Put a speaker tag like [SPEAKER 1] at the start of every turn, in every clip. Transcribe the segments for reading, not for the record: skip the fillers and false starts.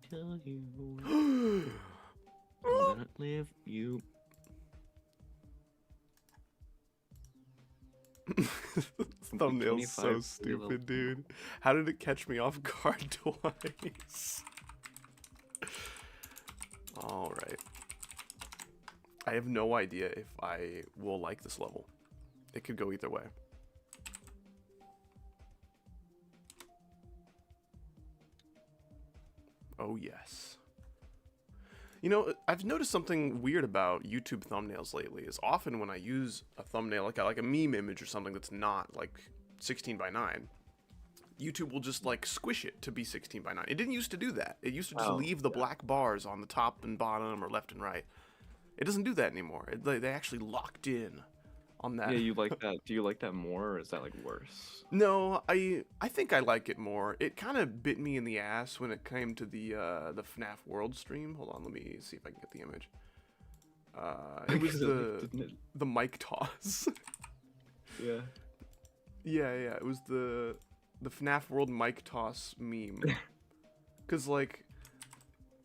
[SPEAKER 1] tell you. I'll not leave you.
[SPEAKER 2] Thumbnail's so
[SPEAKER 1] 25
[SPEAKER 2] stupid, dude. How did it catch me off guard twice? Alright. I have no idea if I will like this level. It could go either way. Oh, yes. You know, I've noticed something weird about YouTube thumbnails lately. Is often when I use a thumbnail, like a meme image or something that's not, like, 16 by 9, YouTube will just, like, squish it to be 16 by 9. It didn't used to do that. It used to just leave the black bars on the top and bottom or left and right. It doesn't do that anymore. They actually locked in on that.
[SPEAKER 1] Yeah, you like that. Do you like that more, or is that like worse?
[SPEAKER 2] No, I think I like it more. It kind of bit me in the ass when it came to the FNAF World stream. Hold on, let me see if I can get the image. It was the mic toss.
[SPEAKER 1] Yeah.
[SPEAKER 2] Yeah, it was the FNAF World mic toss meme. Cause like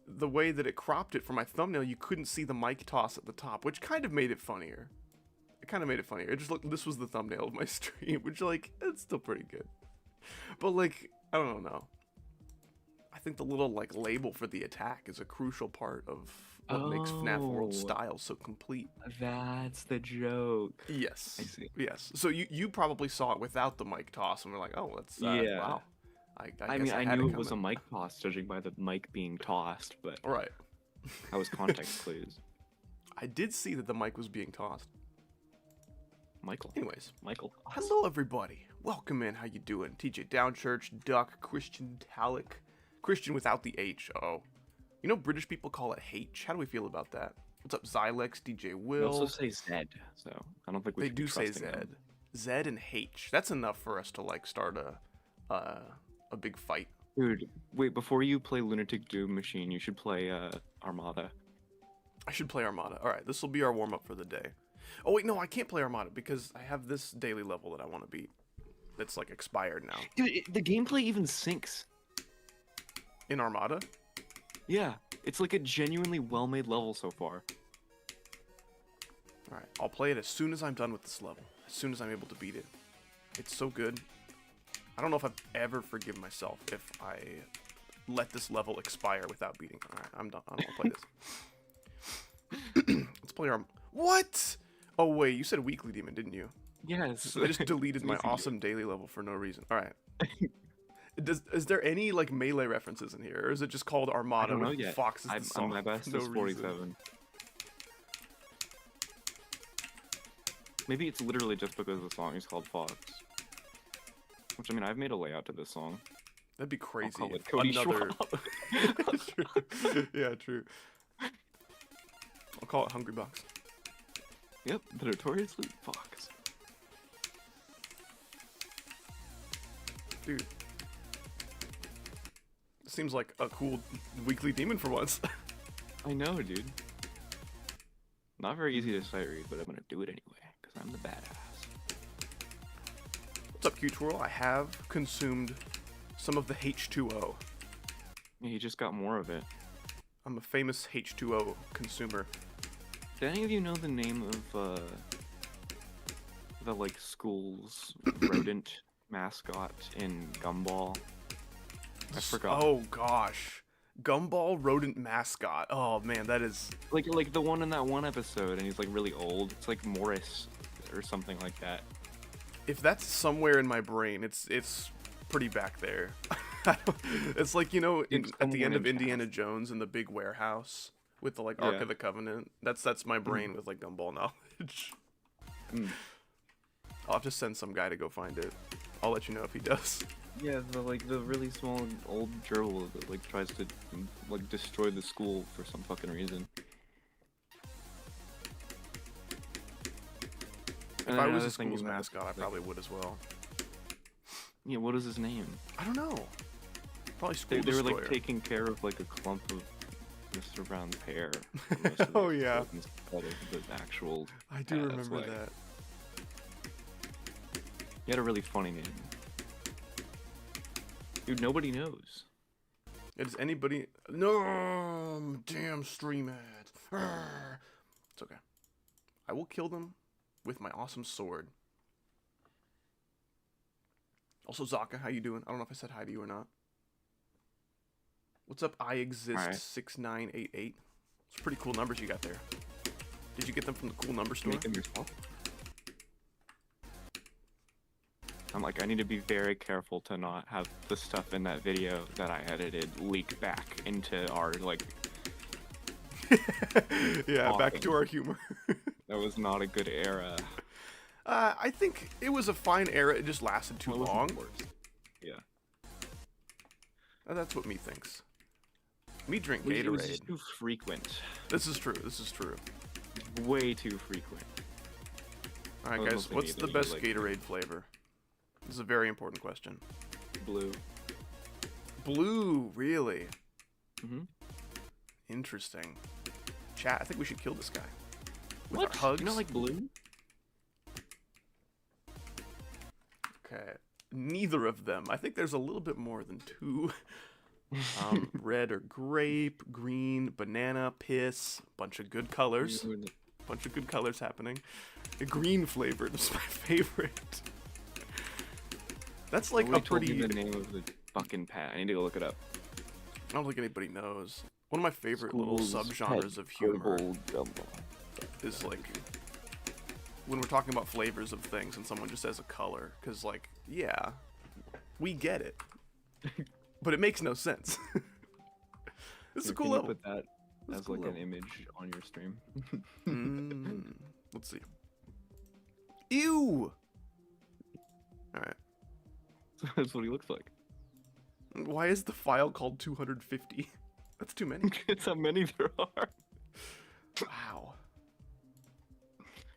[SPEAKER 2] the way that it cropped it for my thumbnail, you couldn't see the mic toss at the top, which kind of made it funnier. It just looked, this was the thumbnail of my stream, which, like, it's still pretty good. But, like, I don't know. I think the little, like, label for the attack is a crucial part of what makes FNAF World style so complete.
[SPEAKER 1] That's the joke.
[SPEAKER 2] Yes.
[SPEAKER 1] I see.
[SPEAKER 2] Yes. So you probably saw it without the mic toss and were like, oh, that's,
[SPEAKER 1] yeah.
[SPEAKER 2] wow.
[SPEAKER 1] I mean, I knew it was a mic toss, judging by the mic being tossed, but
[SPEAKER 2] right.
[SPEAKER 1] That was context clues.
[SPEAKER 2] I did see that the mic was being tossed.
[SPEAKER 1] Michael.
[SPEAKER 2] Anyways,
[SPEAKER 1] Michael.
[SPEAKER 2] Hello everybody. Welcome in. How you doing? TJ Downchurch, Duck, Christian Talik, Christian without the H. Oh, you know British people call it H. How do we feel about that? What's up, Xylex, DJ Will?
[SPEAKER 1] They also say Zed, so I don't think we.
[SPEAKER 2] They do say Zed. Zed and H. That's enough for us to like start a big fight.
[SPEAKER 1] Dude, wait. Before you play Lunatic Doom Machine, you should play Armada.
[SPEAKER 2] I should play Armada. All right, this will be our warm up for the day. Oh wait, no, I can't play Armada because I have this daily level that I want to beat. That's like expired now.
[SPEAKER 1] Dude, the gameplay even syncs.
[SPEAKER 2] In Armada?
[SPEAKER 1] Yeah, it's like a genuinely well-made level so far.
[SPEAKER 2] Alright, I'll play it as soon as I'm done with this level. As soon as I'm able to beat it. It's so good. I don't know if I've ever forgiven myself if I let this level expire without beating. Alright, I'm done. I'll play this. Let's play What? Oh wait, you said Weekly Demon, didn't you?
[SPEAKER 1] Yes.
[SPEAKER 2] I just deleted my awesome daily level for no reason. Alright. Is there any like melee references in here, or is it just called Armada with
[SPEAKER 1] yet.
[SPEAKER 2] Fox's the song?
[SPEAKER 1] My best is 47. Maybe it's literally just because the song is called Fox. Which, I mean, I've made a layout to this song.
[SPEAKER 2] That'd be crazy.
[SPEAKER 1] I'll call it Cody
[SPEAKER 2] Schwab. True. Yeah, true. I'll call it Hungry Box.
[SPEAKER 1] Yep, the notoriously Fox.
[SPEAKER 2] Dude. Seems like a cool Weekly Demon for once.
[SPEAKER 1] I know, dude. Not very easy to sight read, but I'm gonna do it anyway, because I'm the badass.
[SPEAKER 2] What's up, Q-Twirl? I have consumed some of the H2O.
[SPEAKER 1] Yeah, you just got more of it.
[SPEAKER 2] I'm a famous H2O consumer.
[SPEAKER 1] Did any of you know the name of, the, like, school's rodent mascot in Gumball? I forgot.
[SPEAKER 2] Oh, gosh. Gumball rodent mascot. Oh, man, that is...
[SPEAKER 1] Like the one in that one episode, and he's, like, really old. It's like Morris or something like that.
[SPEAKER 2] If that's somewhere in my brain, it's pretty back there. It's like, you know, at the end of Indiana Jones in the big warehouse with the, like, Ark of the Covenant. That's my brain with, like, Gumball knowledge. I'll have to send some guy to go find it. I'll let you know if he does.
[SPEAKER 1] Yeah, the really small old gerbil that like tries to like destroy the school for some fucking reason.
[SPEAKER 2] If I was a school's mascot, I probably would as well.
[SPEAKER 1] Yeah, what is his name?
[SPEAKER 2] I don't know. Probably School
[SPEAKER 1] They were
[SPEAKER 2] Destroyer.
[SPEAKER 1] like taking care of like a clump of Mr. Brown's hair.
[SPEAKER 2] Oh yeah.
[SPEAKER 1] Instead of the actual.
[SPEAKER 2] I do remember that.
[SPEAKER 1] He had a really funny name. Dude, nobody knows.
[SPEAKER 2] Does anybody? No, damn stream ads. Arrgh. It's okay. I will kill them with my awesome sword. Also, Zaka, how you doing? I don't know if I said hi to you or not. What's up? I exist
[SPEAKER 1] Alright.
[SPEAKER 2] 6988. It's pretty cool numbers you got there. Did you get them from the cool number store?
[SPEAKER 1] Make them yourself. I'm like, I need to be very careful to not have the stuff in that video that I edited leak back into our, like...
[SPEAKER 2] Yeah, back to our humor.
[SPEAKER 1] That was not a good era.
[SPEAKER 2] I think it was a fine era. It just lasted too
[SPEAKER 1] Well, it
[SPEAKER 2] long.
[SPEAKER 1] wasn't worse. Yeah.
[SPEAKER 2] That's what me thinks. Me drink
[SPEAKER 1] It was
[SPEAKER 2] Gatorade.
[SPEAKER 1] just too frequent.
[SPEAKER 2] This is true. This is true.
[SPEAKER 1] Way too frequent.
[SPEAKER 2] All right,
[SPEAKER 1] I was
[SPEAKER 2] guys.
[SPEAKER 1] hoping
[SPEAKER 2] What's
[SPEAKER 1] either
[SPEAKER 2] the
[SPEAKER 1] you
[SPEAKER 2] best
[SPEAKER 1] like-
[SPEAKER 2] Gatorade flavor? This is a very important question.
[SPEAKER 1] Blue.
[SPEAKER 2] Blue, really?
[SPEAKER 1] Mm-hmm.
[SPEAKER 2] Interesting. Chat, I think we should kill this guy. With
[SPEAKER 1] What?
[SPEAKER 2] our hugs.
[SPEAKER 1] You not like blue?
[SPEAKER 2] Okay. Neither of them. I think there's a little bit more than two. Red or grape, green, banana, piss. Bunch of good colors. Bunch of good colors happening. The green flavored is my favorite. That's like
[SPEAKER 1] Nobody
[SPEAKER 2] a
[SPEAKER 1] told me
[SPEAKER 2] pretty...
[SPEAKER 1] the name of the fucking pet. I need to go look it up.
[SPEAKER 2] I don't think anybody knows. One of my favorite little
[SPEAKER 1] School's
[SPEAKER 2] subgenres
[SPEAKER 1] pet
[SPEAKER 2] of humor
[SPEAKER 1] herbal Gumball.
[SPEAKER 2] is like when we're talking about flavors of things and someone just says a color. Because, like, yeah, we get it. But it makes no sense. This is a
[SPEAKER 1] Here,
[SPEAKER 2] cool
[SPEAKER 1] can you
[SPEAKER 2] level.
[SPEAKER 1] put that
[SPEAKER 2] This is
[SPEAKER 1] as
[SPEAKER 2] a cool
[SPEAKER 1] like
[SPEAKER 2] level.
[SPEAKER 1] an image on your stream.
[SPEAKER 2] Let's see. Ew! Alright.
[SPEAKER 1] That's what he looks like.
[SPEAKER 2] Why is the file called 250? That's too many.
[SPEAKER 1] It's how many there are.
[SPEAKER 2] Wow.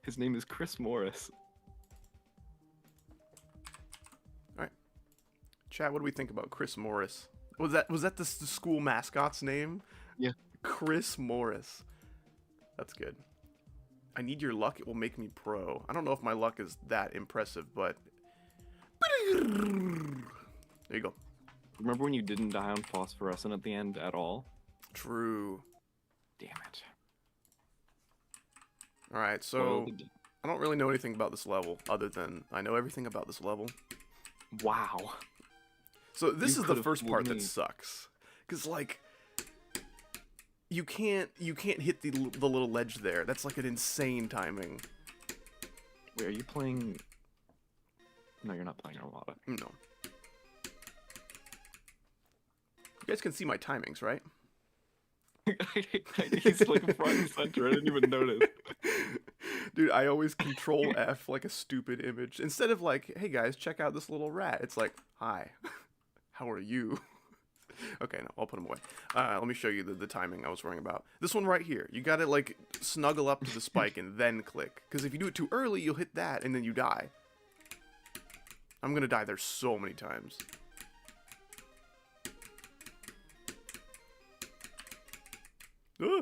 [SPEAKER 1] His name is Chris Morris.
[SPEAKER 2] Chat, what do we think about Chris Morris? Was that the school mascot's name?
[SPEAKER 1] Yeah.
[SPEAKER 2] Chris Morris. That's good. I need your luck. It will make me pro. I don't know if my luck is that impressive, but... There you go.
[SPEAKER 1] Remember when you didn't die on phosphorescent at the end at all?
[SPEAKER 2] True.
[SPEAKER 1] Damn it.
[SPEAKER 2] Alright, so... I don't really know anything about this level, other than I know everything about this level.
[SPEAKER 1] Wow.
[SPEAKER 2] So this
[SPEAKER 1] You
[SPEAKER 2] is the
[SPEAKER 1] could've
[SPEAKER 2] first
[SPEAKER 1] fooled
[SPEAKER 2] part
[SPEAKER 1] me.
[SPEAKER 2] that sucks. Because, like... You can't hit the little ledge there. That's like an insane timing.
[SPEAKER 1] Wait, are you playing... No, you're not playing Armada.
[SPEAKER 2] No. You guys can see my timings, right?
[SPEAKER 1] He's like front and center. I didn't even notice.
[SPEAKER 2] Dude, I always control F like a stupid image. Instead of like, hey guys, check out this little rat. It's like, hi, how are you? Okay, no, I'll put him away. Let me show you the timing I was worrying about. This one right here. You gotta like snuggle up to the spike and then click. Because if you do it too early, you'll hit that and then you die. I'm gonna die there so many times. Ah!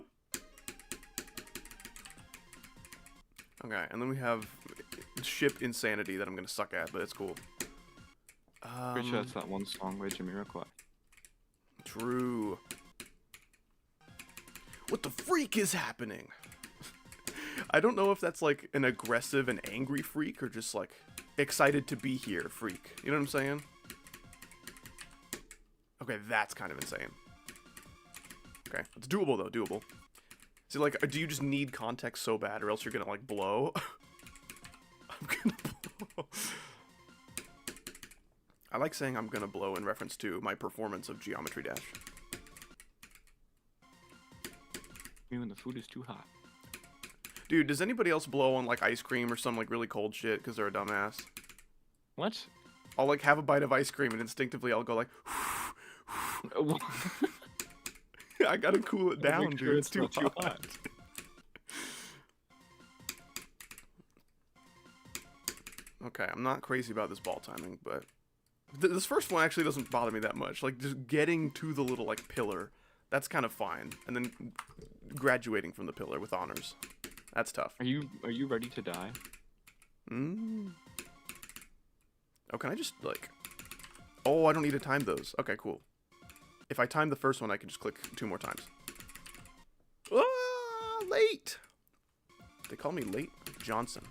[SPEAKER 2] Okay, and then we have ship insanity that I'm gonna suck at, but it's cool.
[SPEAKER 1] Pretty sure that's that one song by Jamiroquai.
[SPEAKER 2] True. What the freak is happening? I don't know if that's like an aggressive and angry freak or just like excited to be here freak. You know what I'm saying? Okay, that's kind of insane. Okay, it's doable though, doable. See, like, do you just need context so bad or else you're gonna like blow? I'm gonna blow. I like saying I'm gonna blow in reference to my performance of Geometry Dash.
[SPEAKER 1] When the food is too hot.
[SPEAKER 2] Dude, does anybody else blow on like ice cream or some like really cold shit because they're a dumbass?
[SPEAKER 1] What?
[SPEAKER 2] I'll like have a bite of ice cream and instinctively I'll go like, I gotta cool it down,
[SPEAKER 1] Make
[SPEAKER 2] dude.
[SPEAKER 1] sure
[SPEAKER 2] It's too hot. Okay, I'm not crazy about this ball timing, but this first one actually doesn't bother me that much. Like just getting to the little like pillar, that's kind of fine, and then graduating from the pillar with honors, that's tough.
[SPEAKER 1] Are you ready to die?
[SPEAKER 2] Oh, can I just like? Oh, I don't need to time those. Okay, cool. If I time the first one, I can just click 2 more times. Ah, late! They call me Late Johnson.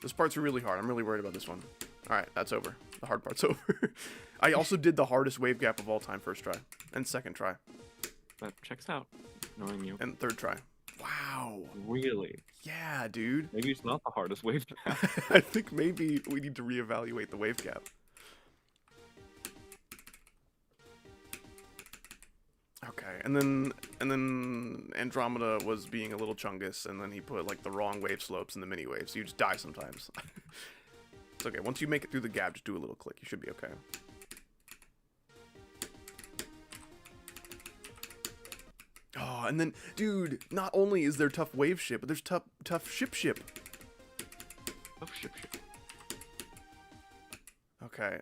[SPEAKER 2] This part's really hard. I'm really worried about this one. Alright, that's over. The hard part's over. I also did the hardest wave gap of all time first try. And second try.
[SPEAKER 1] That checks out, knowing you.
[SPEAKER 2] And third try. Wow.
[SPEAKER 1] Really?
[SPEAKER 2] Yeah, dude.
[SPEAKER 1] Maybe it's not the hardest wave gap.
[SPEAKER 2] I think maybe we need to reevaluate the wave gap. Okay, and then Andromeda was being a little chungus, and then he put like the wrong wave slopes in the mini waves, so you just die sometimes. It's okay. Once you make it through the gap, just do a little click. You should be okay. Oh, and then, dude, not only is there tough wave ship, but there's tough ship.
[SPEAKER 1] Oh, ship.
[SPEAKER 2] Okay,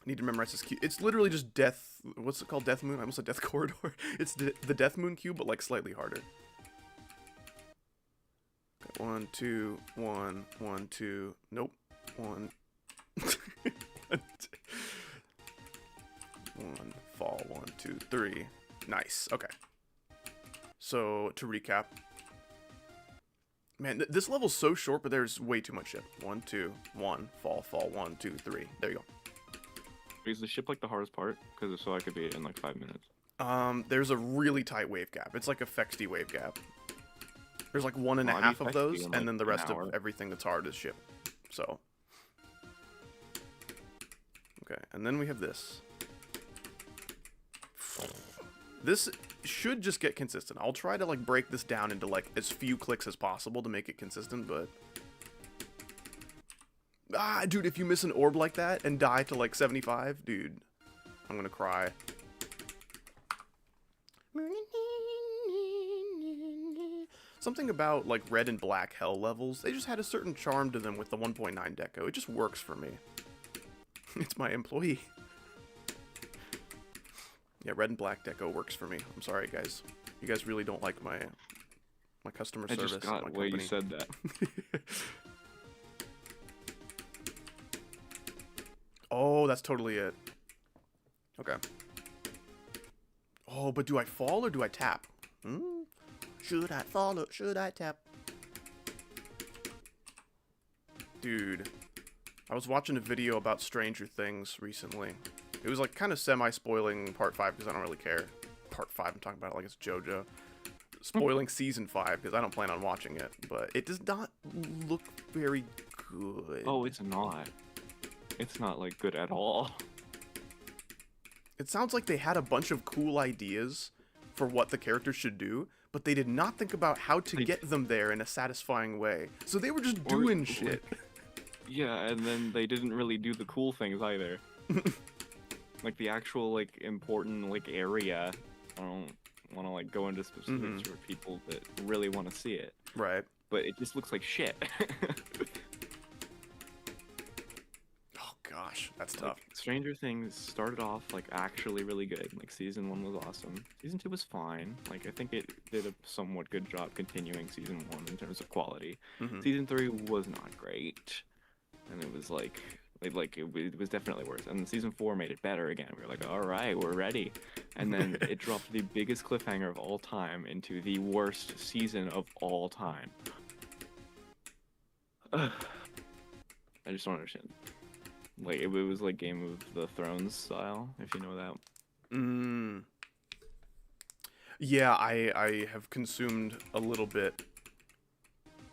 [SPEAKER 2] need to memorize this cube. It's literally just death. What's it called? Death Moon? I almost said Death Corridor. It's the Death Moon cube, but like slightly harder. Okay, 1, 2, 1, 1, 2. Nope. 1. 1, 2. 1. Fall. 1, 2, 3. Nice. Okay. So to recap, man, this level's so short, but there's way too much ship. 1, 2, 1. Fall. 1, 2, 3. There you go.
[SPEAKER 1] Is the ship like the hardest part? Because so I could beat it in like 5 minutes.
[SPEAKER 2] There's a really tight wave gap. It's like a Fexty wave gap. There's like 1.5 of those, and then the rest of everything that's hard is ship. So. Okay, and then we have this. This should just get consistent. I'll try to like break this down into like as few clicks as possible to make it consistent, but... Ah, dude, if you miss an orb like that and die to like 75, dude, I'm gonna cry. Something about like red and black hell levels, they just had a certain charm to them with the 1.9 deco. It just works for me. It's my employee. Yeah, red and black deco works for me. I'm sorry, guys. You guys really don't like my customer service.
[SPEAKER 1] I just got the way you said that.
[SPEAKER 2] Oh, that's totally it. Okay. Oh, but do I fall or do I tap? Should I fall or should I tap? Dude, I was watching a video about Stranger Things recently. It was like kind of semi-spoiling part 5 because I don't really care. Part 5, I'm talking about it like it's JoJo. Spoiling season 5 because I don't plan on watching it. But it does not look very good.
[SPEAKER 1] Oh, it's not. It's not, like, good at all.
[SPEAKER 2] It sounds like they had a bunch of cool ideas for what the characters should do, but they did not think about how to get them there in a satisfying way. So they were just doing shit.
[SPEAKER 1] Yeah, and then they didn't really do the cool things either. Like, the actual, like, important, like, area. I don't want to, like, go into specifics for people that really want to see it.
[SPEAKER 2] Right.
[SPEAKER 1] But it just looks like shit.
[SPEAKER 2] Gosh, that's tough.
[SPEAKER 1] Like, Stranger Things started off like actually really good. Like season 1 was awesome. Season 2 was fine. Like I think it did a somewhat good job continuing season 1 in terms of quality. Season 3 was not great, and it was like it was definitely worse. And season 4 made it better again. We were like, all right, we're ready. And then it dropped the biggest cliffhanger of all time into the worst season of all time. I just don't understand. Like, it was like Game of the Thrones style, if you know that.
[SPEAKER 2] Yeah, I have consumed a little bit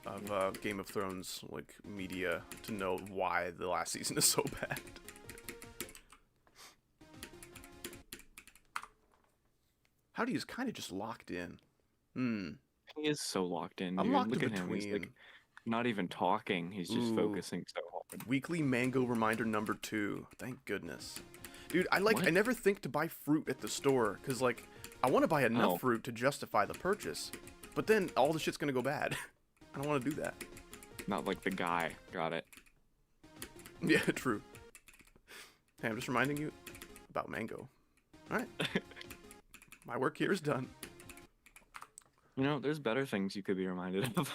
[SPEAKER 2] of Game of Thrones, like, media to know why the last season is so bad. Howdy is kind of just locked in.
[SPEAKER 1] He is so locked in, dude.
[SPEAKER 2] I'm locked
[SPEAKER 1] Look
[SPEAKER 2] in
[SPEAKER 1] at him. He's
[SPEAKER 2] between.
[SPEAKER 1] like not even talking. He's just focusing so hard.
[SPEAKER 2] Weekly mango reminder number 2. Thank goodness. Dude, I never think to buy fruit at the store, because, like, I want to buy enough fruit to justify the purchase, but then all the shit's gonna go bad. I don't want to do that.
[SPEAKER 1] Not like the guy. Got it.
[SPEAKER 2] Yeah, true. Hey, I'm just reminding you about mango. Alright. My work here is done.
[SPEAKER 1] You know, there's better things you could be reminded of.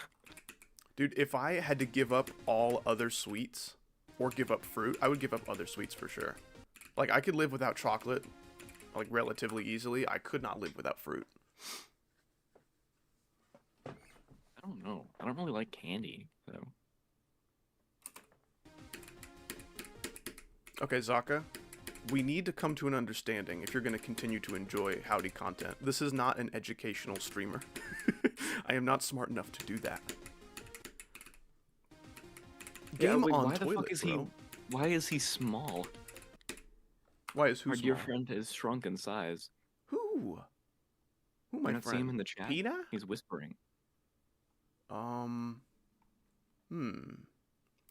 [SPEAKER 2] Dude, if I had to give up all other sweets, or give up fruit, I would give up other sweets for sure. Like, I could live without chocolate, like, relatively easily. I could not live without fruit.
[SPEAKER 1] I don't know. I don't really like candy, so.
[SPEAKER 2] Okay, Zaka, we need to come to an understanding if you're going to continue to enjoy Howdy content. This is not an educational streamer. I am not smart enough to do that. Game on
[SPEAKER 1] why
[SPEAKER 2] toilet,
[SPEAKER 1] the fuck is
[SPEAKER 2] bro.
[SPEAKER 1] Why is he small?
[SPEAKER 2] Why is who
[SPEAKER 1] Our
[SPEAKER 2] small?
[SPEAKER 1] dear friend has shrunk in size.
[SPEAKER 2] Who? Who, my
[SPEAKER 1] You not
[SPEAKER 2] friend?
[SPEAKER 1] see him in the chat?
[SPEAKER 2] Peta?
[SPEAKER 1] He's whispering.
[SPEAKER 2] All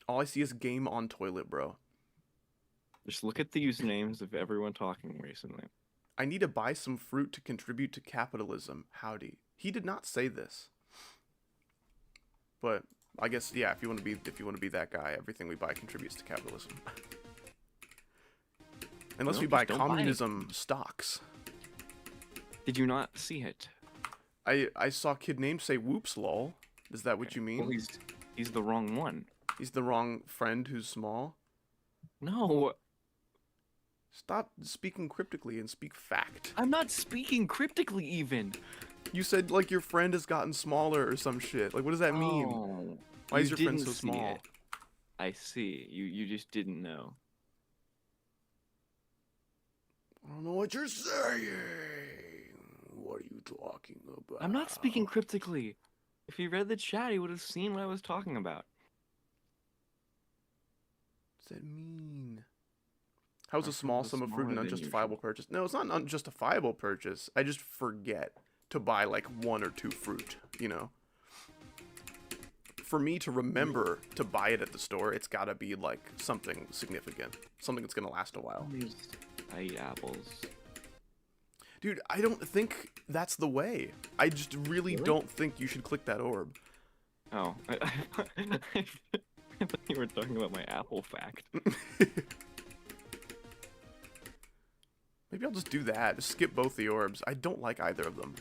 [SPEAKER 2] I see is game on toilet, bro.
[SPEAKER 1] Just look at the usernames of everyone talking recently.
[SPEAKER 2] I need to buy some fruit to contribute to capitalism. Howdy. He did not say this. But I guess yeah, if you want to be that guy, everything we buy contributes to capitalism. Unless
[SPEAKER 1] No,
[SPEAKER 2] we buy
[SPEAKER 1] just don't buy
[SPEAKER 2] communism stocks.
[SPEAKER 1] Did you not see it?
[SPEAKER 2] I saw kid name say whoops lol. Is that what you mean?
[SPEAKER 1] Well, he's the wrong one.
[SPEAKER 2] He's the wrong friend who's small.
[SPEAKER 1] No,
[SPEAKER 2] Stop speaking cryptically and speak fact.
[SPEAKER 1] I'm not speaking cryptically even.
[SPEAKER 2] You said like your friend has gotten smaller or some shit. Like what does that mean?
[SPEAKER 1] Oh,
[SPEAKER 2] Why is
[SPEAKER 1] you
[SPEAKER 2] your friend
[SPEAKER 1] didn't
[SPEAKER 2] so
[SPEAKER 1] see
[SPEAKER 2] small?
[SPEAKER 1] it. I see. You just didn't know.
[SPEAKER 2] I don't know what you're saying. What are you talking about?
[SPEAKER 1] I'm not speaking cryptically. If he read the chat, he would have seen what I was talking about.
[SPEAKER 2] What does that mean? How's
[SPEAKER 1] Our
[SPEAKER 2] a small
[SPEAKER 1] friend was
[SPEAKER 2] sum of fruit an
[SPEAKER 1] smaller than
[SPEAKER 2] unjustifiable
[SPEAKER 1] usual.
[SPEAKER 2] purchase? No, it's not an unjustifiable purchase. I just forget to buy like 1 or 2 fruit, you know? For me to remember to buy it at the store, it's gotta be like something significant. Something that's gonna last a while.
[SPEAKER 1] I eat apples.
[SPEAKER 2] Dude, I don't think that's the way. I just really don't think you should click that orb.
[SPEAKER 1] Oh, I thought you were talking about my apple fact.
[SPEAKER 2] Maybe I'll just do that. Just skip both the orbs. I don't like either of them.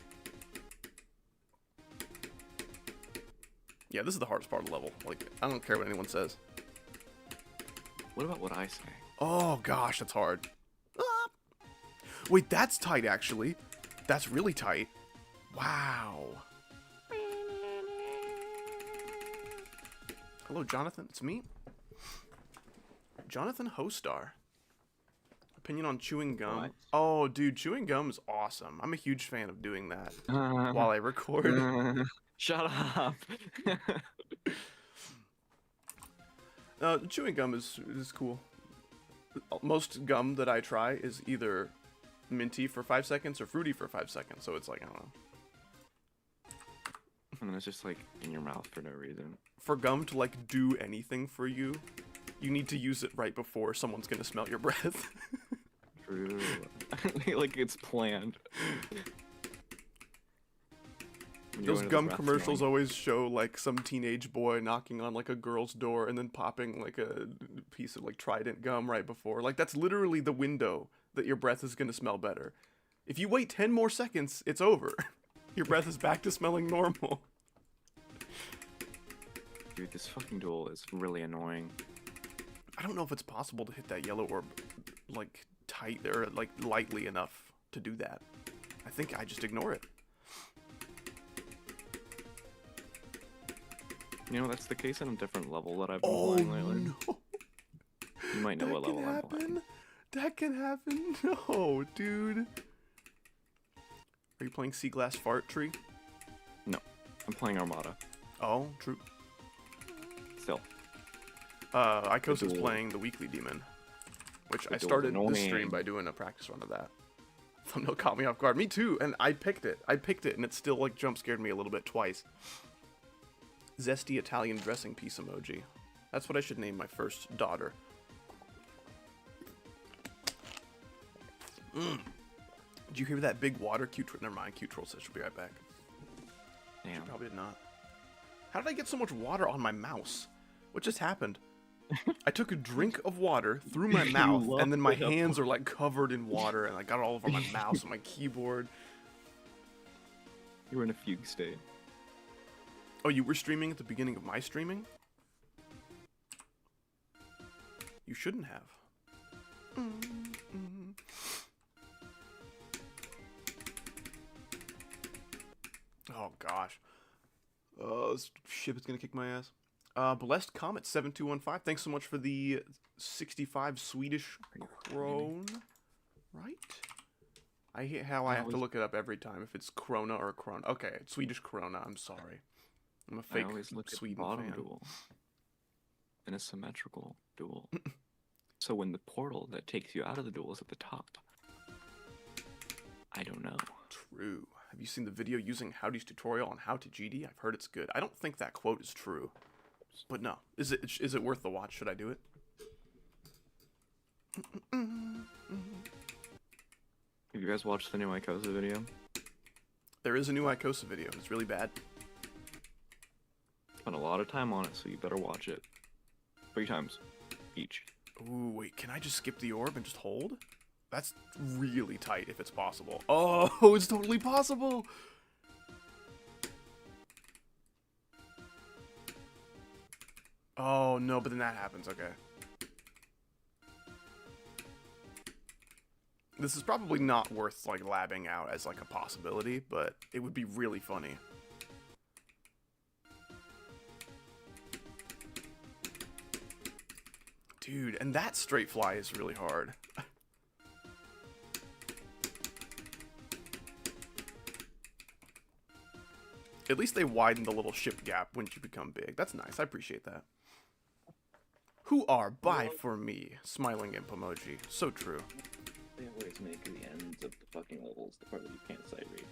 [SPEAKER 2] Yeah, this is the hardest part of the level. Like, I don't care what anyone says.
[SPEAKER 1] What about what I say?
[SPEAKER 2] Oh, gosh, that's hard. Ah. Wait, that's tight, actually. That's really tight. Wow. Hello, Jonathan. It's me. Jonathan Hostar. Opinion on chewing gum.
[SPEAKER 1] What?
[SPEAKER 2] Oh, dude, chewing gum is awesome. I'm a huge fan of doing that while I record.
[SPEAKER 1] Shut up.
[SPEAKER 2] Chewing gum is cool. Most gum that I try is either minty for 5 seconds or fruity for 5 seconds, so it's like, I don't know.
[SPEAKER 1] And then it's just like in your mouth for no reason.
[SPEAKER 2] For gum to like do anything for you, you need to use it right before someone's gonna smell your breath.
[SPEAKER 1] True. Like it's planned. When you
[SPEAKER 2] Those
[SPEAKER 1] go into the
[SPEAKER 2] gum
[SPEAKER 1] breath
[SPEAKER 2] commercials
[SPEAKER 1] smelling.
[SPEAKER 2] always show like some teenage boy knocking on like a girl's door and then popping like a piece of like Trident gum right before. Like that's literally the window that your breath is gonna smell better. If you wait 10 more seconds, it's over. Your breath is back to smelling normal.
[SPEAKER 1] Dude, this fucking duel is really annoying.
[SPEAKER 2] I don't know if it's possible to hit that yellow orb like tight or like lightly enough to do that. I think I just ignore it.
[SPEAKER 1] You know, that's the case on a different level that I've been playing lately.
[SPEAKER 2] No.
[SPEAKER 1] You might know
[SPEAKER 2] That
[SPEAKER 1] what
[SPEAKER 2] can
[SPEAKER 1] level I'm playing.
[SPEAKER 2] happen. That can happen. No, dude. Are you playing Sea Glass Fart Tree?
[SPEAKER 1] No, I'm playing Armada.
[SPEAKER 2] Oh, true.
[SPEAKER 1] Still.
[SPEAKER 2] Ikosa's
[SPEAKER 1] duel.
[SPEAKER 2] playing the Weekly Demon, which
[SPEAKER 1] The
[SPEAKER 2] I
[SPEAKER 1] duel's
[SPEAKER 2] started this
[SPEAKER 1] annoying.
[SPEAKER 2] stream by doing a practice run of that. Thumbnail caught me off guard. Me too, and I picked it. And it still like jump scared me a little bit twice. Zesty Italian dressing piece emoji. That's what I should name my first daughter. Did you hear that big water? Never mind. Q-Troll says she'll be right back. She
[SPEAKER 1] Damn.
[SPEAKER 2] probably did not. How did I get so much water on my mouse? What just happened? I took a drink of water through my mouth, and then my
[SPEAKER 1] loved it up.
[SPEAKER 2] hands are like covered in water, and I got it all over my mouse and my keyboard.
[SPEAKER 1] You were in a fugue state.
[SPEAKER 2] Oh, you were streaming at the beginning of my streaming? You shouldn't have. Oh gosh. This ship is gonna kick my ass. Blessed Comet 7215. Thanks so much for the 65 Swedish krone. Right? I hate how I have to look it up every time if it's krona or krona. Okay, it's Swedish krona. I'm sorry. I'm a fake Sweden fan.
[SPEAKER 1] Duel in a symmetrical duel. So when the portal that takes you out of the duel is at the top, I don't know.
[SPEAKER 2] True. Have you seen the video using Howdy's tutorial on how to GD? I've heard it's good. I don't think that quote is true. But no. Is it worth the watch? Should I do it?
[SPEAKER 1] Have you guys watched the new Icosa video?
[SPEAKER 2] There is a new Icosa video. It's really bad.
[SPEAKER 1] Spent a lot of time on it, so you better watch it. 3 times each.
[SPEAKER 2] Ooh, wait, can I just skip the orb and just hold? That's really tight if it's possible. Oh, it's totally possible! Oh, no, but then that happens, okay. This is probably not worth, like, labbing out as, like, a possibility, but it would be really funny. Dude, and that straight fly is really hard. At least they widened the little ship gap when you become big. That's nice. I appreciate that. Who are buy for me? Smiling imp emoji. So true.
[SPEAKER 1] They always make the ends of the fucking levels the part that you can't sight read.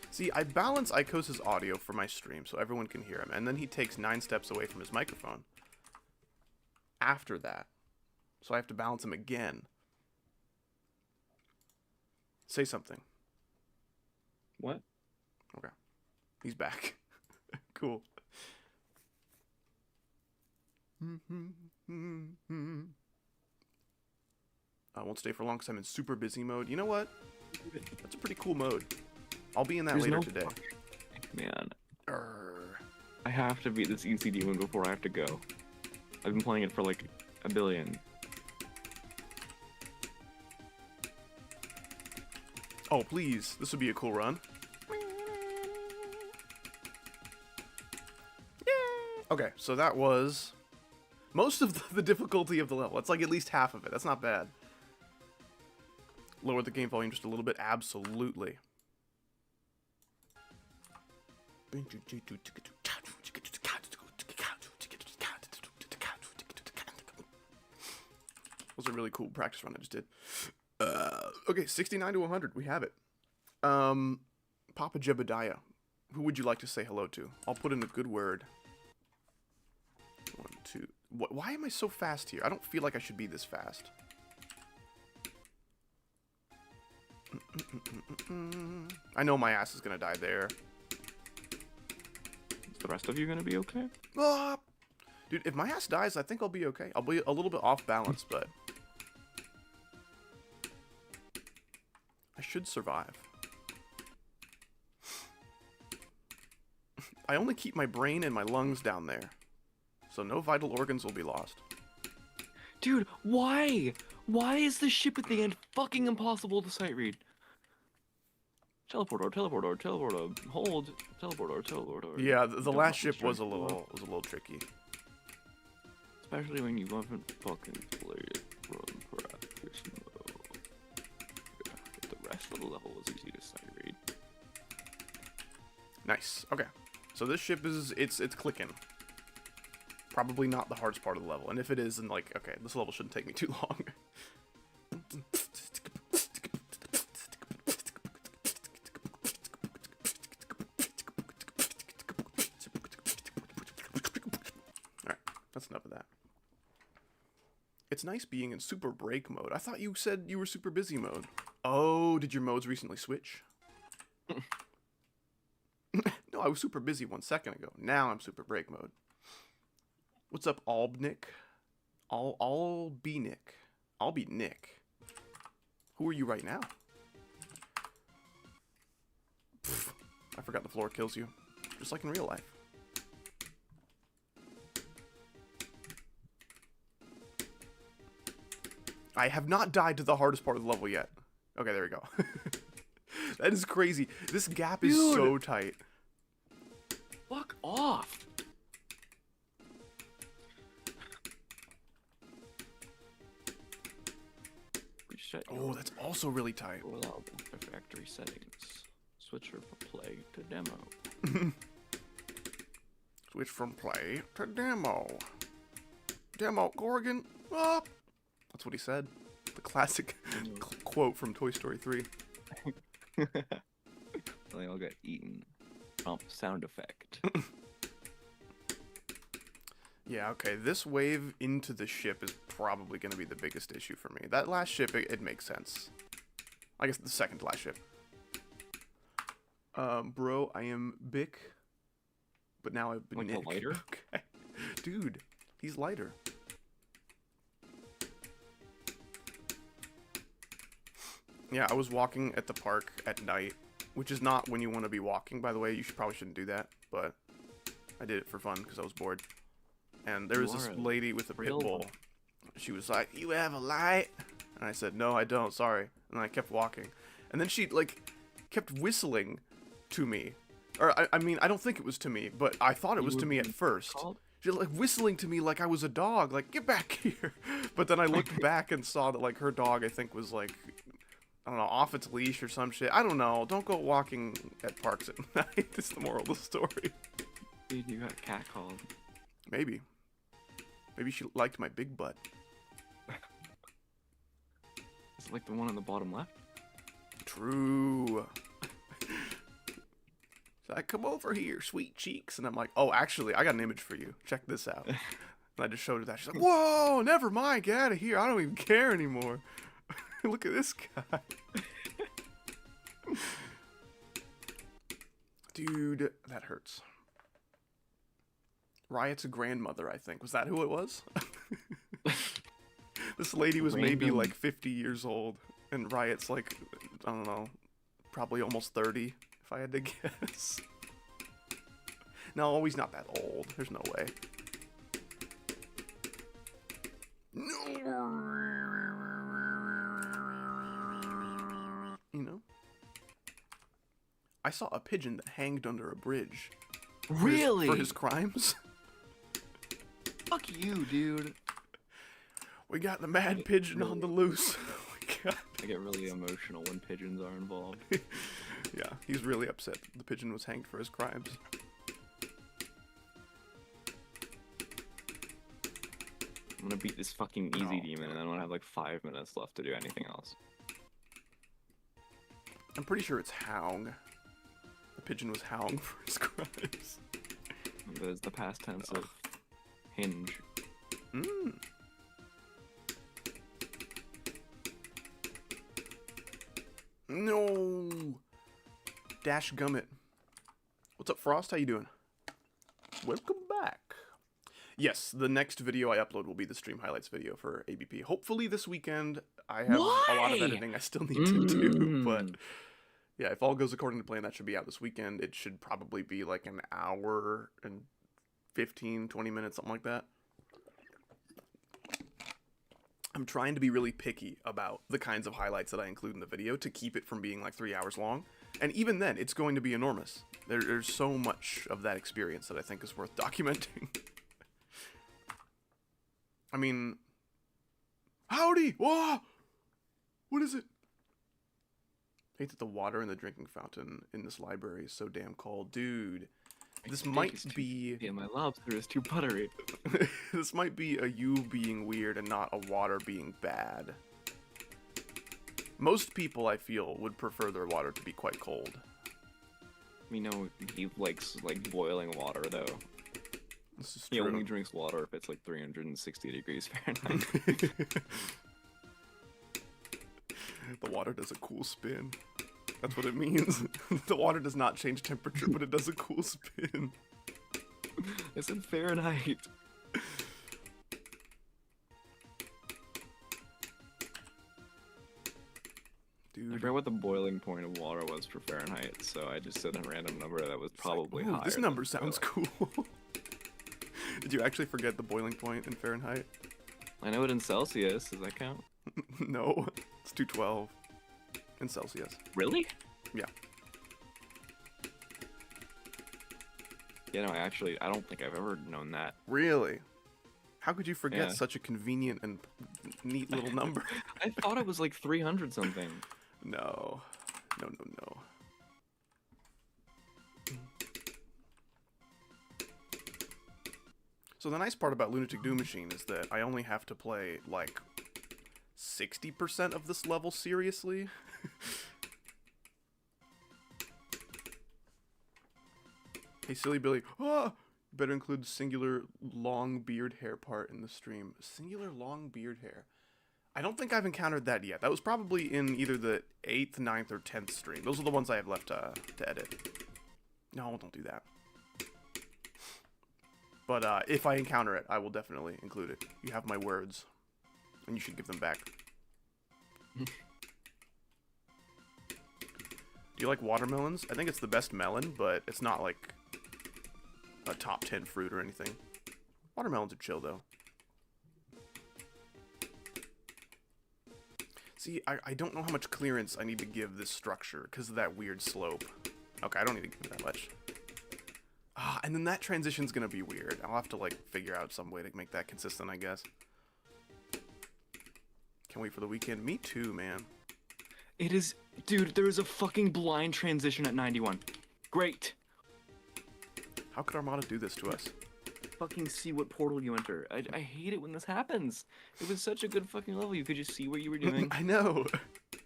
[SPEAKER 2] See, I balance Icosa's audio for my stream so everyone can hear him, and then he takes 9 steps away from his microphone. After that. So I have to balance him again. Say something.
[SPEAKER 1] What?
[SPEAKER 2] Okay. He's back. Cool. I won't stay for long because I'm in super busy mode. You know what? That's a pretty cool mode. I'll be in that later today.
[SPEAKER 1] Man. I have to beat this EC demon before I have to go. I've been playing it for like a billion.
[SPEAKER 2] Oh, please. This would be a cool run. Okay, so that was most of the difficulty of the level. It's like at least half of it. That's not bad. Lower the game volume just a little bit. Absolutely. Was a really cool practice run I just did. Okay, 69 to 100. We have it. Papa Jebediah. Who would you like to say hello to? I'll put in a good word. 1, 2. Why am I so fast here? I don't feel like I should be this fast. I know my ass is gonna die there.
[SPEAKER 1] Is the rest of you gonna be okay?
[SPEAKER 2] Ah! Dude, if my ass dies, I think I'll be okay. I'll be a little bit off balance, but I should survive. I only keep my brain and my lungs down there, so no vital organs will be lost.
[SPEAKER 1] Dude, why? Why is the ship at the end fucking impossible to sight read? Teleport or hold, teleport or.
[SPEAKER 2] Yeah, the last ship was a little tricky.
[SPEAKER 1] Especially when you haven't fucking played it from practice mode. But the rest of the level is easy to sight read.
[SPEAKER 2] Nice. Okay. So this ship is it's clicking. Probably not the hardest part of the level. And if it is, then like, okay, this level shouldn't take me too long. Alright, that's enough of that. It's nice being in super break mode. I thought you said you were super busy mode. Oh, did your modes recently switch? No, I was super busy 1 second ago. Now I'm super break mode. What's up, Albnick? I'll be Nick. I'll be Nick. Who are you right now? Pfft, I forgot the floor kills you. Just like in real life. I have not died to the hardest part of the level yet. Okay, there we go. That is crazy. This gap is so tight.
[SPEAKER 1] Fuck off. Reset
[SPEAKER 2] Oh, that's also really tight.
[SPEAKER 1] Allow the factory settings. Switcher for play to demo.
[SPEAKER 2] Switch from play to demo. Demo, Gorgon, up. That's what he said. The classic quote from Toy Story 3.
[SPEAKER 1] They all got eaten. Sound effect.
[SPEAKER 2] Yeah, okay, this wave into the ship is probably going to be the biggest issue for me. That last ship, it makes sense. I guess the second to last ship. Bro, I am Bic, but now I've been
[SPEAKER 1] like
[SPEAKER 2] Nick.
[SPEAKER 1] Lighter?
[SPEAKER 2] Okay. Dude, he's lighter. Yeah, I was walking at the park at night, which is not when you want to be walking, by the way. You probably shouldn't do that, but I did it for fun because I was bored. And there was this lady with a pit bull. She was like, "You have a light?" And I said, "No, I don't, sorry." And I kept walking. And then she, like, kept whistling to me. Or, I mean, I don't think it was to me, but I thought it was to me at first. She was, like, whistling to me like I was a dog, like, "Get back here." But then I looked back and saw that, like, her dog, I think, was, like, I don't know, off its leash or some shit. I don't know. Don't go walking at parks at night. That's the moral of the story.
[SPEAKER 1] Dude, you got catcalled.
[SPEAKER 2] Maybe. Maybe she liked my big butt.
[SPEAKER 1] Is it like the one on the bottom left?
[SPEAKER 2] True. So I come over here, sweet cheeks. And I'm like, oh, actually, I got an image for you. Check this out. And I just showed her that. She's like, whoa, never mind. Get out of here. I don't even care anymore. Look at this guy. Dude, that hurts. Riot's grandmother, I think. Was that who it was? This lady was maybe like 50 years old. And Riot's like, I don't know, probably almost 30, if I had to guess. No, he's not that old. There's no way. No. You know? I saw a pigeon that hanged under a bridge.
[SPEAKER 1] Really?
[SPEAKER 2] For his crimes.
[SPEAKER 1] Fuck you, dude.
[SPEAKER 2] We got the mad pigeon on the loose.
[SPEAKER 1] I get really emotional when pigeons are involved.
[SPEAKER 2] Yeah, he's really upset the pigeon was hanged for his crimes.
[SPEAKER 1] I'm gonna beat this fucking easy demon and then I'm gonna have like 5 minutes left to do anything else.
[SPEAKER 2] I'm pretty sure it's Houng. The pigeon was Houng for his crimes.
[SPEAKER 1] That is the past tense of hinge.
[SPEAKER 2] Mm. No. Dash Gummit. What's up, Frost? How you doing? Welcome back. Yes, the next video I upload will be the stream highlights video for ABP. Hopefully this weekend. I have a lot of editing I still need to do, but yeah, if all goes according to plan, that should be out this weekend. It should probably be like an hour and 15, 20 minutes, something like that. I'm trying to be really picky about the kinds of highlights that I include in the video to keep it from being like 3 hours long. And even then, it's going to be enormous. There's so much of that experience that I think is worth documenting. I mean, howdy! Whoa! What is it? I hate that the water in the drinking fountain in this library is so damn cold. Dude, this might be...
[SPEAKER 1] Yeah, my lobster is too buttery.
[SPEAKER 2] This might be a you being weird and not a water being bad. Most people, I feel, would prefer their water to be quite cold.
[SPEAKER 1] We know he likes, like, boiling water, though.
[SPEAKER 2] This is
[SPEAKER 1] He
[SPEAKER 2] true.
[SPEAKER 1] only drinks water if it's, like, 360 degrees Fahrenheit.
[SPEAKER 2] The water does a cool spin. That's what it means. The water does not change temperature, but it does a cool spin.
[SPEAKER 1] It's in Fahrenheit.
[SPEAKER 2] Dude.
[SPEAKER 1] I forgot what the boiling point of water was for Fahrenheit, so I just said a random number that was probably higher.
[SPEAKER 2] This number sounds cool. Did you actually forget the boiling point in Fahrenheit?
[SPEAKER 1] I know it in Celsius. Does that count?
[SPEAKER 2] No, it's 212 in Celsius.
[SPEAKER 1] Really?
[SPEAKER 2] Yeah.
[SPEAKER 1] Yeah, no, I don't think I've ever known that.
[SPEAKER 2] Really? How could you forget
[SPEAKER 1] Yeah.
[SPEAKER 2] such a convenient and neat little number?
[SPEAKER 1] I thought it was like 300 something.
[SPEAKER 2] No. No, no, no. So the nice part about Lunatic Doom Machine is that I only have to play, like, 60% of this level seriously. Hey, Silly Billy. Ah! Better include singular long beard hair part in the stream. Singular long beard hair. I don't think I've encountered that yet. That was probably in either the 8th, 9th, or 10th stream. Those are the ones I have left to edit. No, don't do that. But if I encounter it, I will definitely include it. You have my words. And you should give them back. Do you like watermelons? I think it's the best melon, but it's not like a top 10 fruit or anything. Watermelons are chill, though. See, I don't know how much clearance I need to give this structure because of that weird slope. Okay, I don't need to give it that much. Ah, and then that transition's gonna be weird. I'll have to, like, figure out some way to make that consistent, I guess. Can't wait for the weekend. Me too, man.
[SPEAKER 1] It is... Dude, there is a fucking blind transition at 91. Great.
[SPEAKER 2] How could Armada do this to us?
[SPEAKER 1] Fucking see what portal you enter. I hate it when this happens. It was such a good fucking level. You could just see what you were doing.
[SPEAKER 2] I know.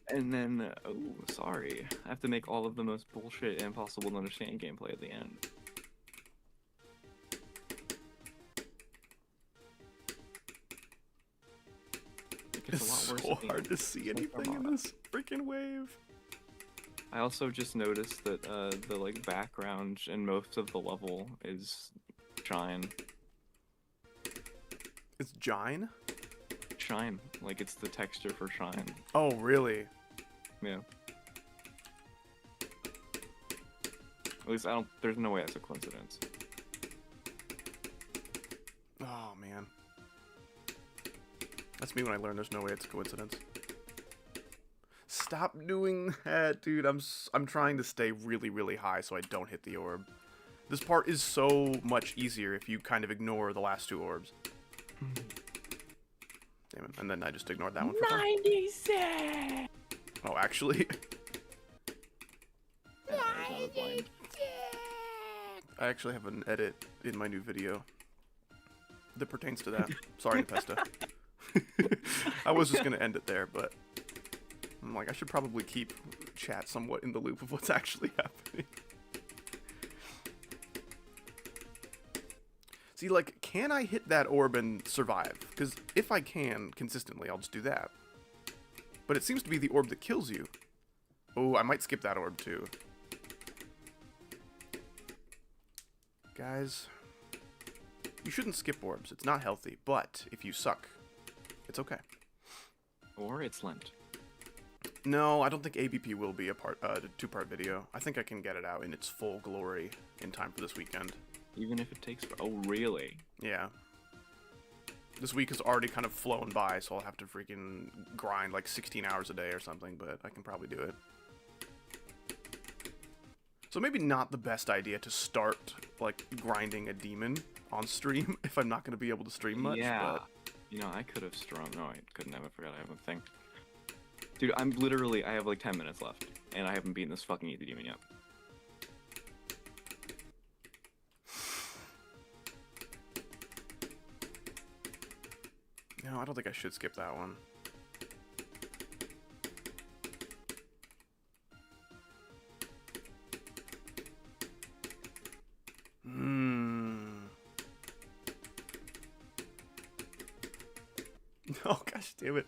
[SPEAKER 1] And then, oh, sorry. I have to make all of the most bullshit and impossible to understand gameplay at the end.
[SPEAKER 2] It's so hard to see anything in this freaking wave.
[SPEAKER 1] I also just noticed that the like background in most of the level is shine.
[SPEAKER 2] It's Jine?
[SPEAKER 1] Shine. Like it's the texture for shine.
[SPEAKER 2] Oh, really?
[SPEAKER 1] Yeah. At least there's no way that's a coincidence.
[SPEAKER 2] Oh, man. That's me when I learn there's no way it's a coincidence. Stop doing that, dude. I'm trying to stay really, really high so I don't hit the orb. This part is so much easier if you kind of ignore the last two orbs. Damn it. And then I just ignored that one for fun.
[SPEAKER 1] 96!
[SPEAKER 2] Oh, actually... I actually have an edit in my new video that pertains to that. Sorry, Nepesta. I was just gonna end it there, but I'm like, I should probably keep chat somewhat in the loop of what's actually happening. See, like, can I hit that orb and survive? Because if I can, consistently, I'll just do that. But it seems to be the orb that kills you. Oh, I might skip that orb, too. Guys, you shouldn't skip orbs. It's not healthy, but if you suck, it's okay.
[SPEAKER 1] Or it's Lent.
[SPEAKER 2] No, I don't think ABP will be a two-part video. I think I can get it out in its full glory in time for this weekend.
[SPEAKER 1] Even if it takes... Oh, really?
[SPEAKER 2] Yeah. This week has already kind of flown by, so I'll have to freaking grind like 16 hours a day or something, but I can probably do it. So maybe not the best idea to start, like, grinding a demon on stream if I'm not going to be able to stream much.
[SPEAKER 1] Yeah.
[SPEAKER 2] But...
[SPEAKER 1] You know, I could have strung. No, I couldn't have. I forgot I have a thing. Dude, I have like 10 minutes left, and I haven't beaten this fucking Ether Demon yet.
[SPEAKER 2] No, I don't think I should skip that one. Oh, gosh damn it.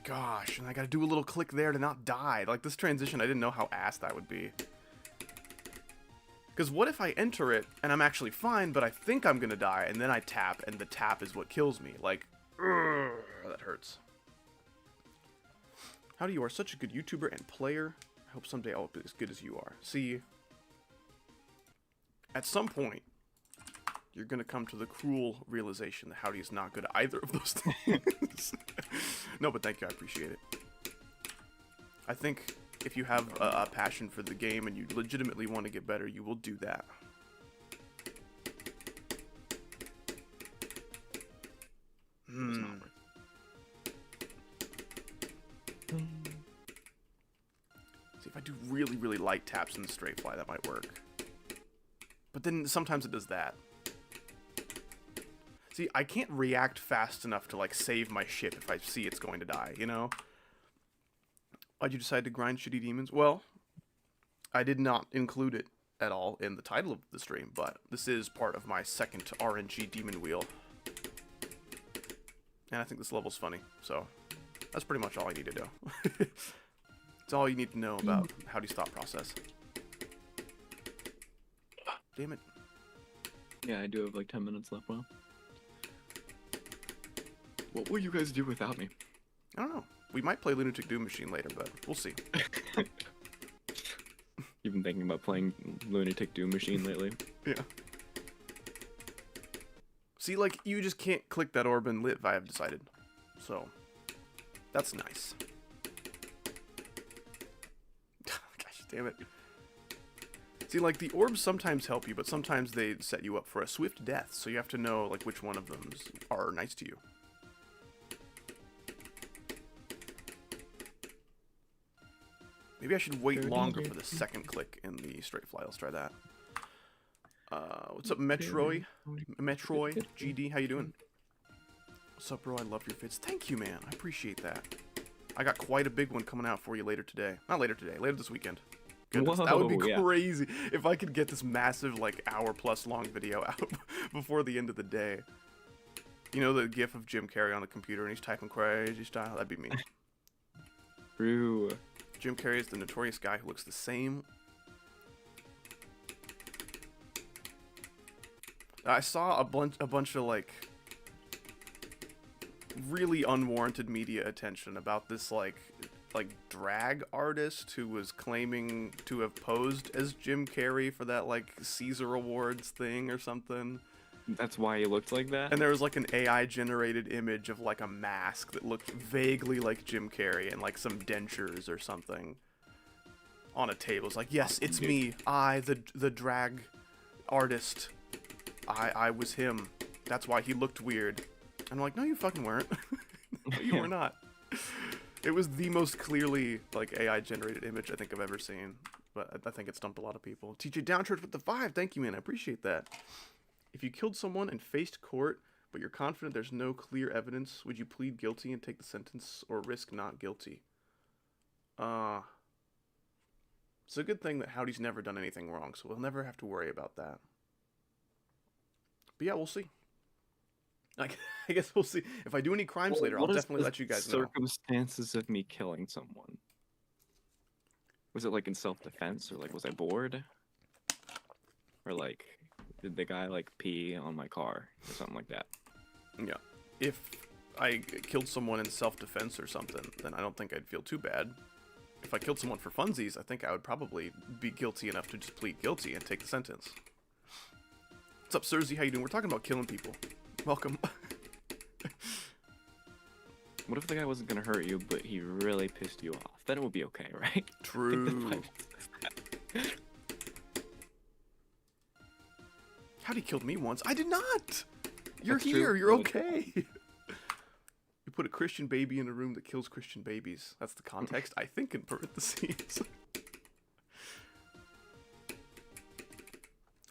[SPEAKER 2] Gosh, and I gotta do a little click there to not die. Like, this transition, I didn't know how ass that would be. Because what if I enter it, and I'm actually fine, but I think I'm gonna die, and then I tap, and the tap is what kills me. Like, that hurts. Howdy, you are such a good YouTuber and player. I hope someday I'll be as good as you are. See, at some point, you're going to come to the cruel realization that Howdy is not good at either of those things. No, but thank you. I appreciate it. I think if you have a passion for the game and you legitimately want to get better, you will do that.
[SPEAKER 1] It's not worth it.
[SPEAKER 2] See, if I do really, really light taps in the straight fly, that might work. But then sometimes it does that. See, I can't react fast enough to, like, save my ship if I see it's going to die, you know? Why'd you decide to grind shitty demons? Well, I did not include it at all in the title of the stream, but this is part of my second RNG demon wheel. And I think this level's funny, so that's pretty much all I need to know. It's all you need to know about Howdy's thought process. Damn it.
[SPEAKER 1] Yeah, I do have like 10 minutes left. Well, what will you guys do without me?
[SPEAKER 2] I don't know. We might play Lunatic Doom Machine later, but we'll see.
[SPEAKER 1] You've been thinking about playing Lunatic Doom Machine lately?
[SPEAKER 2] Yeah. See, like, you just can't click that orb and live, I have decided. So, that's nice. Gosh damn it. See, like, the orbs sometimes help you, but sometimes they set you up for a swift death, so you have to know, like, which one of them are nice to you. Maybe I should wait longer for the second click in the straight fly. Let's try that. What's up, Metroid? Metroid GD, how you doing? What's up, bro? I love your fits. Thank you, man. I appreciate that. I got quite a big one coming out for you later today. Not later today, later this weekend. Goodness, that would be crazy if I could get this massive, like, hour-plus long video out before the end of the day. You know the gif of Jim Carrey on the computer and he's typing crazy style? That'd be me.
[SPEAKER 1] True.
[SPEAKER 2] Jim Carrey is the notorious guy who looks the same. I saw a bunch of, like, really unwarranted media attention about this, like drag artist who was claiming to have posed as Jim Carrey for that, like, Caesar Awards thing or something.
[SPEAKER 1] That's why he looked like that?
[SPEAKER 2] And there was, like, an AI-generated image of, like, a mask that looked vaguely like Jim Carrey and, like, some dentures or something on a table. It's like, yes, it's me. I, the drag artist. I was him. That's why he looked weird. I'm like, no, you fucking weren't. No, you were not. It was the most clearly, like, AI-generated image I think I've ever seen. But I think it stumped a lot of people. TJ Downchurch with the 5. Thank you, man. I appreciate that. If you killed someone and faced court, but you're confident there's no clear evidence, would you plead guilty and take the sentence or risk not guilty? It's a good thing that Howdy's never done anything wrong, so we'll never have to worry about that. But yeah, we'll see. I guess we'll see. If I do any crimes later, I'll definitely let you guys know.
[SPEAKER 1] Circumstances of me killing someone. Was it like in self-defense, or like was I bored? Or like, did the guy like pee on my car or something like that?
[SPEAKER 2] Yeah. If I killed someone in self-defense or something, then I don't think I'd feel too bad. If I killed someone for funsies, I think I would probably be guilty enough to just plead guilty and take the sentence. What's up, Cersei? How you doing? We're talking about killing people. Welcome.
[SPEAKER 1] What if the guy wasn't gonna hurt you, but he really pissed you off? Then it would be okay, right?
[SPEAKER 2] True. Howdy killed me once. I did not! You're
[SPEAKER 1] That's
[SPEAKER 2] here.
[SPEAKER 1] true.
[SPEAKER 2] You're okay. You put a Christian baby in a room that kills Christian babies. That's the context, I think, in parentheses.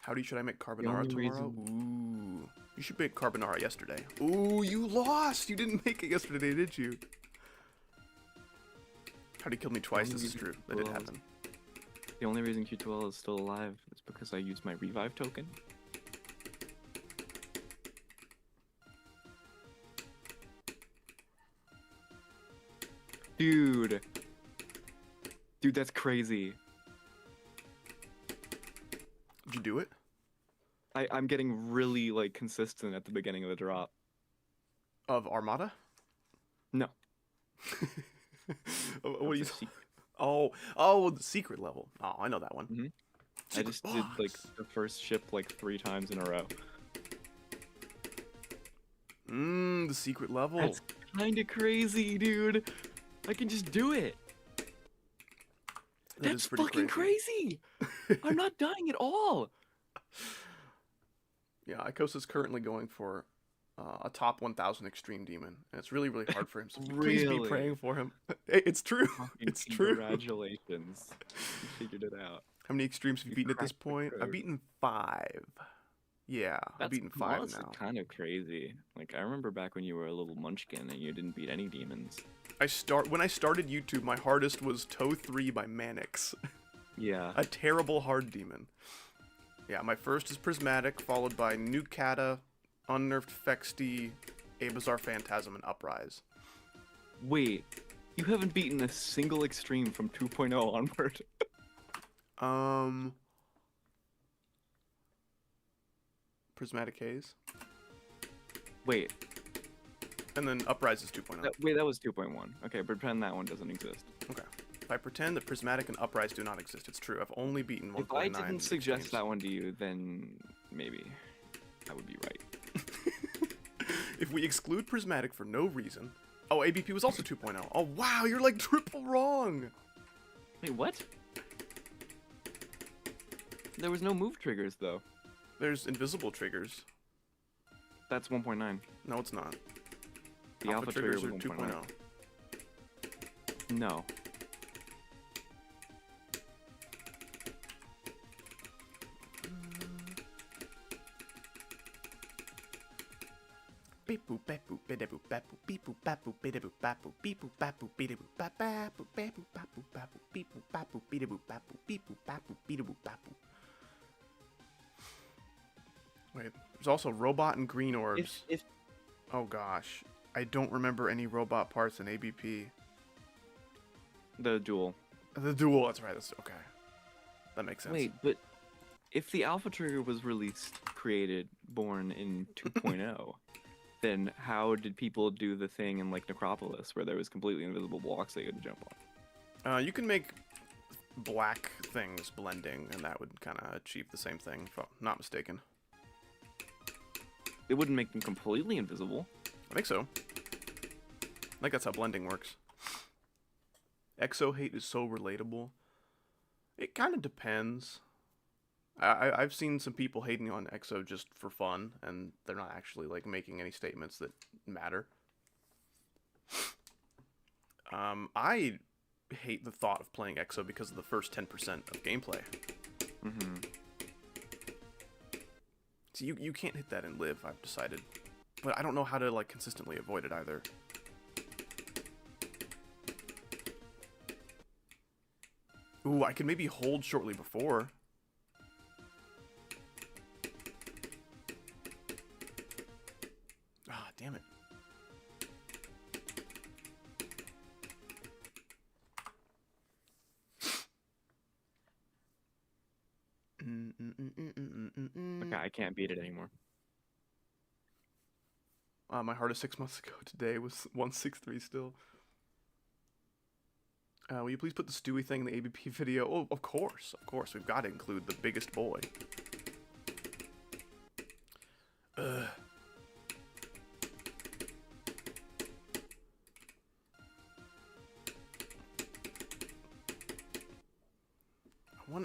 [SPEAKER 2] Howdy, should I make carbonara tomorrow? Ooh. You should make carbonara yesterday. Ooh, you lost! You didn't make it yesterday, did you? Howdy killed me twice. This is true. That did happen.
[SPEAKER 1] The only reason Q12 is still alive is because I used my revive token. Dude, that's crazy.
[SPEAKER 2] Did you do it?
[SPEAKER 1] I'm getting really, like, consistent at the beginning of the drop.
[SPEAKER 2] Of Armada?
[SPEAKER 1] No.
[SPEAKER 2] What do you...
[SPEAKER 1] Secret.
[SPEAKER 2] Oh, the secret level. Oh, I know that one.
[SPEAKER 1] Mm-hmm. I just did like the first ship like 3 times in a row.
[SPEAKER 2] The secret level.
[SPEAKER 1] That's kind of crazy, dude. I can just do it. That's fucking crazy. I'm not dying at all.
[SPEAKER 2] Yeah, Ikosa's currently going for a top 1,000 extreme demon, and it's really, really hard for him. So please be praying for him. It's true. It's true.
[SPEAKER 1] Congratulations. You figured it out.
[SPEAKER 2] How many extremes have you beaten at this point? I've beaten 5. Yeah, I've beaten 5 now.
[SPEAKER 1] That's kind of crazy. Like, I remember back when you were a little munchkin and you didn't beat any demons.
[SPEAKER 2] When I started YouTube, my hardest was Toe 3 by Manix.
[SPEAKER 1] Yeah.
[SPEAKER 2] A terrible hard demon. Yeah, my first is Prismatic, followed by Nukata, Unnerved Fexty, Abazar Phantasm, and Uprise.
[SPEAKER 1] Wait, you haven't beaten a single extreme from 2.0 onward.
[SPEAKER 2] Prismatic Haze.
[SPEAKER 1] Wait.
[SPEAKER 2] And then Uprise is 2.0.
[SPEAKER 1] Wait, that was 2.1. Okay, pretend that one doesn't exist.
[SPEAKER 2] Okay. If I pretend that Prismatic and Uprise do not exist, it's true. I've only beaten 1.9.
[SPEAKER 1] If I didn't suggest that one to you, then maybe I would be right.
[SPEAKER 2] If we exclude Prismatic for no reason... Oh, ABP was also 2.0. Oh, wow, you're like triple wrong!
[SPEAKER 1] Wait, what? There was no move triggers, though.
[SPEAKER 2] There's invisible triggers.
[SPEAKER 1] That's 1.9.
[SPEAKER 2] No, it's not.
[SPEAKER 1] The alpha triggers are
[SPEAKER 2] 2.0.
[SPEAKER 1] No. Wait, there's also robot and green orbs. Oh gosh, I don't remember any robot parts in ABP. The duel.
[SPEAKER 2] The duel, that's right. That's okay. That makes sense.
[SPEAKER 1] Wait, but if the alpha trigger was born in 2.0, then how did people do the thing in like Necropolis where there was completely invisible blocks they could jump on?
[SPEAKER 2] You can make black things blending, and that would kind of achieve the same thing, if I'm not mistaken.
[SPEAKER 1] It wouldn't make them completely invisible.
[SPEAKER 2] I think so. I think that's how blending works. Exo hate is so relatable. It kind of depends. I've seen some people hating on Exo just for fun, and they're not actually like making any statements that matter. I hate the thought of playing Exo because of the first 10% of gameplay.
[SPEAKER 1] Mm-hmm.
[SPEAKER 2] So you can't hit that in Live, I've decided. But I don't know how to like consistently avoid it either. Ooh, I could maybe hold shortly before. Ah, damn it.
[SPEAKER 1] Okay, I can't beat it anymore.
[SPEAKER 2] My hardest 6 months ago today was 163 still. Will you please put the Stewie thing in the ABP video? Oh, of course. We've got to include the biggest boy. Ugh.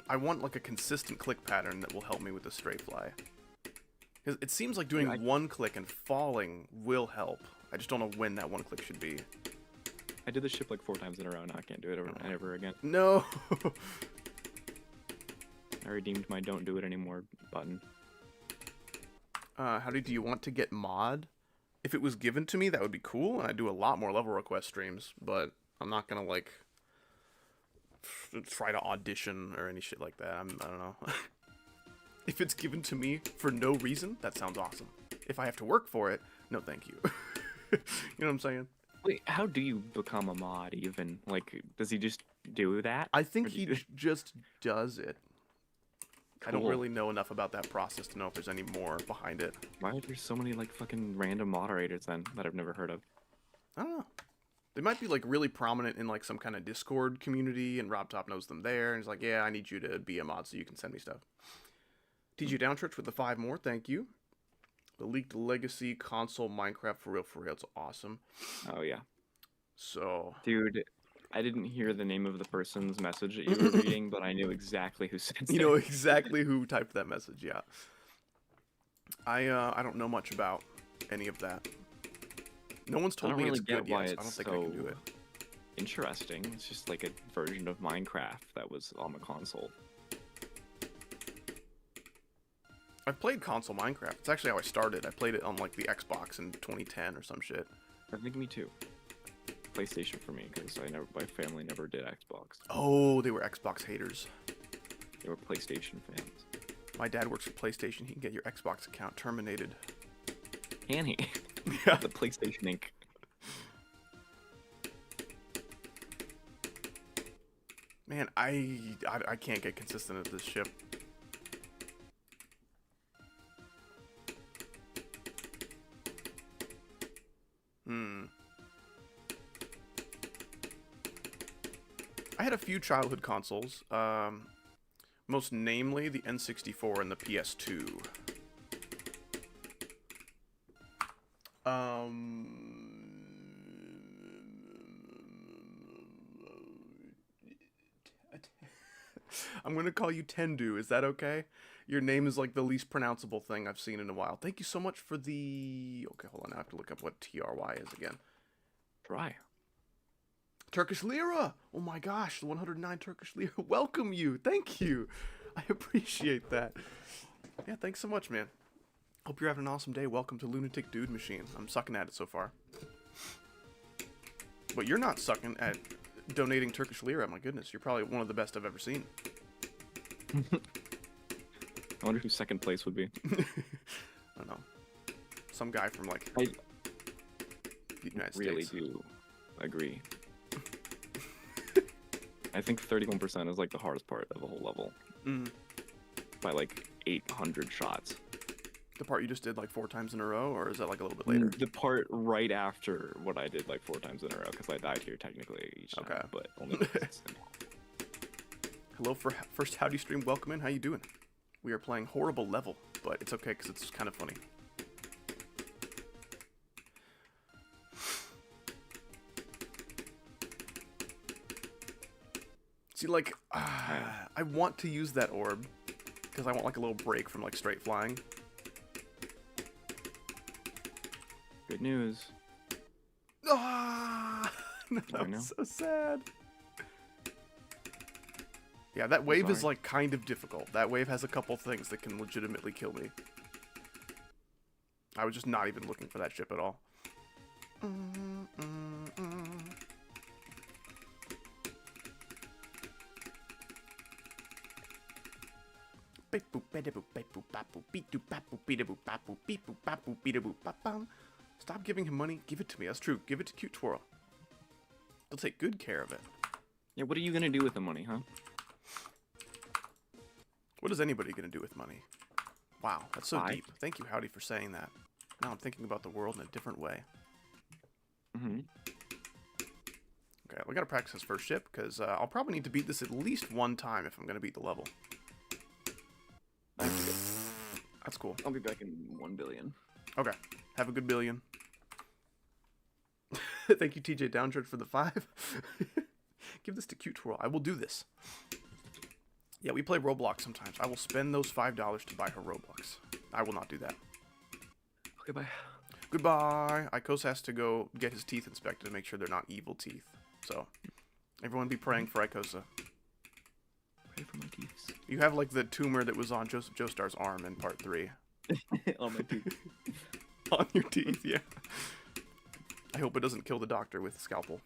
[SPEAKER 2] I want like a consistent click pattern that will help me with the stray fly. Because it seems like doing one click and falling will help. I just don't know when that one click should be.
[SPEAKER 1] I did this ship like 4 times in a row, now I can't do it ever again.
[SPEAKER 2] No!
[SPEAKER 1] I redeemed my don't do it anymore button.
[SPEAKER 2] How do you want to get mod? If it was given to me, that would be cool, and I'd do a lot more level request streams, but I'm not gonna like try to audition or any shit like that. I don't know. If it's given to me for no reason, that sounds awesome. If I have to work for it, no thank you. You know what I'm saying?
[SPEAKER 1] Wait, how do you become a mod even? Like, does he just do that?
[SPEAKER 2] I think he just does it.
[SPEAKER 1] Cool.
[SPEAKER 2] I don't really know enough about that process to know if there's any more behind it.
[SPEAKER 1] Why are there so many like fucking random moderators then that I've never heard of?
[SPEAKER 2] I don't know. They might be like really prominent in like some kind of Discord community, and Robtop knows them there, and he's like, yeah, I need you to be a mod so you can send me stuff. TG Downchurch with the 5 more, thank you. The Leaked Legacy console Minecraft for real, it's awesome.
[SPEAKER 1] Oh yeah.
[SPEAKER 2] So,
[SPEAKER 1] dude, I didn't hear the name of the person's message that you were reading, but I knew exactly who sent it.
[SPEAKER 2] You know exactly who typed that message, yeah. I don't know much about any of that. No one's told me
[SPEAKER 1] really
[SPEAKER 2] it's good yet, so I
[SPEAKER 1] it's
[SPEAKER 2] don't think I can do it.
[SPEAKER 1] Interesting. It's just like a version of Minecraft that was on the console.
[SPEAKER 2] I've played console Minecraft. It's actually how I started. I played it on like the Xbox in 2010 or some shit.
[SPEAKER 1] I think me too. PlayStation for me, because my family never did Xbox.
[SPEAKER 2] Oh, they were Xbox haters.
[SPEAKER 1] They were PlayStation fans.
[SPEAKER 2] My dad works for PlayStation. He can get your Xbox account terminated.
[SPEAKER 1] Can he?
[SPEAKER 2] Yeah.
[SPEAKER 1] The PlayStation Inc.
[SPEAKER 2] Man, I can't get consistent at this ship. I had a few childhood consoles, most namely the N64 and the PS2. I'm gonna call you Tendu, is that okay? Your name is like the least pronounceable thing I've seen in a while. Thank you so much for the... Okay, hold on, I have to look up what TRY is again.
[SPEAKER 1] Try.
[SPEAKER 2] Turkish Lira! Oh my gosh, the 109 Turkish Lira. Welcome you! Thank you! I appreciate that. Yeah, thanks so much, man. Hope you're having an awesome day. Welcome to Lunatic Dude Machine. I'm sucking at it so far. But you're not sucking at donating Turkish Lira. My goodness, you're probably one of the best I've ever seen.
[SPEAKER 1] I wonder who second place would be.
[SPEAKER 2] I don't know. Some guy from, like,
[SPEAKER 1] I
[SPEAKER 2] the United
[SPEAKER 1] really
[SPEAKER 2] States.
[SPEAKER 1] do agree. I think 31% is like the hardest part of the whole level. By like 800 shots.
[SPEAKER 2] The part you just did like 4 times in a row, or is that like a little bit later?
[SPEAKER 1] The part right after what I did like 4 times in a row, because I died here technically each time,
[SPEAKER 2] Okay.
[SPEAKER 1] but only once.
[SPEAKER 2] Hello for first howdy stream. Welcome in. How you doing? We are playing horrible level, but it's okay because it's kind of funny. See, like, I want to use that orb because I want like a little break from like straight flying.
[SPEAKER 1] Good news.
[SPEAKER 2] Ah, that was so sad. Yeah, that wave is like kind of difficult. That wave has a couple things that can legitimately kill me. I was just not even looking for that ship at all. Stop giving him money. Give it to me. That's true. Give it to Cute Twirl. They'll take good care of it.
[SPEAKER 1] Yeah, what are you gonna do with the money, huh?
[SPEAKER 2] What is anybody gonna do with money? Wow, that's so deep. Thank you, Howdy, for saying that. Now I'm thinking about the world in a different way. Okay, we gotta practice this first ship, because I'll probably need to beat this at least one time if I'm gonna beat the level. That's cool.
[SPEAKER 1] I'll be back in 1 billion.
[SPEAKER 2] Okay, have a good billion. Thank you, TJ Downchurch, for the 5. Give this to Cute Twirl. I will do this. Yeah, we play Roblox sometimes. I will spend those $5 to buy her Roblox. I will not do that.
[SPEAKER 1] Okay, bye.
[SPEAKER 2] Goodbye. Icos has to go get his teeth inspected to make sure they're not evil teeth. So, everyone be praying for Icosa.
[SPEAKER 1] Pray for my teeth.
[SPEAKER 2] You have like the tumor that was on Joseph Joestar's arm in part 3.
[SPEAKER 1] On my teeth.
[SPEAKER 2] On your teeth, yeah. I hope it doesn't kill the doctor with a scalpel.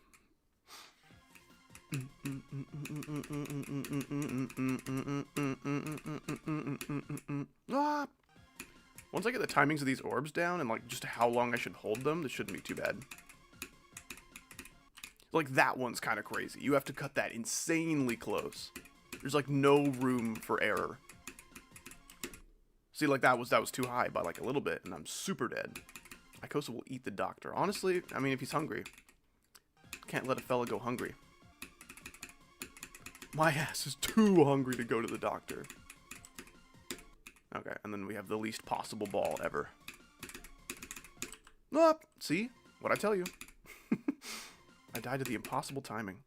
[SPEAKER 2] Ah! Once I get the timings of these orbs down and like just how long I should hold them, this shouldn't be too bad. Like that one's kind of crazy. You have to cut that insanely close. There's like no room for error. See, like that was too high by like a little bit, and I'm super dead. Icosa will eat the doctor. Honestly, I mean, if he's hungry, Can't let a fella go hungry. My ass is too hungry to go to the doctor. Okay, and then we have the least possible ball ever. Nope. See? What'd I tell you? I died to the impossible timing.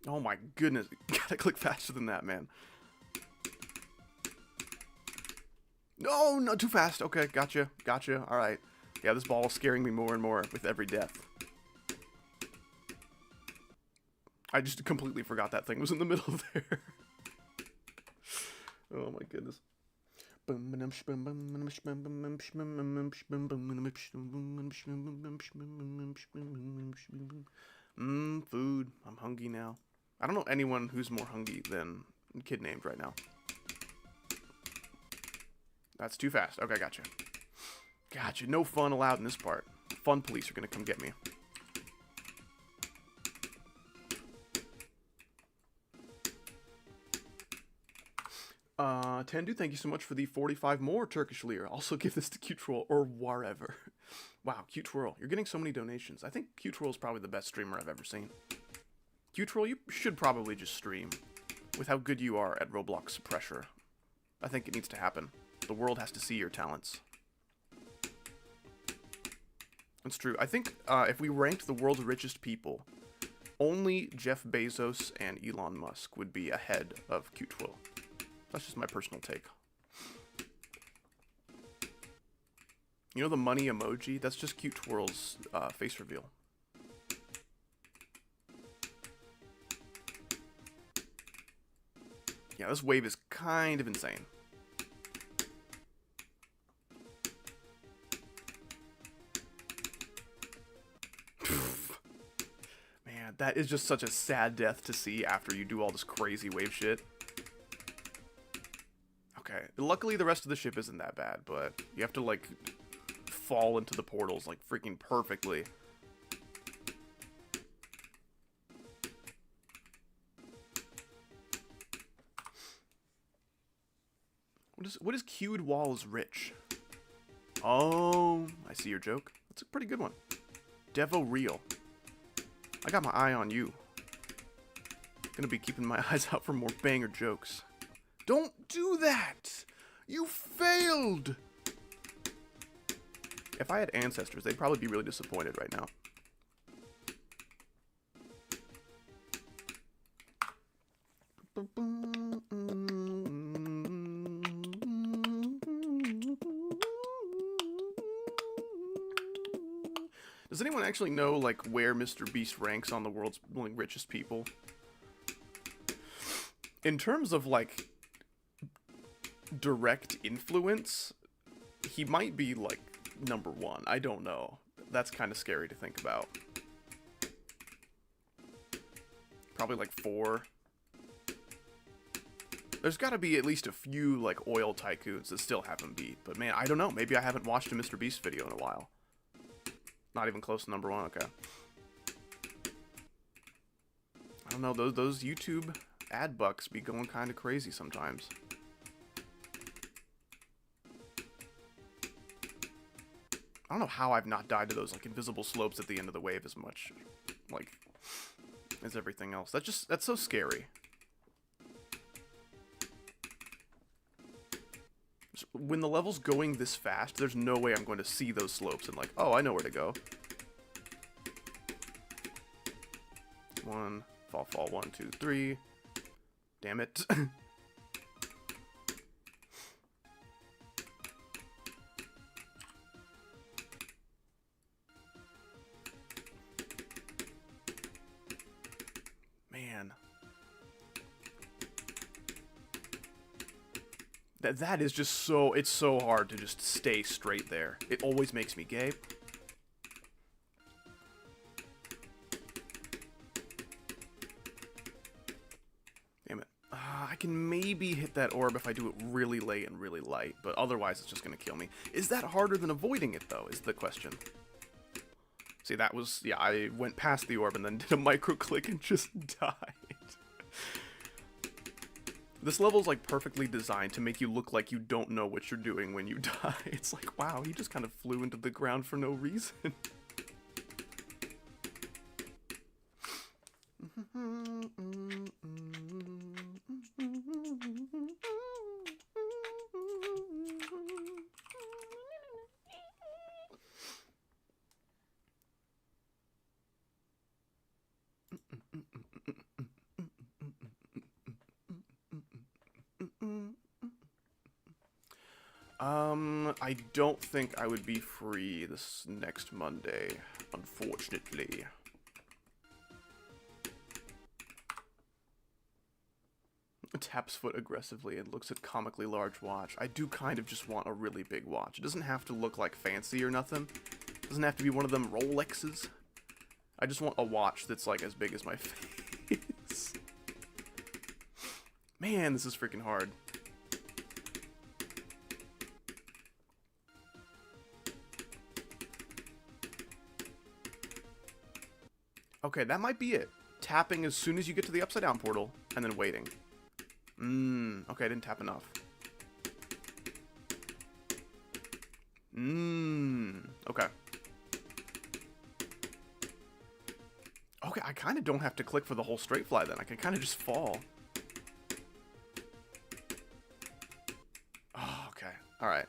[SPEAKER 2] Oh my goodness. Gotta click faster than that, man. No, not too fast. Okay, gotcha. Gotcha. Alright. Yeah, this ball is scaring me more and more with every death. I just completely forgot that thing was in the middle there. Oh my goodness. Food. I'm hungry now. I don't know anyone who's more hungry than kid named right now. That's too fast. Okay, gotcha. Gotcha. No fun allowed in this part. Fun police are gonna come get me. Tendu, thank you so much for the 45 more Turkish lira. Also give this to Cute Twirl or wherever. Wow, Cute Twirl. You're getting so many donations. I think Cute Twirl is probably the best streamer I've ever seen. Cute Twirl, you should probably just stream. With how good you are at Roblox Pressure. I think it needs to happen. The world has to see your talents. That's true. I think if we ranked the world's richest people, only Jeff Bezos and Elon Musk would be ahead of Cute Twirl. That's just my personal take. You know the money emoji? That's just Cute Twirl's face reveal. Yeah, this wave is kind of insane. Man, that is just such a sad death to see after you do all this crazy wave shit. Okay, luckily the rest of the ship isn't that bad, but you have to, like, fall into the portals, like, freaking perfectly. What is cued walls rich? Oh, I see your joke. That's a pretty good one. Devo Real. I got my eye on you. Gonna be keeping my eyes out for more banger jokes. Don't do that! You failed! If I had ancestors, they'd probably be really disappointed right now. Does anyone actually know, like, where Mr. Beast ranks on the world's richest people? In terms of, like, direct influence, he might be, like, #1. I don't know. That's kind of scary to think about. Probably, like, 4. There's got to be at least a few, like, oil tycoons that still haven't beat. But, man, I don't know. Maybe I haven't watched a Mr. Beast video in a while. Not even close to #1, okay. I don't know, those YouTube ad bucks be going kind of crazy sometimes. I don't know how I've not died to those, like, invisible slopes at the end of the wave as much, like, as everything else. That's so scary. When the level's going this fast, there's no way I'm going to see those slopes and, like, oh, I know where to go. 1, fall, 1, 2, 3. Damn it. Man. That is just so, it's so hard to just stay straight there. It always makes me gay. Damn it. I can maybe hit that orb if I do it really late and really light, but otherwise it's just gonna kill me. Is that harder than avoiding it, though, is the question. See, that was, yeah, I went past the orb and then did a micro click and just died. This level's like perfectly designed to make you look like you don't know what you're doing when you die. It's like, wow, he just kind of flew into the ground for no reason. I don't think I would be free this next Monday, unfortunately. Taps foot aggressively and looks at comically large watch. I do kind of just want a really big watch. It doesn't have to look like fancy or nothing. It doesn't have to be one of them Rolexes. I just want a watch that's like as big as my face. Man, this is freaking hard. Okay, that might be it. Tapping as soon as you get to the upside down portal, and then waiting. Okay, I didn't tap enough. Okay. Okay, I kind of don't have to click for the whole straight fly then. I can kind of just fall. Oh, okay. Alright.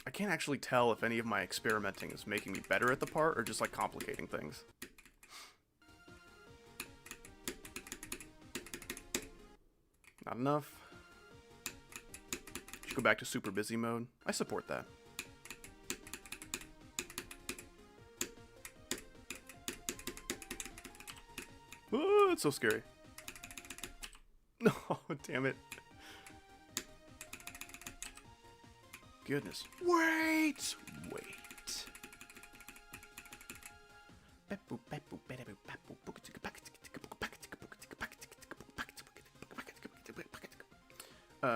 [SPEAKER 2] I can't actually tell if any of my experimenting is making me better at the part or just like complicating things. Not enough. Should go back to super busy mode. I support that. Oh, it's so scary. No, damn it. Goodness. Wait!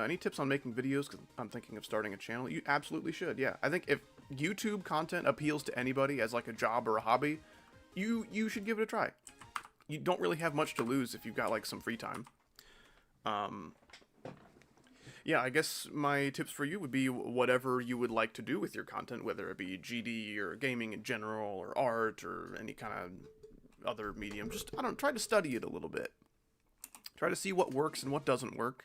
[SPEAKER 2] Any tips on making videos? Because I'm thinking of starting a channel. You absolutely should, yeah. I think if YouTube content appeals to anybody as like a job or a hobby, you should give it a try. You don't really have much to lose if you've got like some free time. Yeah, I guess my tips for you would be whatever you would like to do with your content, whether it be GD or gaming in general or art or any kind of other medium. Just, I don't know, try to study it a little bit. Try to see what works and what doesn't work.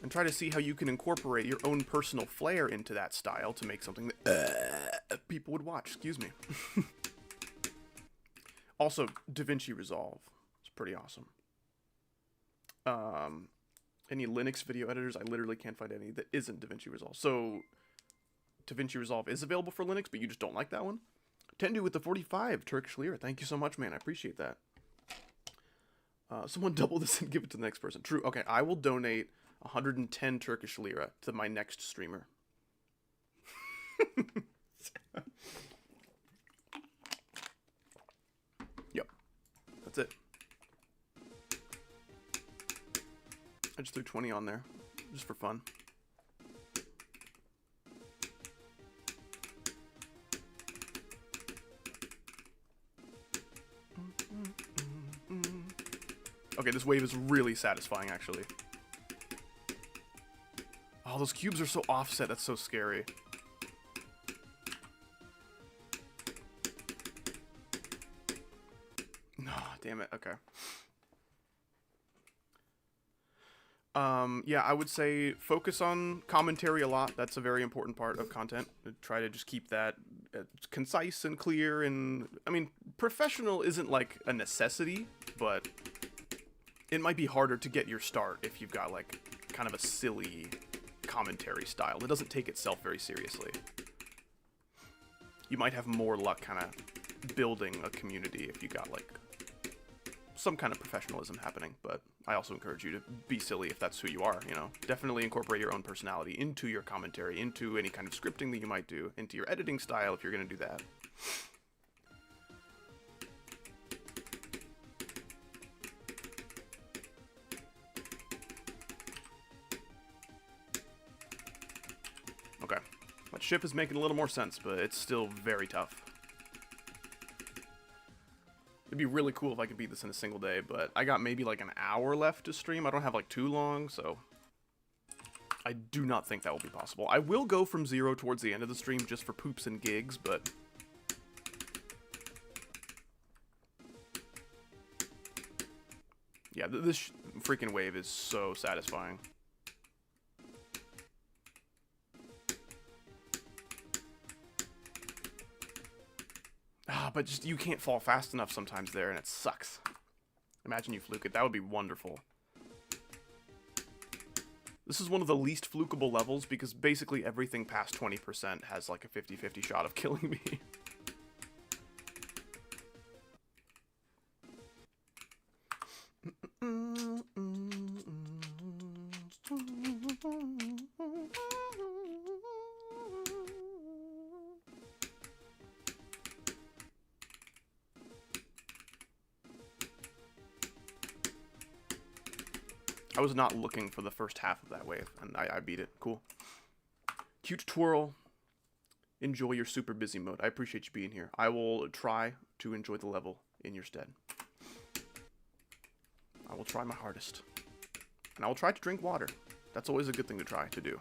[SPEAKER 2] And try to see how you can incorporate your own personal flair into that style to make something that people would watch. Excuse me. Also, Davinci Resolve. It's pretty awesome. Any Linux video editors, I literally can't find any that isn't Davinci Resolve. So, Davinci Resolve is available for Linux, but you just don't like that one? Tendu with the 45 Turkish lira. Thank you so much, man. I appreciate that. Someone double this and give it to the next person. True. Okay, I will donate 110 Turkish lira to my next streamer. Yep. That's it. I just threw 20 on there, just for fun. Okay, this wave is really satisfying, actually. Oh, those cubes are so offset, that's so scary. No, damn it, okay. Yeah, I would say focus on commentary a lot. That's a very important part of content. Try to just keep that concise and clear. And I mean, professional isn't like a necessity, but it might be harder to get your start if you've got like kind of a silly commentary style that doesn't take itself very seriously. You might have more luck kind of building a community if you got like some kind of professionalism happening, but I also encourage you to be silly if that's who you are, you know. Definitely incorporate your own personality into your commentary, into any kind of scripting that you might do, into your editing style if you're going to do that. Okay. That ship is making a little more sense, but it's still very tough. It'd be really cool if I could beat this in a single day, but I got maybe like an hour left to stream. I don't have like too long, so I do not think that will be possible. I will go from 0 towards the end of the stream just for poops and gigs, but yeah, this freaking wave is so satisfying. But just you can't fall fast enough sometimes there, and it sucks. Imagine you fluke it. That would be wonderful. This is one of the least flukable levels because basically everything past 20% has like a 50-50 shot of killing me. I was not looking for the first half of that wave, and I beat it. Cool. Cute twirl. Enjoy your super busy mode. I appreciate you being here. I will try to enjoy the level in your stead. I will try my hardest. And I will try to drink water. That's always a good thing to try to do.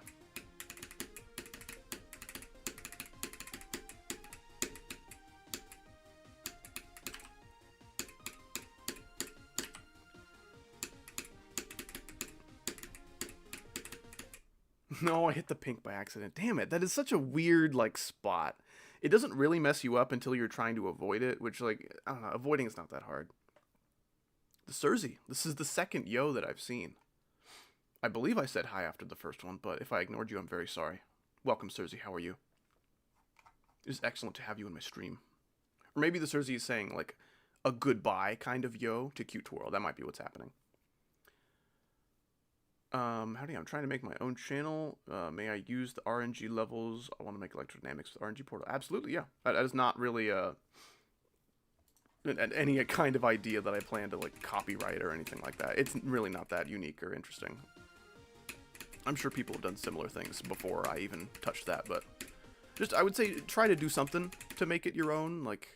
[SPEAKER 2] No, I hit the pink by accident. Damn it, that is such a weird, like, spot. It doesn't really mess you up until you're trying to avoid it, which, like, I don't know, avoiding is not that hard. The Cersei. This is the second yo that I've seen. I believe I said hi after the first one, but if I ignored you, I'm very sorry. Welcome, Cersei, how are you? It is excellent to have you in my stream. Or maybe the Cersei is saying, like, a goodbye kind of yo to Cute Twirl. That might be what's happening. Howdy, I'm trying to make my own channel. May I use the RNG levels? I want to make electrodynamics with RNG portal. Absolutely, yeah. That is not really any kind of idea that I plan to like copyright or anything like that. It's really not that unique or interesting. I'm sure people have done similar things before I even touched that, but just I would say try to do something to make it your own, like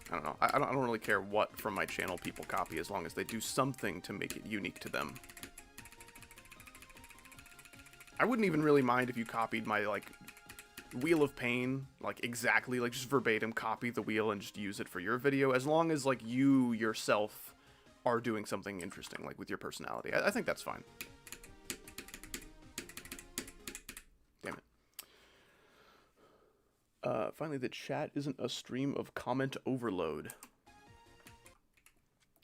[SPEAKER 2] I don't know. I don't really care what from my channel people copy as long as they do something to make it unique to them. I wouldn't even really mind if you copied my, like, Wheel of Pain, like, exactly, like, just verbatim copy the wheel and just use it for your video, as long as, like, you yourself are doing something interesting, like, with your personality. I think that's fine. Damn it. Finally, the chat isn't a stream of comment overload.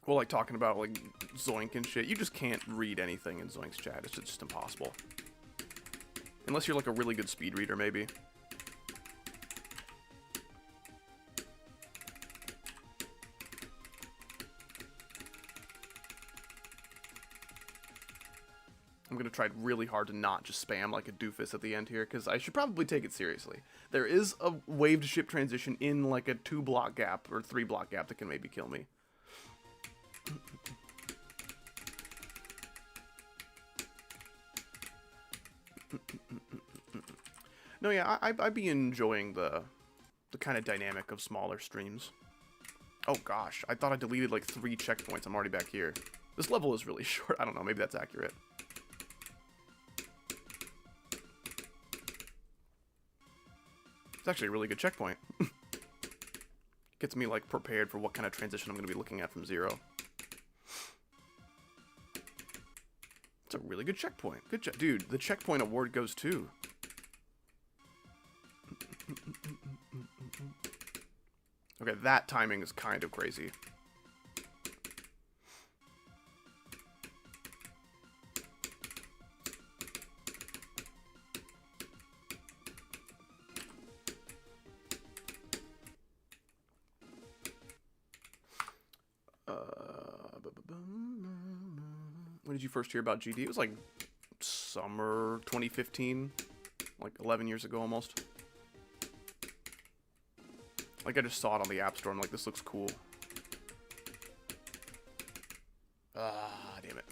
[SPEAKER 2] Well, like talking about like Zoink and shit. You just can't read anything in Zoink's chat. It's just impossible. Unless you're like a really good speed reader, maybe. I'm going to try really hard to not just spam like a doofus at the end here, because I should probably take it seriously. There is a wave to ship transition in like a 2-block gap or 3-block gap that can maybe kill me. No, yeah, I'd be enjoying the kind of dynamic of smaller streams. Oh gosh, I thought I deleted like 3 checkpoints. I'm already back here. This level is really short. I don't know, maybe that's accurate. It's actually a really good checkpoint. Gets me like prepared for what kind of transition I'm going to be looking at from 0. It's a really good checkpoint. Good job. Dude, the checkpoint award goes too. Okay, that timing is kind of crazy. When did you first hear about GD? It was like summer 2015, like 11 years ago almost. Like I just saw it on the App Store and I'm like, this looks cool. Ah, damn it.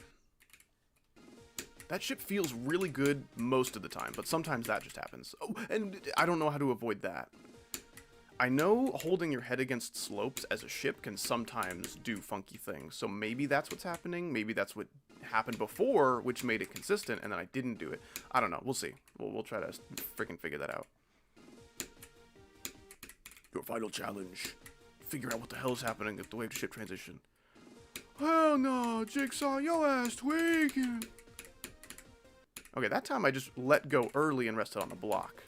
[SPEAKER 2] That ship feels really good most of the time, but sometimes that just happens. Oh, and I don't know how to avoid that. I know holding your head against slopes as a ship can sometimes do funky things, so maybe that's what's happening. Maybe that's what happened before, which made it consistent, and then I didn't do it. I don't know. We'll see. We'll try to freaking figure that out. Your final challenge. Figure out what the hell is happening at the wave to ship transition. Hell no, Jigsaw, your ass tweaking. Okay, that time I just let go early and rested on the block.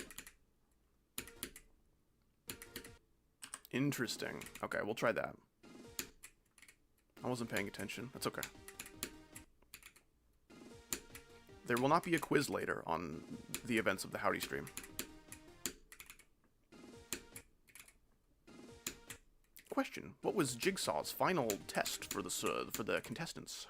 [SPEAKER 2] Interesting. Okay, we'll try that. I wasn't paying attention. That's okay. There will not be a quiz later on the events of the Howdy stream. Question: what was Jigsaw's final test for the contestants?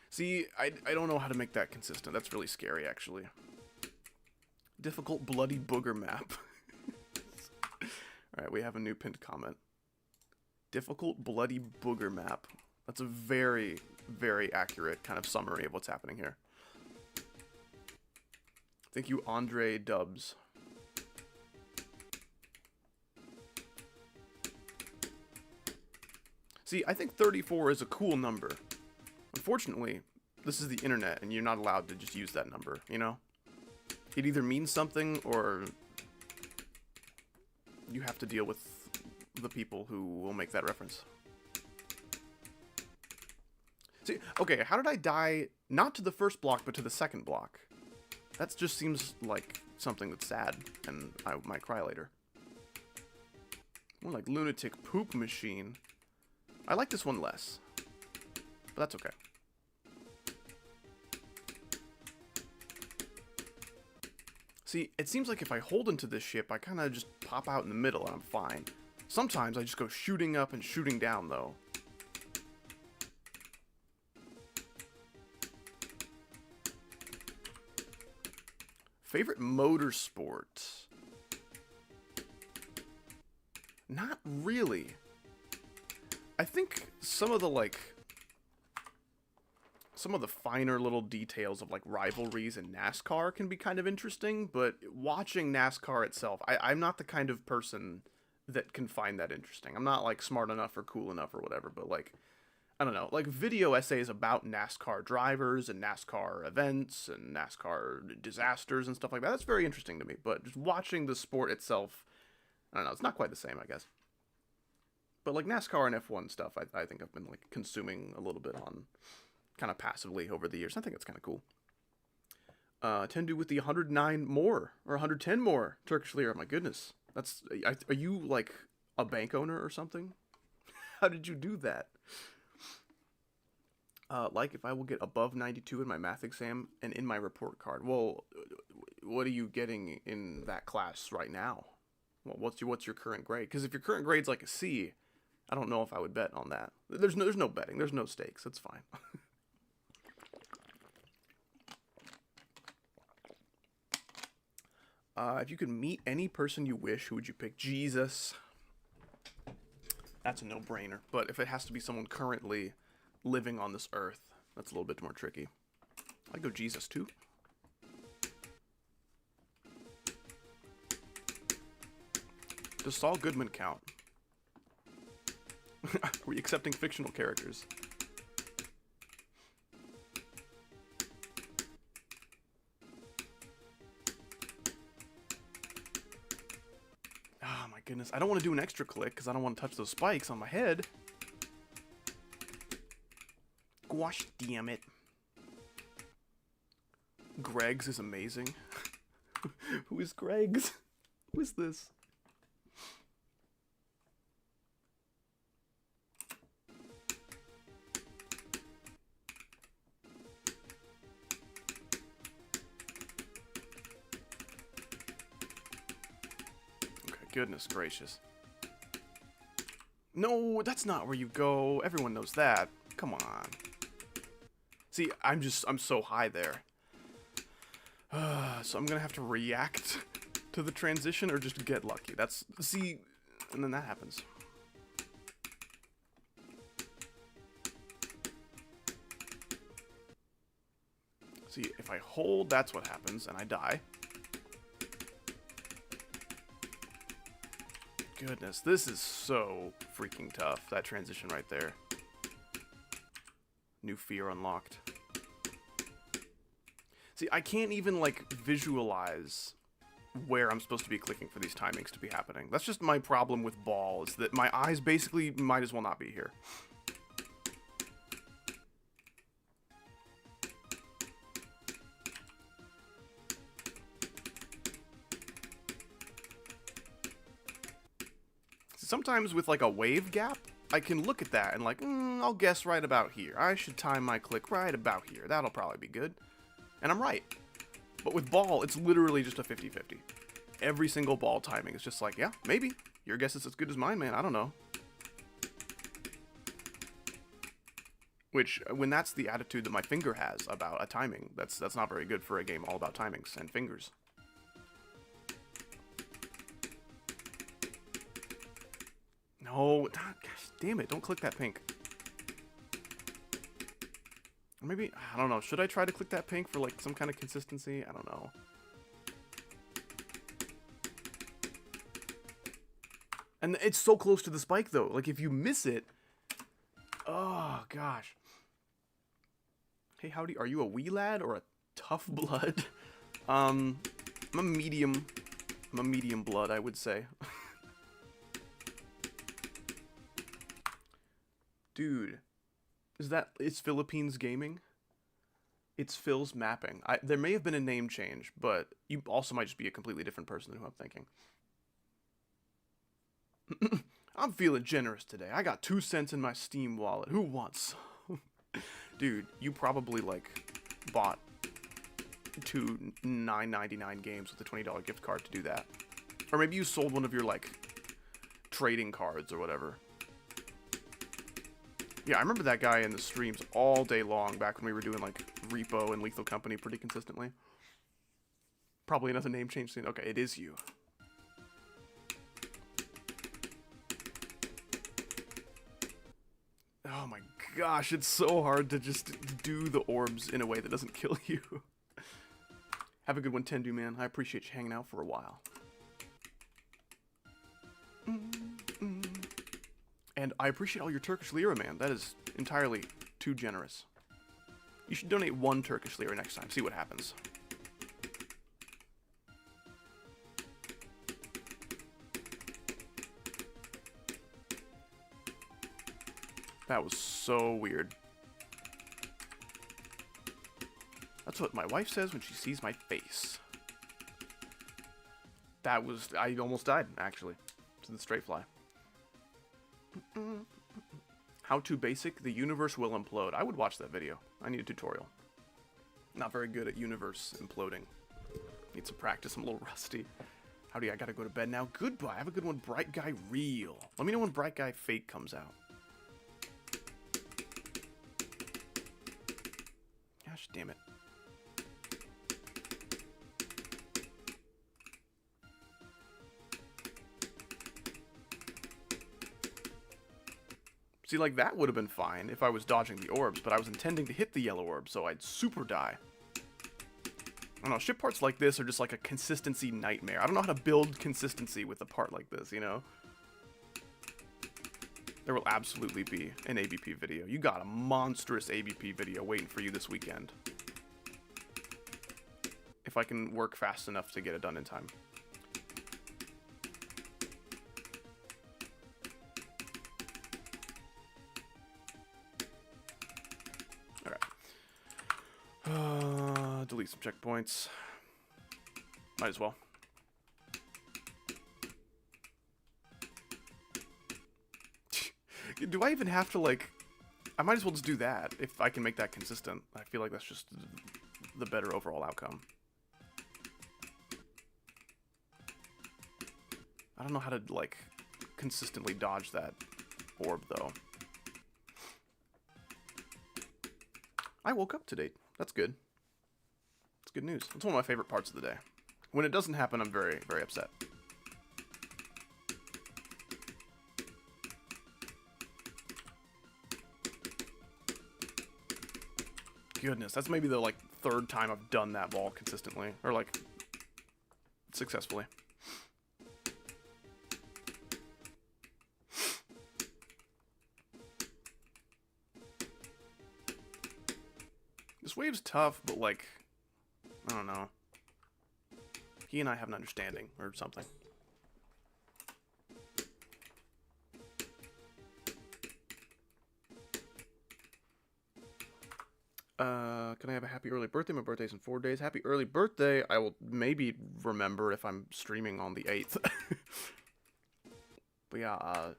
[SPEAKER 2] See, I don't know how to make that consistent. That's really scary, actually. Difficult bloody booger map. Alright, we have a new pinned comment. Difficult bloody booger map. That's a very, very accurate kind of summary of what's happening here. Thank you, Andre Dubs. See, I think 34 is a cool number. Unfortunately, this is the internet, and you're not allowed to just use that number, you know? It either means something, or you have to deal with the people who will make that reference. See, okay, how did I die, not to the first block, but to the second block? That just seems like something that's sad, and I might cry later. More like Lunatic Poop Machine. I like this one less, but that's okay. See, it seems like if I hold into this ship, I kind of just pop out in the middle and I'm fine. Sometimes I just go shooting up and shooting down, though. Favorite motorsport? Not really. I think some of the finer little details of like rivalries in NASCAR can be kind of interesting, but watching NASCAR itself, I'm not the kind of person that can find that interesting. I'm not like smart enough or cool enough or whatever, but like, I don't know, like video essays about NASCAR drivers and NASCAR events and NASCAR disasters and stuff like that, that's very interesting to me, but just watching the sport itself, I don't know, it's not quite the same, I guess. But like NASCAR and F1 stuff, I think I've been like consuming a little bit on kind of passively over the years. I think it's kind of cool. Tendu with the 109 more, or 110 more Turkish lira. My goodness. Are you like a bank owner or something? How did you do that? Like if I will get above 92 in my math exam and in my report card. Well, what are you getting in that class right now? Well, what's your current grade? Because if your current grade's like a C, I don't know if I would bet on that. There's no betting. There's no stakes. It's fine. If you could meet any person you wish, who would you pick? Jesus. That's a no-brainer. But if it has to be someone currently living on this earth, that's a little bit more tricky. I'd go Jesus, too. Does Saul Goodman count? Are we accepting fictional characters? Oh my goodness. I don't want to do an extra click because I don't want to touch those spikes on my head. Gosh damn it. Greg's is amazing. Who is Greg's? Who is this? Goodness gracious. No, that's not where you go. Everyone knows that. Come on. See, I'm so high there. So I'm gonna have to react to the transition or just get lucky. See, and then that happens. See, if I hold, that's what happens, and I die. Goodness, this is so freaking tough, that transition right there. New fear unlocked. See, I can't even, like, visualize where I'm supposed to be clicking for these timings to be happening. That's just my problem with Ball, is that my eyes basically might as well not be here. Sometimes with, like, a wave gap, I can look at that and, like, I'll guess right about here. I should time my click right about here. That'll probably be good. And I'm right. But with Ball, it's literally just a 50-50. Every single Ball timing is just like, yeah, maybe. Your guess is as good as mine, man. I don't know. Which, when that's the attitude that my finger has about a timing, that's not very good for a game all about timings and fingers. No, gosh, damn it, don't click that pink. Or maybe, I don't know, should I try to click that pink for, like, some kind of consistency? I don't know. And it's so close to the spike, though. Like, if you miss it... Oh, gosh. Hey, howdy, are you a wee lad or a tough blood? I'm a medium blood, I would say. Dude, it's Philippines Gaming? It's Phil's Mapping. There may have been a name change, but you also might just be a completely different person than who I'm thinking. I'm feeling generous today. I got 2 cents in my Steam wallet. Who wants some? Dude, you probably, like, bought 2 $9.99 games with a $20 gift card to do that. Or maybe you sold one of your, like, trading cards or whatever. Yeah, I remember that guy in the streams all day long back when we were doing, like, Repo and Lethal Company pretty consistently. Probably another name change scene. Okay, it is you. Oh my gosh, it's so hard to just do the orbs in a way that doesn't kill you. Have a good one, Tendu, man. I appreciate you hanging out for a while. And I appreciate all your Turkish lira, man. That is entirely too generous. You should donate 1 Turkish lira next time. See what happens. That was so weird. That's what my wife says when she sees my face. That was... I almost died, actually. To the straight fly. How to basic, the universe will implode. I would watch that video. I need a tutorial. Not very good at universe imploding. Need some practice. I'm a little rusty. Howdy, I gotta go to bed now. Goodbye. Have a good one, Bright Guy Real. Let me know when Bright Guy Fake comes out. Gosh damn it. See, like, that would have been fine if I was dodging the orbs, but I was intending to hit the yellow orb, so I'd super die. I don't know, ship parts like this are just like a consistency nightmare. I don't know how to build consistency with a part like this, you know? There will absolutely be an ABP video. You got a monstrous ABP video waiting for you this weekend. If I can work fast enough to get it done in time. Delete some checkpoints. Might as well. Do I even have to, like... I might as well just do that, if I can make that consistent. I feel like that's just the better overall outcome. I don't know how to, like, consistently dodge that orb, though. I woke up today. That's good. It's good news. It's one of my favorite parts of the day. When it doesn't happen, I'm very, very upset. Goodness, that's maybe the, like, third time I've done that ball consistently, or like successfully. This wave's tough, but like, I don't know. He and I have an understanding or something. Can I have a happy early birthday? My birthday's in 4 days. Happy early birthday. I will maybe remember if I'm streaming on the 8th. But yeah,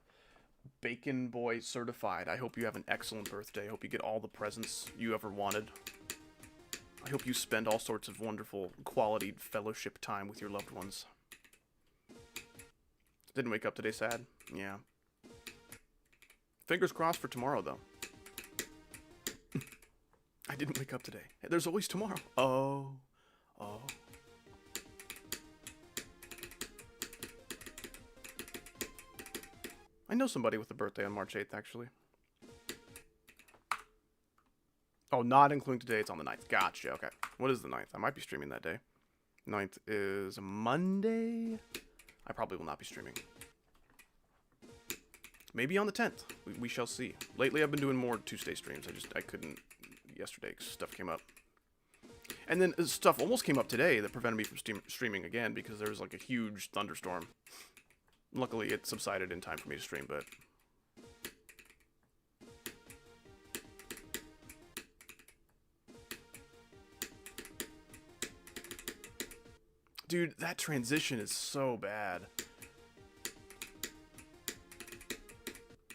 [SPEAKER 2] Bacon Boy certified. I hope you have an excellent birthday. I hope you get all the presents you ever wanted. I hope you spend all sorts of wonderful quality fellowship time with your loved ones. Didn't wake up today sad. Yeah. Fingers crossed for tomorrow, though. I didn't wake up today. There's always tomorrow. Oh. I know somebody with a birthday on March 8th, actually. Oh, not including today. It's on the 9th. Gotcha. Okay. What is the 9th? I might be streaming that day. 9th is Monday. I probably will not be streaming. Maybe on the 10th. We shall see. Lately, I've been doing more Tuesday streams. I couldn't yesterday. Stuff came up. And then stuff almost came up today that prevented me from streaming again because there was like a huge thunderstorm. Luckily, it subsided in time for me to stream, but... Dude, that transition is so bad.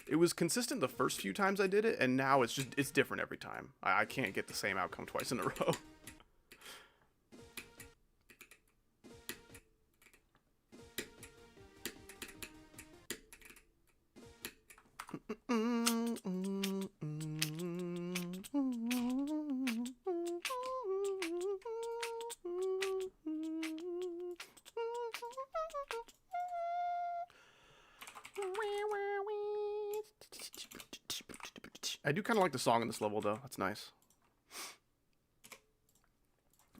[SPEAKER 2] It was consistent the first few times I did it, and now it's different every time. I can't get the same outcome twice in a row. I do kind of like the song in this level, though. That's nice.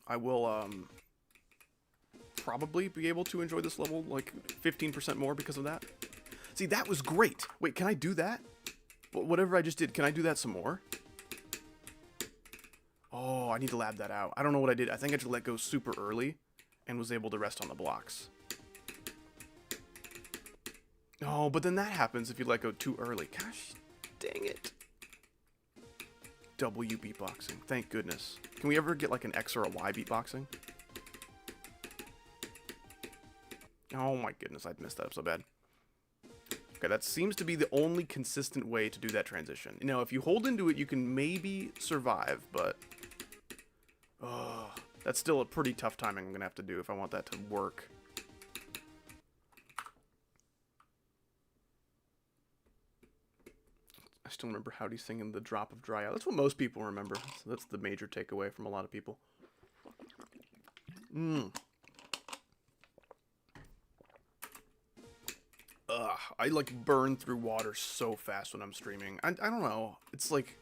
[SPEAKER 2] I will, probably be able to enjoy this level, like, 15% more because of that. See, that was great. Wait, can I do that? Whatever I just did, can I do that some more? Oh, I need to lab that out. I don't know what I did. I think I just let go super early and was able to rest on the blocks. Oh, but then that happens if you let go too early. Gosh, dang it. W beatboxing. Thank goodness. Can we ever get like an X or a Y beatboxing? Oh my goodness, I'd messed that up so bad. Okay, that seems to be the only consistent way to do that transition. You know, if you hold into it, you can maybe survive, but... Oh, that's still a pretty tough timing I'm going to have to do if I want that to work. I still remember Howdy singing The Drop of Dry Eye. That's what most people remember. So that's the major takeaway from a lot of people. I like burn through water so fast when I'm streaming. I don't know. It's like...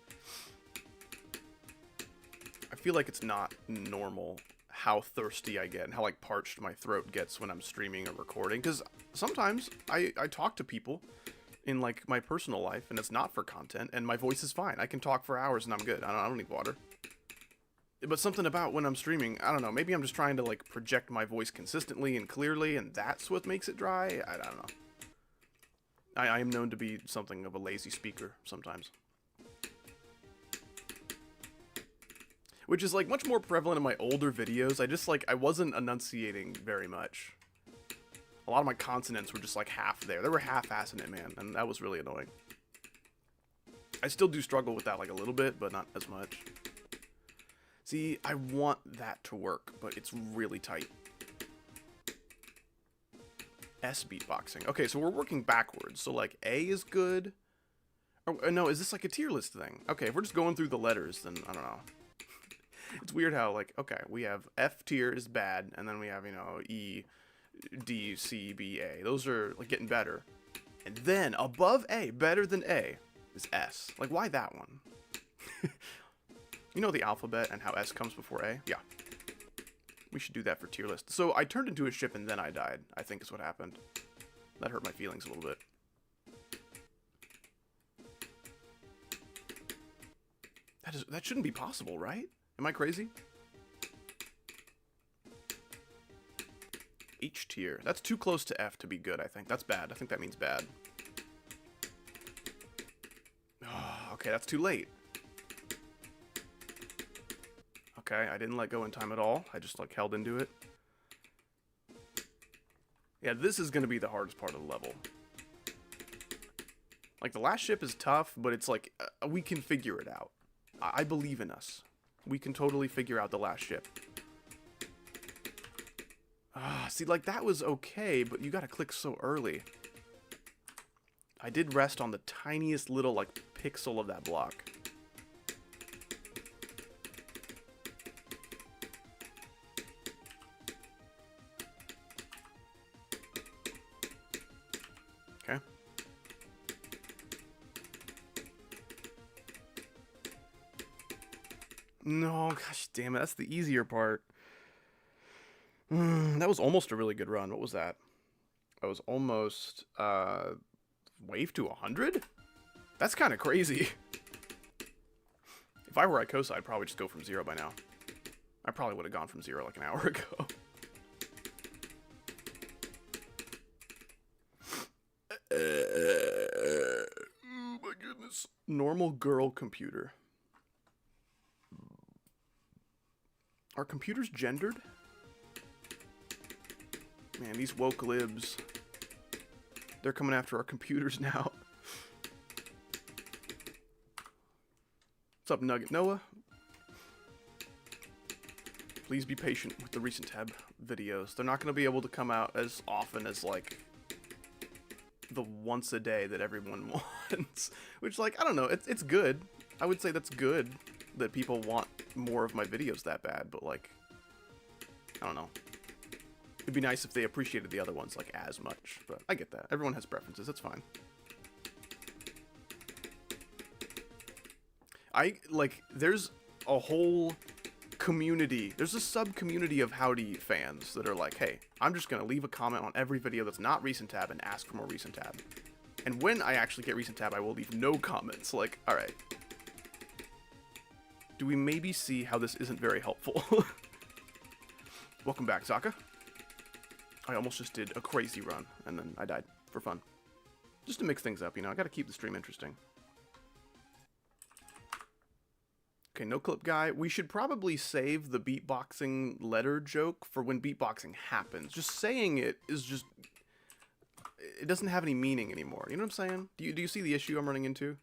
[SPEAKER 2] I feel like it's not normal how thirsty I get and how like parched my throat gets when I'm streaming or recording. Because sometimes I talk to people in like my personal life and it's not for content and my voice is fine. I can talk for hours and I'm good. I don't need water. But something about when I'm streaming, I don't know, maybe I'm just trying to like project my voice consistently and clearly and that's what makes it dry. I don't know. I am known to be something of a lazy speaker sometimes. Which is like much more prevalent in my older videos. I wasn't enunciating very much. A lot of my consonants were just like half there. They were half-assing it, man, and that was really annoying. I still do struggle with that like a little bit, but not as much. See, I want that to work, but it's really tight. S beatboxing. Okay, so we're working backwards. So like A is good. Or no, is this like a tier list thing? Okay, if we're just going through the letters, then I don't know. It's weird how like, okay, we have F tier is bad, and then we have, you know, E, D, C, B, A. Those are like getting better. And then above A, better than A, is S. Like, why that one? You know the alphabet and how S comes before A? Yeah. We should do that for tier list. So I turned into a ship and then I died, I think is what happened. That hurt my feelings a little bit. That shouldn't be possible, right? Am I crazy? H tier. That's too close to F to be good, I think. That's bad. I think that means bad. Oh, okay, that's too late. Okay, I didn't let go in time at all. I just, like, held into it. Yeah, this is going to be the hardest part of the level. Like, the last ship is tough, but it's like, we can figure it out. I believe in us. We can totally figure out the last ship. See, like, that was okay, but you gotta click so early. I did rest on the tiniest little, like, pixel of that block. Okay. No, gosh damn it, that's the easier part. That was almost a really good run. What was that? I was almost, wave to 100? That's kind of crazy. If I were Icosa, I'd probably just go from 0 by now. I probably would have gone from 0 like an hour ago. Oh my goodness. Normal girl computer. Are computers gendered? Man, these woke libs. They're coming after our computers now. What's up, Nugget Noah? Please be patient with the recent tab videos. They're not going to be able to come out as often as, like, the once a day that everyone wants. Which, like, I don't know. It's good. I would say that's good that people want more of my videos that bad, but, like, I don't know. It'd be nice if they appreciated the other ones, like, as much. But I get that. Everyone has preferences. That's fine. There's a whole community. There's a sub-community of Howdy fans that are like, hey, I'm just going to leave a comment on every video that's not recent tab and ask for more recent tab. And when I actually get recent tab, I will leave no comments. Like, alright. Do we maybe see how this isn't very helpful? Welcome back, Zaka. I almost just did a crazy run, and then I died for fun. Just to mix things up, you know, I gotta keep the stream interesting. Okay, no clip guy. We should probably save the beatboxing letter joke for when beatboxing happens. Just saying it is just... It doesn't have any meaning anymore. You know what I'm saying? Do you see the issue I'm running into?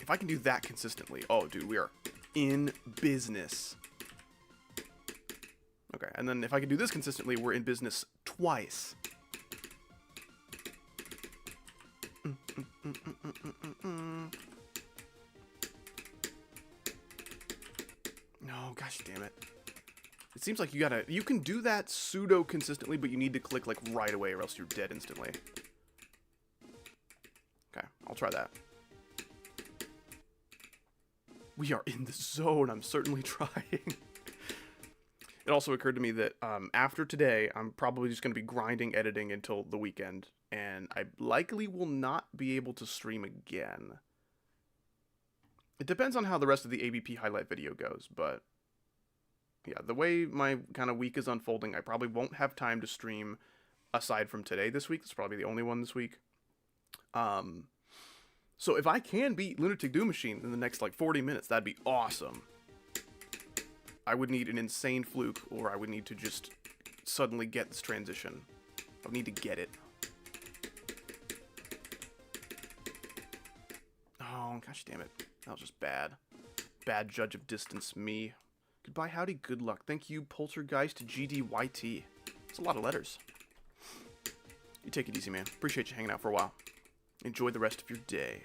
[SPEAKER 2] If I can do that consistently, oh, dude, we are in business. Okay, and then if I can do this consistently, we're in business twice. No, gosh damn it. It seems like you can do that pseudo consistently, but you need to click like right away or else you're dead instantly. Okay, I'll try that. We are in the zone. I'm certainly trying. It also occurred to me that after today, I'm probably just going to be grinding editing until the weekend. And I likely will not be able to stream again. It depends on how the rest of the ABP highlight video goes. But yeah, the way my kind of week is unfolding, I probably won't have time to stream aside from today this week. It's probably the only one this week. So if I can beat Lunatic Doom Machine in the next, like, 40 minutes, that'd be awesome. I would need an insane fluke, or I would need to just suddenly get this transition. I would need to get it. Oh, gosh damn it. That was just bad. Bad judge of distance, me. Goodbye, howdy, good luck. Thank you, Poltergeist GDYT. It's a lot of letters. You take it easy, man. Appreciate you hanging out for a while. Enjoy the rest of your day.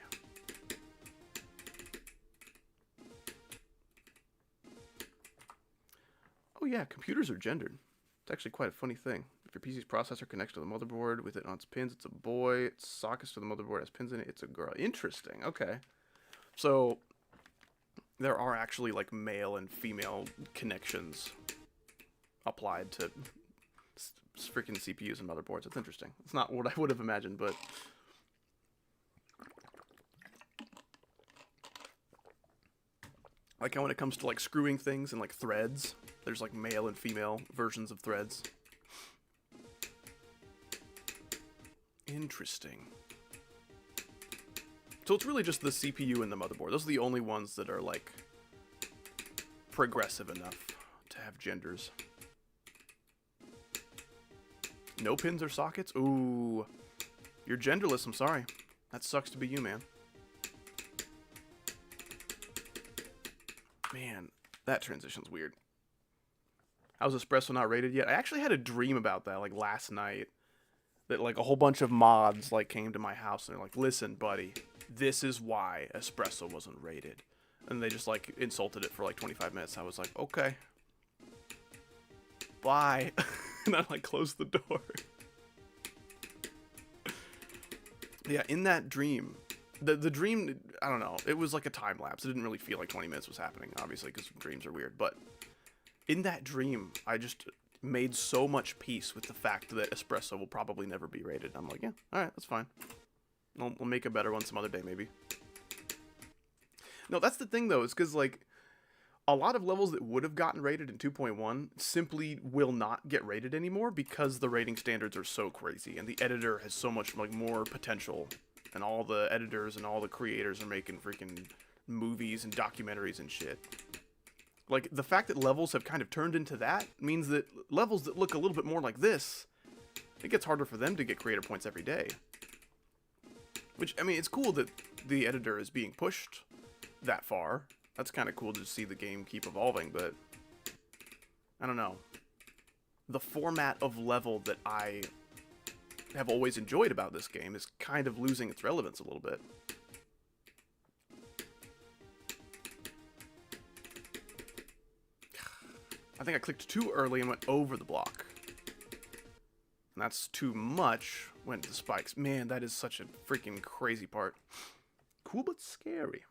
[SPEAKER 2] yeah, computers are gendered. It's actually quite a funny thing. If your PC's processor connects to the motherboard with it on its pins, it's a boy. Its sockets to the motherboard has pins in it, it's a girl. Interesting. Okay. So there are actually like male and female connections applied to freaking CPUs and motherboards. It's interesting. It's not what I would have imagined, but like how when it comes to like screwing things and like threads, there's like male and female versions of threads. Interesting. So it's really just the CPU and the motherboard. Those are the only ones that are like progressive enough to have genders. No pins or sockets? Ooh. You're genderless, I'm sorry. That sucks to be you, man. Man, that transition's weird. How's Espresso not rated yet? I actually had a dream about that, like, last night. That, like, a whole bunch of mods, like, came to my house and they're like, listen, buddy, this is why Espresso wasn't rated. And they just, like, insulted it for, like, 25 minutes. I was like, okay. Bye. And I, like, closed the door. Yeah, in that dream... The dream, I don't know, it was like a time lapse. It didn't really feel like 20 minutes was happening, obviously, because dreams are weird. But in that dream, I just made so much peace with the fact that Espresso will probably never be rated. I'm like, yeah, alright, that's fine. We'll make a better one some other day, maybe. No, that's the thing, though, is because, like, a lot of levels that would have gotten rated in 2.1 simply will not get rated anymore because the rating standards are so crazy, and the editor has so much, like, more potential. And all the editors and all the creators are making freaking movies and documentaries and shit. Like, the fact that levels have kind of turned into that means that levels that look a little bit more like this, it gets harder for them to get creator points every day. Which, I mean, it's cool that the editor is being pushed that far. That's kind of cool to see the game keep evolving, but I don't know. The format of level that I have always enjoyed about this game is kind of losing its relevance a little bit. I think I clicked too early and went over the block. And that's too much. Went to the spikes. Man, that is such a freaking crazy part. Cool but scary.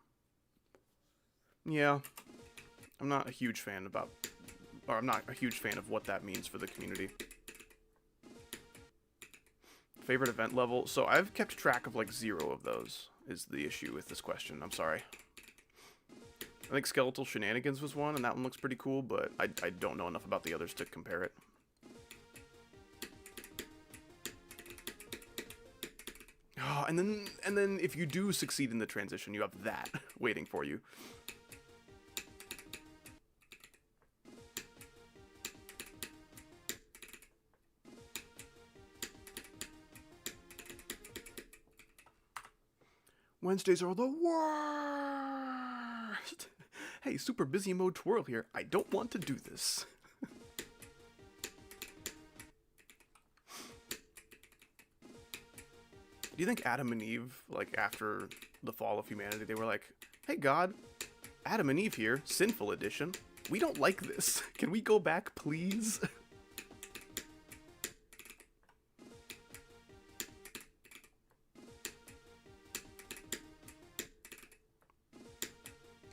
[SPEAKER 2] Yeah. I'm not a huge fan of what that means for the community. Favorite event level? So I've kept track of like 0 of those, is the issue with this question. I'm sorry. I think Skeletal Shenanigans was one, and that one looks pretty cool, but I don't know enough about the others to compare it. Oh, and then if you do succeed in the transition, you have that waiting for you. Wednesdays are the worst! Hey, super busy mode twirl here. I don't want to do this. Do you think Adam and Eve, like, after the fall of humanity, they were like, hey God, Adam and Eve here, Sinful Edition. We don't like this. Can we go back, please?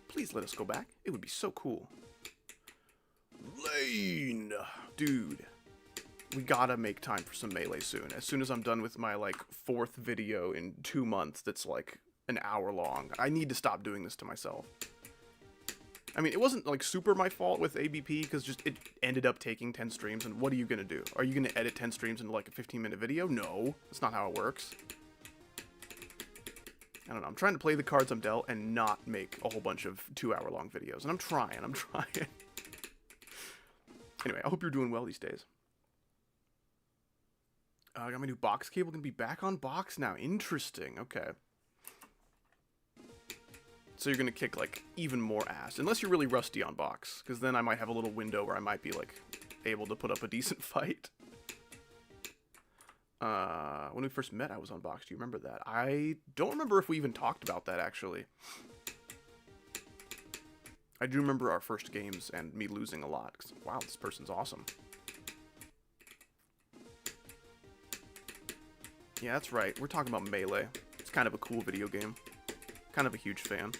[SPEAKER 2] Please let us go back. It would be so cool. Lane! Dude. We gotta make time for some Melee soon. As soon as I'm done with my, like, 4th video in 2 months that's, like, an hour long. I need to stop doing this to myself. I mean, it wasn't, like, super my fault with ABP, because just it ended up taking 10 streams, and what are you gonna do? Are you gonna edit 10 streams into, like, a 15-minute video? No. That's not how it works. I don't know, I'm trying to play the cards I'm dealt and not make a whole bunch of 2-hour-long videos. And I'm trying. Anyway, I hope you're doing well these days. I got my new box cable. Gonna be back on box now. Interesting. Okay. So you're gonna kick, like, even more ass. Unless you're really rusty on box. Because then I might have a little window where I might be, like, able to put up a decent fight. When we first met, I was on box. Do you remember that? I don't remember if we even talked about that, actually. I do remember our first games and me losing a lot. 'Cause, wow, this person's awesome. Yeah, that's right. We're talking about Melee. It's kind of a cool video game. Kind of a huge fan.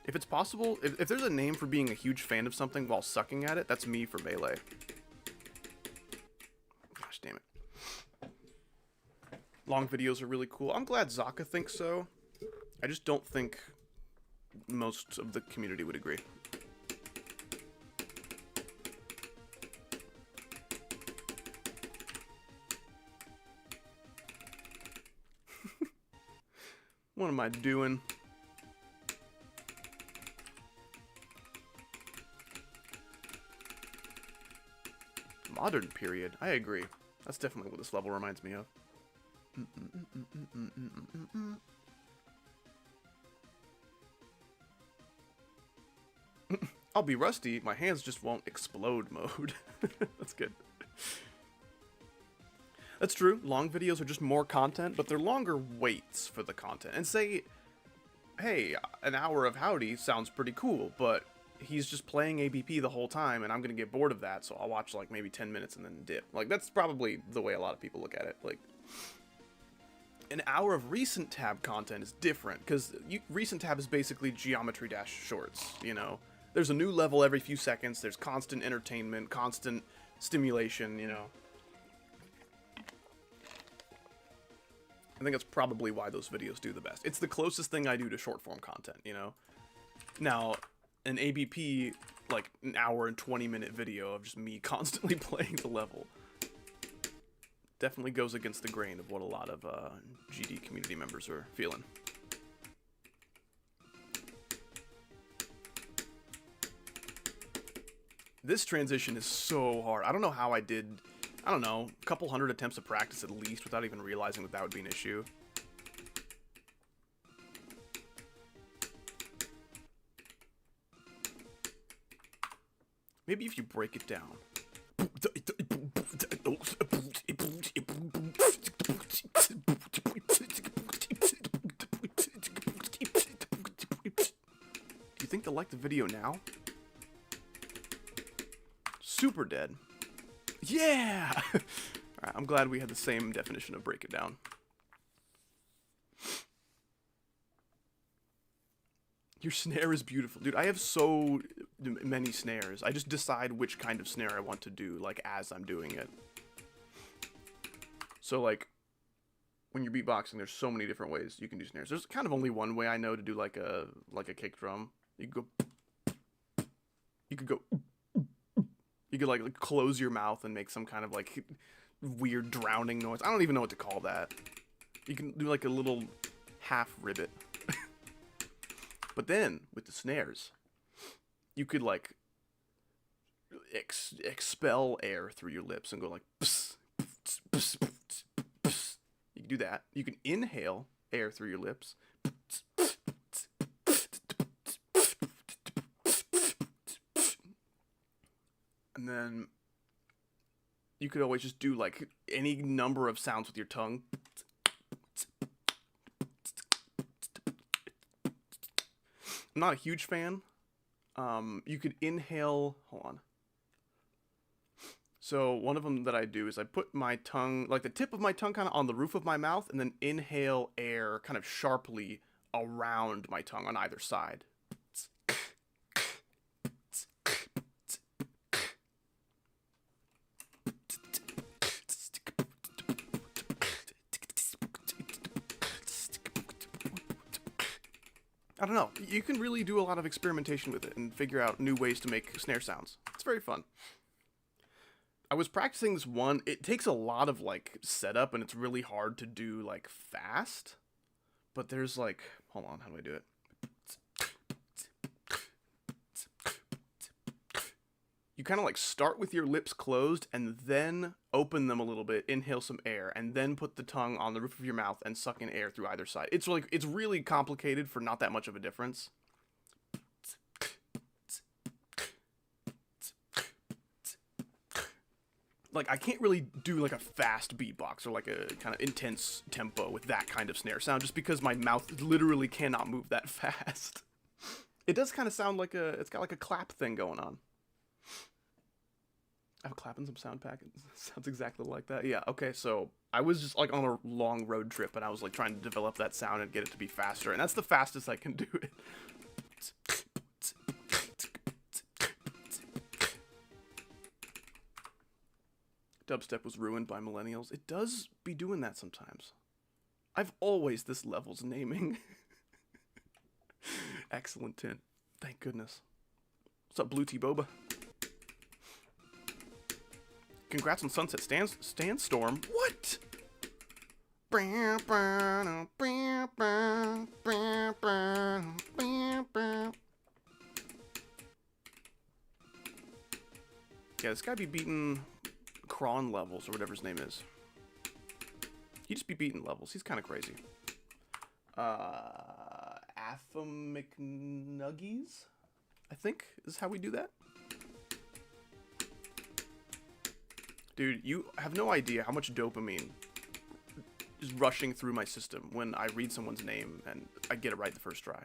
[SPEAKER 2] If it's possible, if there's a name for being a huge fan of something while sucking at it, that's me for Melee. Gosh damn it. Long videos are really cool. I'm glad Zaka thinks so. I just don't think most of the community would agree. What am I doing? Modern period. I agree. That's definitely what this level reminds me of. I'll be rusty. My hands just won't explode mode. That's good. That's true. Long videos are just more content, but they're longer waits for the content. And say, hey, an hour of Howdy sounds pretty cool, but he's just playing ABP the whole time, and I'm gonna get bored of that, so I'll watch like maybe 10 minutes and then dip. Like, that's probably the way a lot of people look at it. Like, an hour of recent tab content is different, because recent tab is basically Geometry Dash shorts, you know? There's a new level every few seconds, there's constant entertainment, constant stimulation, you know? I think that's probably why those videos do the best. It's the closest thing I do to short form content, you know? Now, an ABP, like an hour and 20-minute video of just me constantly playing the level, definitely goes against the grain of what a lot of GD community members are feeling. This transition is so hard. I don't know how I did, I don't know, a couple hundred attempts of practice at least without even realizing that would be an issue. Maybe if you break it down. Do you think they'll like the video now? Super dead. Yeah! Alright, I'm glad we had the same definition of break it down. Your snare is beautiful. Dude, I have so many snares. I just decide which kind of snare I want to do, like, as I'm doing it. So, like, when you're beatboxing, there's so many different ways you can do snares. There's kind of only one way I know to do, like a kick drum. You could go... You could, like, close your mouth and make some kind of, like, weird drowning noise. I don't even know what to call that. You can do, like, a little half ribbit. But then, with the snares, you could, like, expel air through your lips and go, like, pss, pss, pss, pss, pss. You can do that. You can inhale air through your lips. And then you could always just do, like, any number of sounds with your tongue. I'm not a huge fan. You could inhale, hold on. So one of them that I do is I put my tongue, like the tip of my tongue kind of on the roof of my mouth, and then inhale air kind of sharply around my tongue on either side. I don't know. You can really do a lot of experimentation with it and figure out new ways to make snare sounds. It's very fun. I was practicing this one. It takes a lot of, like, setup, and it's really hard to do, like, fast. But there's, like... Hold on, how do I do it? You kind of, like, start with your lips closed and then open them a little bit, inhale some air, and then put the tongue on the roof of your mouth and suck in air through either side. It's like, it's really complicated for not that much of a difference. Like, I can't really do, like, a fast beatbox or, like, a kind of intense tempo with that kind of snare sound just because my mouth literally cannot move that fast. It does kind of sound like it's got like a clap thing going on. I have a clap and some sound pack. It sounds exactly like that. Yeah, okay, so I was just like on a long road trip and I was like trying to develop that sound and get it to be faster, and that's the fastest I can do it. Dubstep was ruined by millennials. It does be doing that sometimes. I've always this level's naming. Excellent tint. Thank goodness. What's up, Blue Tea Boba? Congrats on Sunset Sandstorm. What? Yeah, this guy be beating Kron levels, or whatever his name is. He just be beating levels. He's kind of crazy. Athomicnuggies, I think is how we do that. Dude, you have no idea how much dopamine is rushing through my system when I read someone's name and I get it right the first try.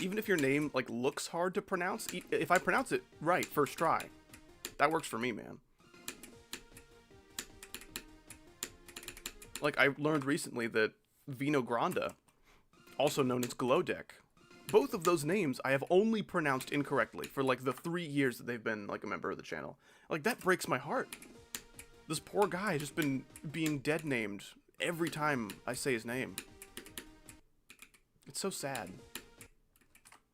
[SPEAKER 2] Even if your name, like, looks hard to pronounce, if I pronounce it right first try, that works for me, man. Like, I learned recently that Vino Granda, also known as Glowdeck, both of those names I have only pronounced incorrectly for, like, the 3 years that they've been, like, a member of the channel. Like, that breaks my heart. This poor guy has just been being dead named every time I say his name. It's so sad.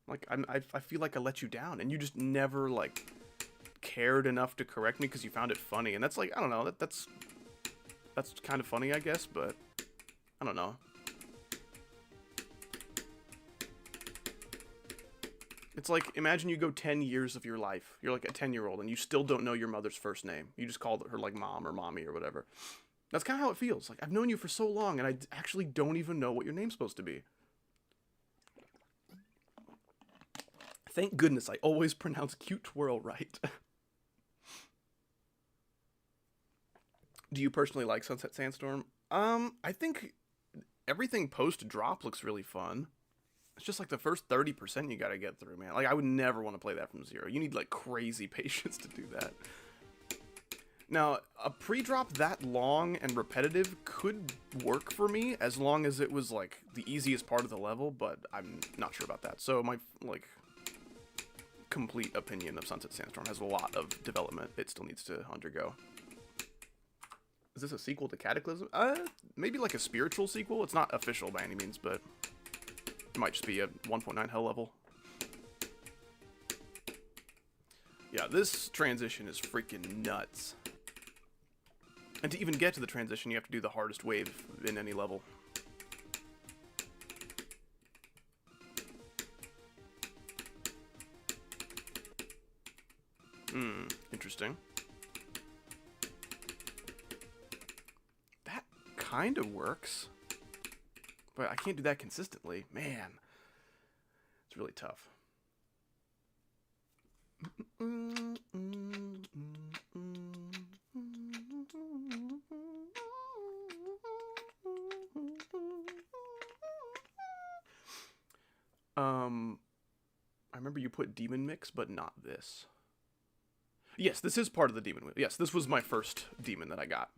[SPEAKER 2] Like, I feel like I let you down, and you just never, like, cared enough to correct me because you found it funny. And that's, like, I don't know, that's kind of funny, I guess, but I don't know. It's like, imagine you go 10 years of your life. You're like a 10-year-old, and you still don't know your mother's first name. You just called her, like, mom or mommy or whatever. That's kind of how it feels. Like, I've known you for so long, and I actually don't even know what your name's supposed to be. Thank goodness I always pronounce cute twirl right. Do you personally like Sunset Sandstorm? I think everything post-drop looks really fun. It's just like the first 30% you gotta get through, man. Like, I would never want to play that from zero. You need, like, crazy patience to do that. Now, a pre-drop that long and repetitive could work for me as long as it was, like, the easiest part of the level, but I'm not sure about that. So my, like, complete opinion of Sunset Sandstorm has a lot of development it still needs to undergo. Is this a sequel to Cataclysm? Maybe like a spiritual sequel. It's not official by any means, but it might just be a 1.9 hell level. Yeah, this transition is freaking nuts. And to even get to the transition, you have to do the hardest wave in any level. Interesting. That kind of works. But I can't do that consistently. Man. It's really tough. I remember you put Demon Mix, but not this. Yes, this is part of the Demon Wheel. Yes, this was my first demon that I got.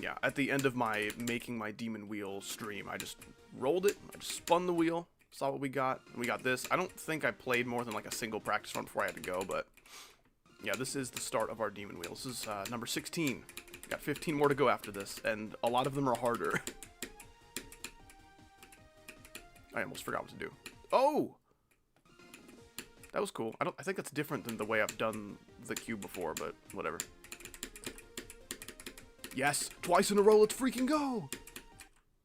[SPEAKER 2] Yeah, at the end of my making my Demon Wheel stream, I just rolled it, I just spun the wheel, saw what we got, and we got this. I don't think I played more than like a single practice run before I had to go, but yeah, this is the start of our Demon Wheel. This is number 16. Got 15 more to go after this, and a lot of them are harder. I almost forgot what to do. Oh! That was cool. I think that's different than the way I've done the cube before, but whatever. Yes! Twice in a row, let's freaking go!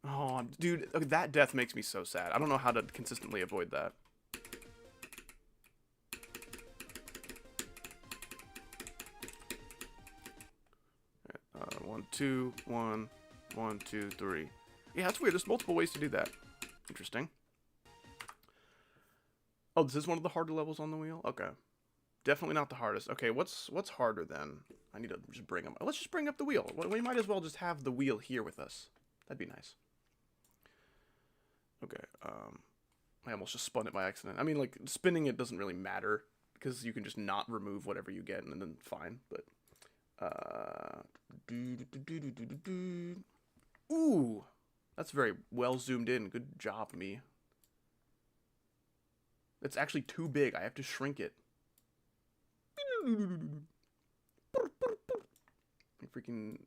[SPEAKER 2] Oh, dude, that death makes me so sad. I don't know how to consistently avoid that. One, two, one, 1, 2, 3. Yeah, that's weird. There's multiple ways to do that. Interesting. Oh, this is one of the harder levels on the wheel? Okay. Definitely not the hardest. Okay, what's harder then? I need to just bring them. Let's just bring up the wheel. We might as well just have the wheel here with us. That'd be nice. Okay, I almost just spun it by accident. I mean, like, spinning it doesn't really matter, because you can just not remove whatever you get, and then fine, but... Ooh! That's very well zoomed in. Good job, me. It's actually too big. I have to shrink it. Freaking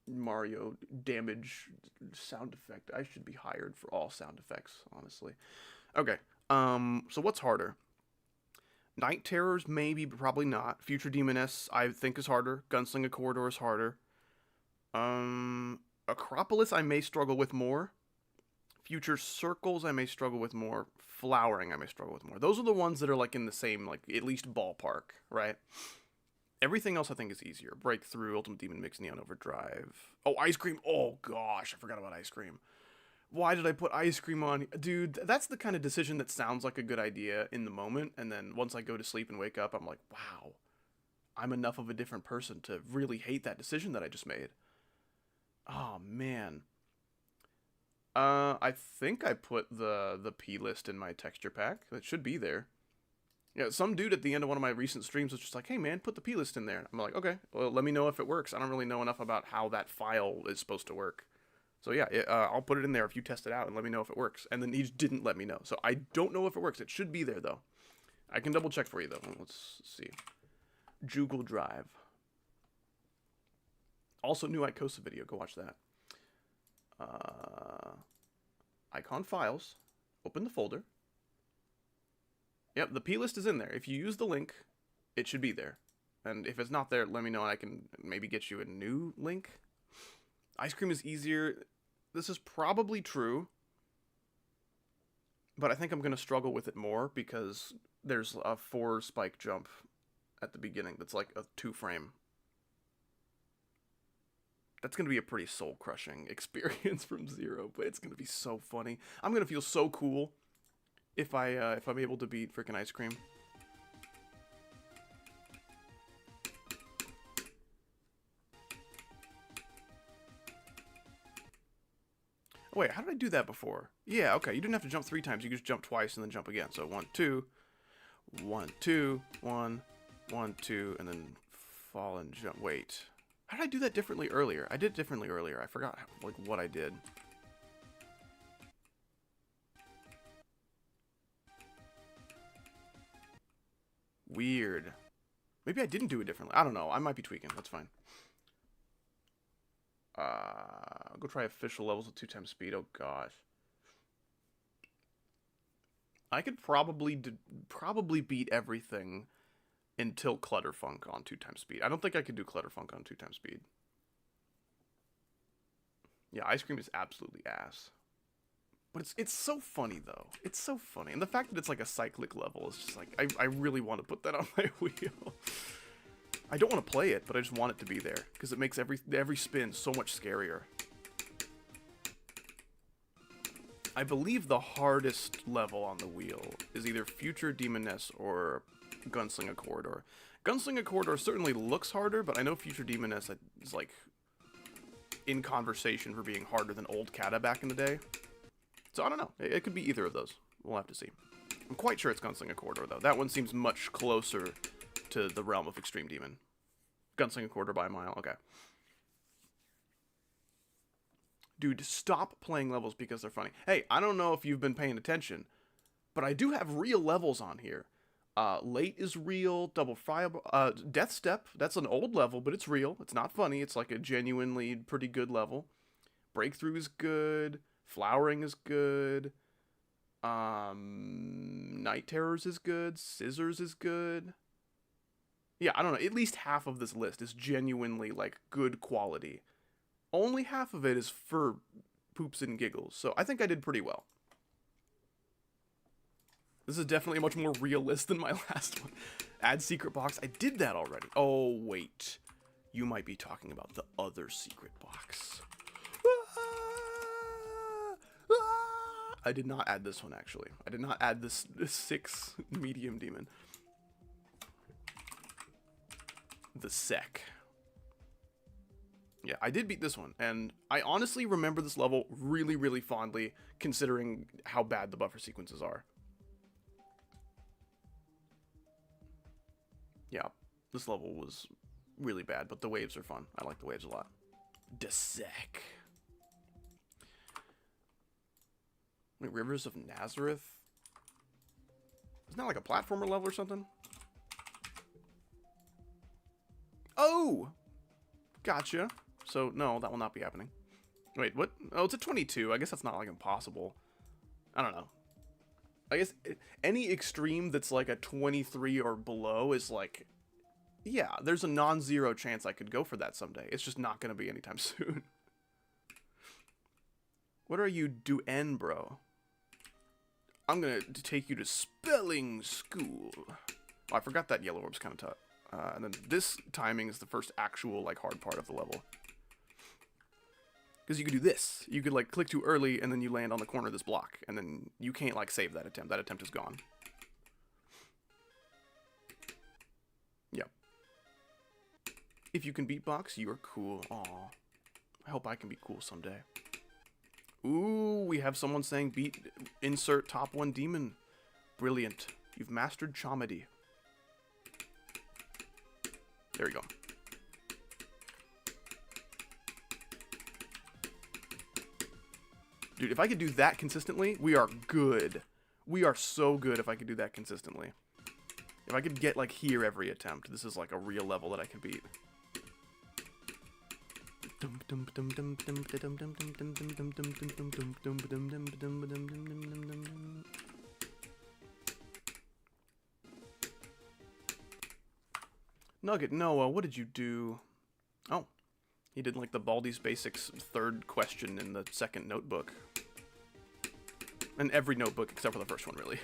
[SPEAKER 2] Mario damage sound effect. I should be hired for all sound effects, honestly. Okay. So what's harder? Night Terrors, maybe, but probably not. Future Demoness, I think, is harder. Gunslinger Corridor is harder. Acropolis, I may struggle with more. Future Circles, I may struggle with more. Flowering, I may struggle with more. Those are the ones that are, like, in the same, like, at least ballpark, right? Everything else I think is easier. Breakthrough, Ultimate Demon Mix, Neon Overdrive. Oh, Ice Cream. Oh, gosh, I forgot about Ice Cream. Why did I put Ice Cream on? Dude, that's the kind of decision that sounds like a good idea in the moment, and then once I go to sleep and wake up, I'm like, wow, I'm enough of a different person to really hate that decision that I just made. Oh, man. I think I put the P list in my texture pack. It should be there. Yeah, some dude at the end of one of my recent streams was just like, hey man, put the P list in there. I'm like, okay, well, let me know if it works. I don't really know enough about how that file is supposed to work. So yeah, I'll put it in there if you test it out and let me know if it works. And then he just didn't let me know. So I don't know if it works. It should be there though. I can double check for you though. Let's see. Jugal Drive. Also new Icosa video. Go watch that. Icon files. Open the folder. Yep, the P list is in there. If you use the link, it should be there. And if it's not there, let me know and I can maybe get you a new link. Ice Cream is easier. This is probably true. But I think I'm going to struggle with it more because there's a 4 spike jump at the beginning that's like a 2 frame. That's going to be a pretty soul-crushing experience from Zero, but it's going to be so funny. I'm going to feel so cool if I'm able to beat frickin' Ice Cream. Oh, wait, how did I do that before? Yeah, okay, you didn't have to jump 3 times. You could just jump twice and then jump again. So 1, 2, 1, 2, 1, 1, 2, and then fall and jump. Wait, how did I do that differently earlier? I did it differently earlier. I forgot like what I did. Weird. Maybe I didn't do it differently. I don't know. I might be tweaking. That's fine. I'll go try official levels with 2 times speed. Oh, gosh. I could probably beat everything until Clutterfunk on 2 times speed. I don't think I could do Clutterfunk on 2 times speed. Yeah, Ice Cream is absolutely ass. But it's so funny, though. It's so funny. And the fact that it's like a cyclic level is just like, I really want to put that on my wheel. I don't want to play it, but I just want it to be there. Because it makes every spin so much scarier. I believe the hardest level on the wheel is either Future Demoness or Gunslinger Corridor. Gunslinger Corridor certainly looks harder, but I know Future Demoness is like in conversation for being harder than Old Kata back in the day. So I don't know. It could be either of those. We'll have to see. I'm quite sure it's Gunslinger Corridor, though. That one seems much closer to the realm of Extreme Demon. Gunslinger Corridor by a mile. Okay. Dude, stop playing levels because they're funny. Hey, I don't know if you've been paying attention, but I do have real levels on here. Late is real. Double Friable. Death Step. That's an old level, but it's real. It's not funny. It's like a genuinely pretty good level. Breakthrough is good. Flowering is good. Night Terrors is good. Scissors is good. Yeah, I don't know. At least half of this list is genuinely, like, good quality. Only half of it is for poops and giggles. So I think I did pretty well. This is definitely a much more real list than my last one. Add secret box. I did that already. Oh, wait. You might be talking about the other secret box. I did not add this one, actually. I did not add this 6 medium demon. The Sec. Yeah, I did beat this one, and I honestly remember this level really, really fondly, considering how bad the buffer sequences are. Yeah, this level was really bad, but the waves are fun. I like the waves a lot. Desec. Wait, Rivers of Nazareth? Isn't that like a platformer level or something? Oh! Gotcha. So, no, that will not be happening. Wait, what? Oh, it's a 22. I guess that's not, like, impossible. I don't know. I guess any extreme that's, like, a 23 or below is, like... Yeah, there's a non-zero chance I could go for that someday. It's just not going to be anytime soon. What are you doing, bro? I'm going to take you to spelling school. Oh, I forgot that yellow orb's kind of tough. And then this timing is the first actual, like, hard part of the level. Because you could do this. You could, like, click too early, and then you land on the corner of this block. And then you can't, like, save that attempt. That attempt is gone. Yep. If you can beatbox, you are cool. Aw. I hope I can be cool someday. Ooh, we have someone saying insert top 1 demon. Brilliant. You've mastered Chomedy. There we go. Dude, if I could do that consistently, we are good. We are so good if I could do that consistently. If I could get, like, here every attempt, this is, like, a real level that I can beat. Nugget Noah, what did you do? Oh, he did like the Baldi's Basics 3rd question in the 2nd notebook. And every notebook except for the first one, really.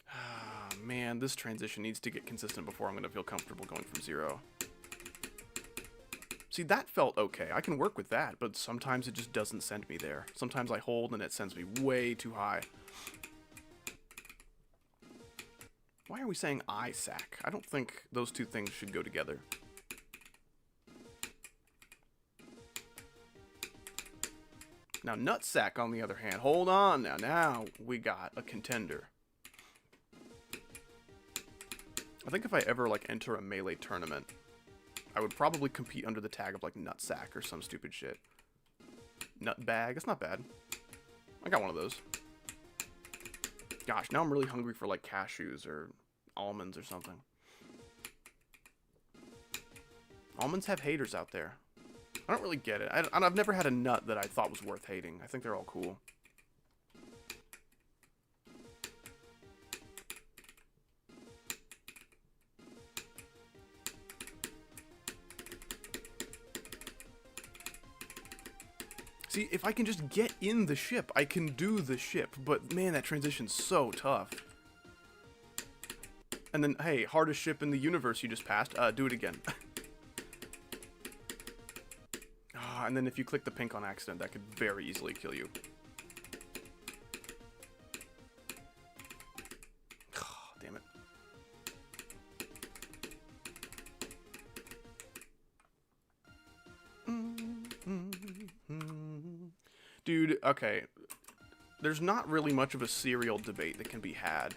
[SPEAKER 2] Ah, man, this transition needs to get consistent before I'm going to feel comfortable going from 0. See, that felt okay. I can work with that, but sometimes it just doesn't send me there. Sometimes I hold and it sends me way too high. Why are we saying eye sack? I don't think those two things should go together. Now, nutsack, on the other hand. Hold on now. Now we got a contender. I think if I ever, like, enter a Melee tournament, I would probably compete under the tag of, like, nutsack or some stupid shit. Nutbag. That's not bad. I got one of those. Gosh, now I'm really hungry for, like, cashews or almonds or something. Almonds have haters out there. I don't really get it. I've never had a nut that I thought was worth hating. I think they're all cool. See, if I can just get in the ship, I can do the ship. But, man, that transition's so tough. And then, hey, hardest ship in the universe you just passed. Do it again. And then if you click the pink on accident, that could very easily kill you. Damn it. Dude, okay. There's not really much of a cereal debate that can be had.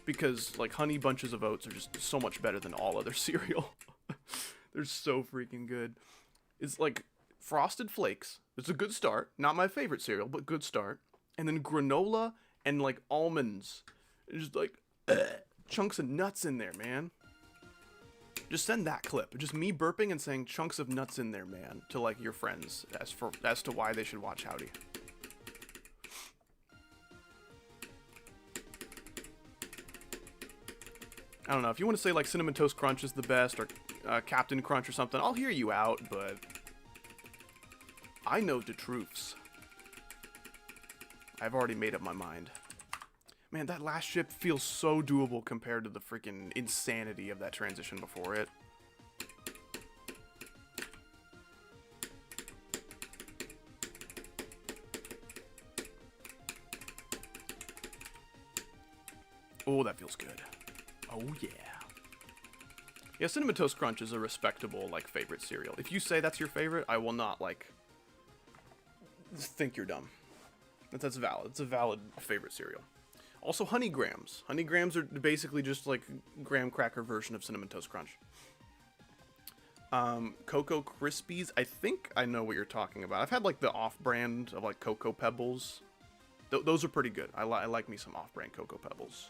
[SPEAKER 2] Because, like, Honey Bunches of Oats are just so much better than all other cereal. They're so freaking good. It's like Frosted Flakes. It's a good start. Not my favorite cereal, but good start. And then granola and, like, almonds. Just, like, chunks of nuts in there, man. Just send that clip. Just me burping and saying chunks of nuts in there, man, to, like, your friends as to why they should watch Howdy. I don't know, if you want to say, like, Cinnamon Toast Crunch is the best, or Captain Crunch or something, I'll hear you out, but I know the truths. I've already made up my mind. Man, that last ship feels so doable compared to the freaking insanity of that transition before it. Oh, that feels good. Oh, yeah. Yeah, Cinnamon Toast Crunch is a respectable, like, favorite cereal. If you say that's your favorite, I will not, like, think you're dumb. That's valid. It's a valid favorite cereal. Also, Honey Grams. Honey Grams are basically just, like, graham cracker version of Cinnamon Toast Crunch. Cocoa Krispies. I think I know what you're talking about. I've had, like, the off-brand of, like, Cocoa Pebbles. Those are pretty good. I like me some off-brand Cocoa Pebbles.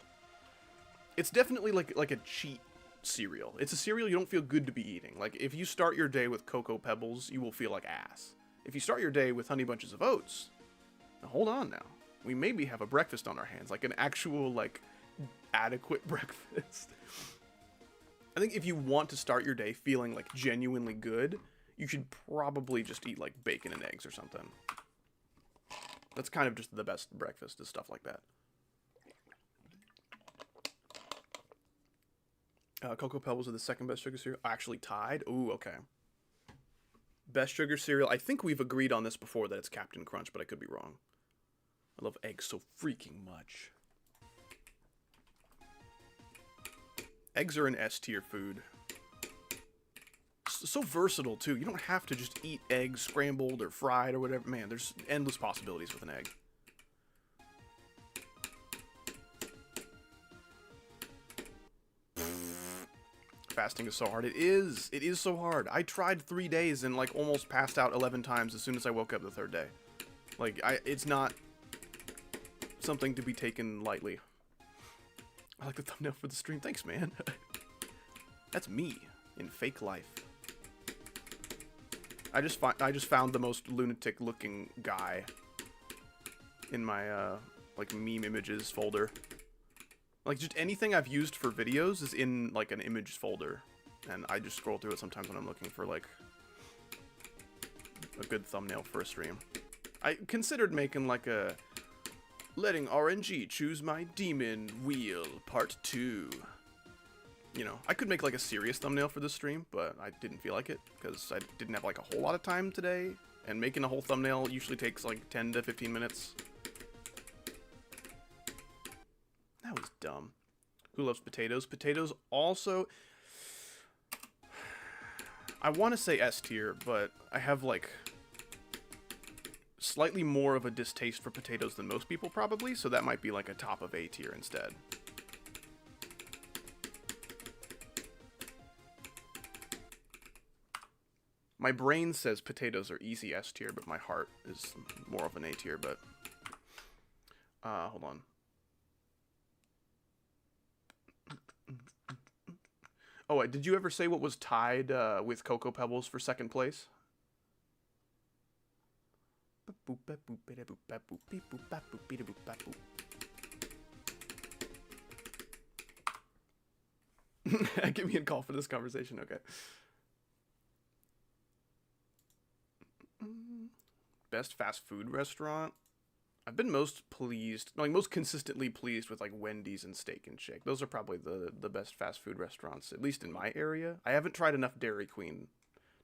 [SPEAKER 2] It's definitely, like a cheat cereal. It's a cereal you don't feel good to be eating. Like, if you start your day with Cocoa Pebbles, you will feel like ass. If you start your day with Honey Bunches of Oats, now hold on now. We maybe have a breakfast on our hands, like an actual, like, adequate breakfast. I think if you want to start your day feeling, like, genuinely good, you should probably just eat, like, bacon and eggs or something. That's kind of just the best breakfast, is stuff like that. Cocoa Pebbles are the second best sugar cereal. Actually tied? Ooh, okay. Best sugar cereal. I think we've agreed on this before that it's Captain Crunch, but I could be wrong. I love eggs so freaking much. Eggs are an S-tier food. So versatile, too. You don't have to just eat eggs scrambled or fried or whatever. Man, there's endless possibilities with an egg. Fasting is so hard. It is so hard. I tried 3 days and, like, almost passed out 11 times as soon as I woke up the third day. Like, it's not something to be taken lightly. I like the thumbnail for the stream. Thanks, man. That's me in fake life. I just found the most lunatic looking guy in my like meme images folder. Like, just anything I've used for videos is in, like, an image folder. And I just scroll through it sometimes when I'm looking for, like, a good thumbnail for a stream. I considered making, like, a letting RNG choose my demon wheel part 2. You know, I could make, like, a serious thumbnail for this stream, but I didn't feel like it because I didn't have, like, a whole lot of time today. And making a whole thumbnail usually takes, like, 10 to 15 minutes. That was dumb. Who loves potatoes? Potatoes also... I want to say S tier, but I have, like, slightly more of a distaste for potatoes than most people, probably, so that might be, like, a top of A tier instead. My brain says potatoes are easy S tier, but my heart is more of an A tier, but... hold on. Oh, did you ever say what was tied with Cocoa Pebbles for second place? Give me a call for this conversation, okay. Best fast food restaurant? I've been most pleased, like, most consistently pleased with, like, Wendy's and Steak and Shake. Those are probably the best fast food restaurants, at least in my area. I haven't tried enough Dairy Queen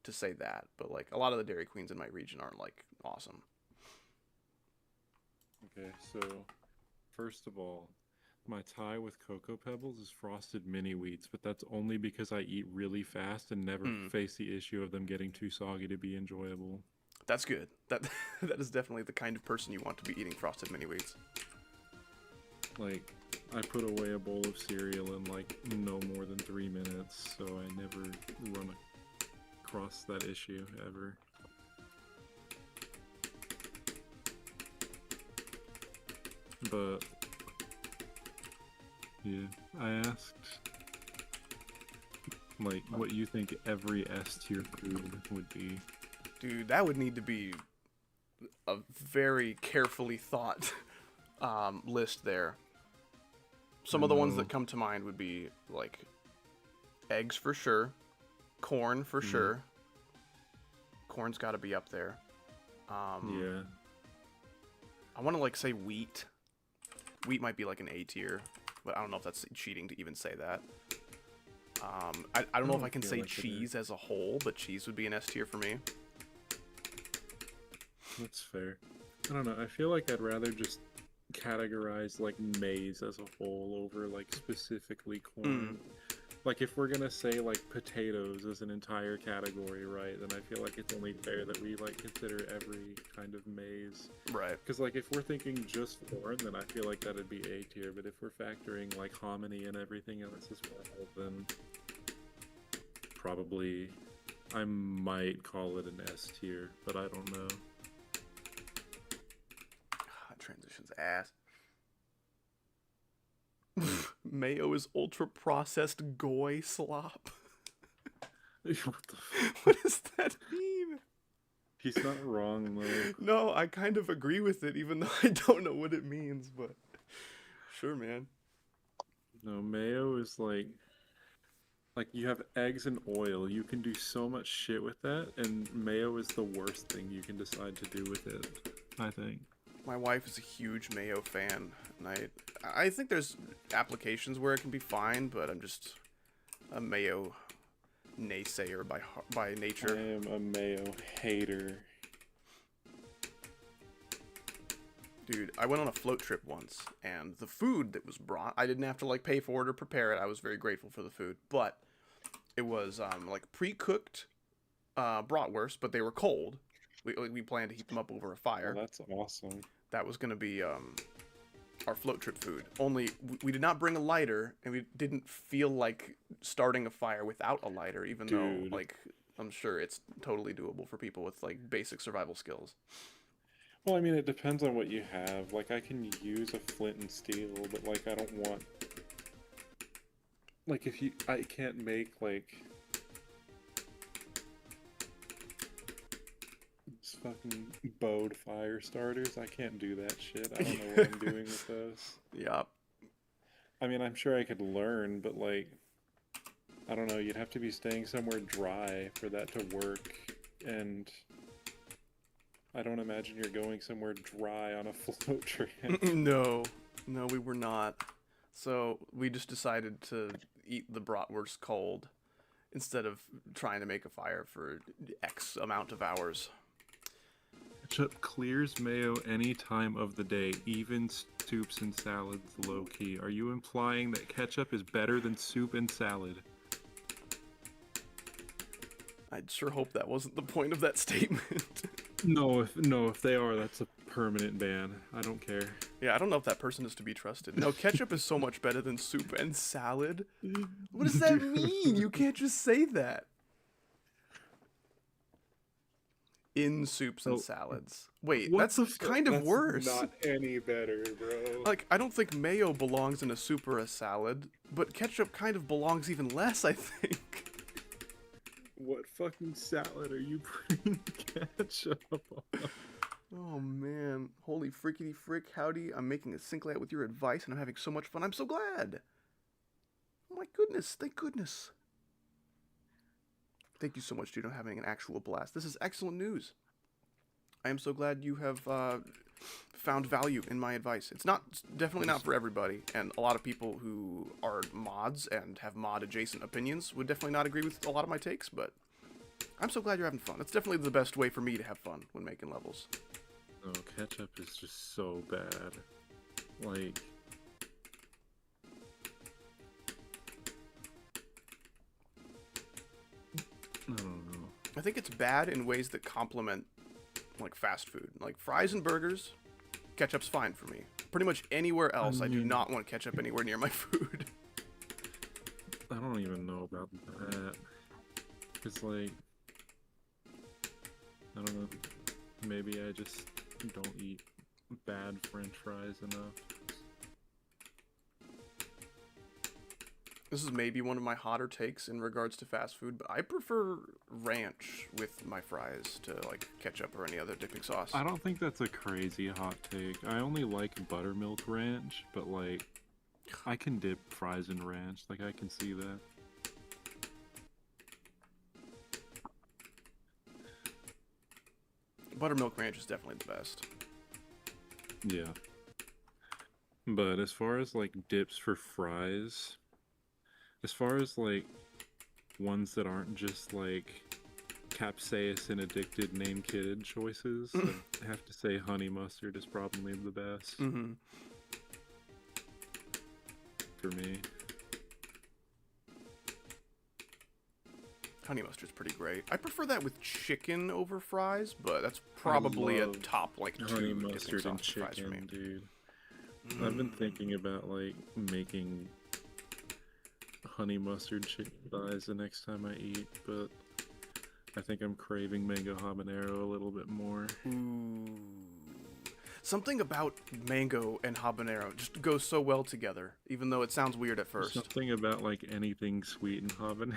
[SPEAKER 2] to say that, but, like, a lot of the Dairy Queens in my region aren't, like, awesome.
[SPEAKER 1] Okay, so, first of all, my tie with Cocoa Pebbles is Frosted Mini Wheats, but that's only because I eat really fast and never face the issue of them getting too soggy to be enjoyable.
[SPEAKER 2] That's good. That is definitely the kind of person you want to be eating Frosted Mini Wheats.
[SPEAKER 1] Like, I put away a bowl of cereal in, like, no more than 3 minutes, so I never run across that issue ever. But yeah, I asked, like, what you think every S tier food would be.
[SPEAKER 2] Dude, that would need to be a very carefully thought list there. Some of the ones that come to mind would be, like, eggs for sure, corn for sure. Corn's got to be up there.
[SPEAKER 1] Yeah.
[SPEAKER 2] I want to, like, say wheat. Wheat might be, like, an A tier, but I don't know if that's cheating to even say that. I don't know if I can say like cheese as a whole, but cheese would be an S tier for me.
[SPEAKER 1] That's fair. I don't know. I feel like I'd rather just categorize, like, maize as a whole over, like, specifically corn.
[SPEAKER 3] Like, if we're gonna say, like, potatoes as an entire category, right, then I feel like it's only fair that we, like, consider every kind of maize.
[SPEAKER 2] Right.
[SPEAKER 3] Because, like, if we're thinking just corn, then I feel like that'd be A tier, but if we're factoring, like, hominy and everything else as well, then probably I might call it an S tier, but I don't know.
[SPEAKER 2] Transition's ass. Mayo is ultra processed goy slop.
[SPEAKER 3] What the
[SPEAKER 2] What does that mean?
[SPEAKER 3] He's not wrong, though.
[SPEAKER 2] No, I kind of agree with it, even though I don't know what it means, but sure, man.
[SPEAKER 3] No, mayo is like you have eggs and oil. You can do so much shit with that, and mayo is the worst thing you can decide to do with it, I think.
[SPEAKER 2] My wife is a huge mayo fan, and I think there's applications where it can be fine, but I'm just a mayo naysayer by nature.
[SPEAKER 3] I am a mayo hater.
[SPEAKER 2] Dude, I went on a float trip once, and the food that was brought, I didn't have to like pay for it or prepare it. I was very grateful for the food, but it was like pre-cooked bratwurst, but they were cold. We planned to heat them up over a fire.
[SPEAKER 3] Oh, that's awesome.
[SPEAKER 2] That was gonna be our float trip food. Only we did not bring a lighter, and we didn't feel like starting a fire without a lighter, even though like I'm sure it's totally doable for people with like basic survival skills.
[SPEAKER 3] Well, I mean, it depends on what you have. Like, I can use a flint and steel, but like I don't want, like, I can't make like fucking bowed fire starters. I can't do that shit. I don't know what I'm doing with those.
[SPEAKER 2] Yeah.
[SPEAKER 3] I mean, I'm sure I could learn, but like, I don't know, you'd have to be staying somewhere dry for that to work, and I don't imagine you're going somewhere dry on a float trip.
[SPEAKER 2] No, we were not. So we just decided to eat the bratwurst cold instead of trying to make a fire for X amount of hours.
[SPEAKER 3] Ketchup clears mayo any time of the day, even soups and salads low-key. Are you implying that ketchup is better than soup and salad?
[SPEAKER 2] I sure hope that wasn't the point of that statement.
[SPEAKER 3] No, if they are, that's a permanent ban. I don't care.
[SPEAKER 2] Yeah, I don't know if that person is to be trusted. No, ketchup is so much better than soup and salad. What does that mean? You can't just say that. In soups and salads. Wait, that's kind of worse.
[SPEAKER 3] Not any better, bro.
[SPEAKER 2] Like, I don't think mayo belongs in a soup or a salad, but ketchup kind of belongs even less, I think.
[SPEAKER 3] What fucking salad are you putting ketchup on?
[SPEAKER 2] Oh man, holy frickety frick, howdy. I'm making a sync layout with your advice and I'm having so much fun. I'm so glad. Oh my goodness, thank goodness. Thank you so much, dude. I'm having an actual blast. This is excellent news. I am so glad you have found value in my advice. It's definitely not for everybody, and a lot of people who are mods and have mod-adjacent opinions would definitely not agree with a lot of my takes, but I'm so glad you're having fun. It's definitely the best way for me to have fun when making levels.
[SPEAKER 3] Oh, ketchup is just so bad. Like... I don't know.
[SPEAKER 2] I think it's bad in ways that complement, like, fast food. Like, fries and burgers, ketchup's fine for me. Pretty much anywhere else, I do not want ketchup anywhere near my food.
[SPEAKER 3] I don't even know about that. It's like... I don't know. Maybe I just don't eat bad french fries enough.
[SPEAKER 2] This is maybe one of my hotter takes in regards to fast food, but I prefer ranch with my fries to, like, ketchup or any other dipping sauce.
[SPEAKER 3] I don't think that's a crazy hot take. I only like buttermilk ranch, but, like, I can dip fries in ranch. Like, I can see that.
[SPEAKER 2] Buttermilk ranch is definitely the best.
[SPEAKER 3] Yeah. But as far as, like, dips for fries... As far as, like, ones that aren't just, like, capsaicin addicted name kid choices, I have to say honey mustard is probably the best.
[SPEAKER 2] Mm-hmm.
[SPEAKER 3] For me.
[SPEAKER 2] honey mustard's pretty great. I prefer that with chicken over fries, but that's probably a top like
[SPEAKER 3] honey
[SPEAKER 2] 2
[SPEAKER 3] mustard and
[SPEAKER 2] fries for me.
[SPEAKER 3] chicken, dude. I've been thinking about like making honey mustard chicken thighs the next time I eat, but I think I'm craving mango habanero a little bit more.
[SPEAKER 2] Ooh. Something about mango and habanero just goes so well together, even though it sounds weird at first.
[SPEAKER 3] Something about like anything sweet and habanero.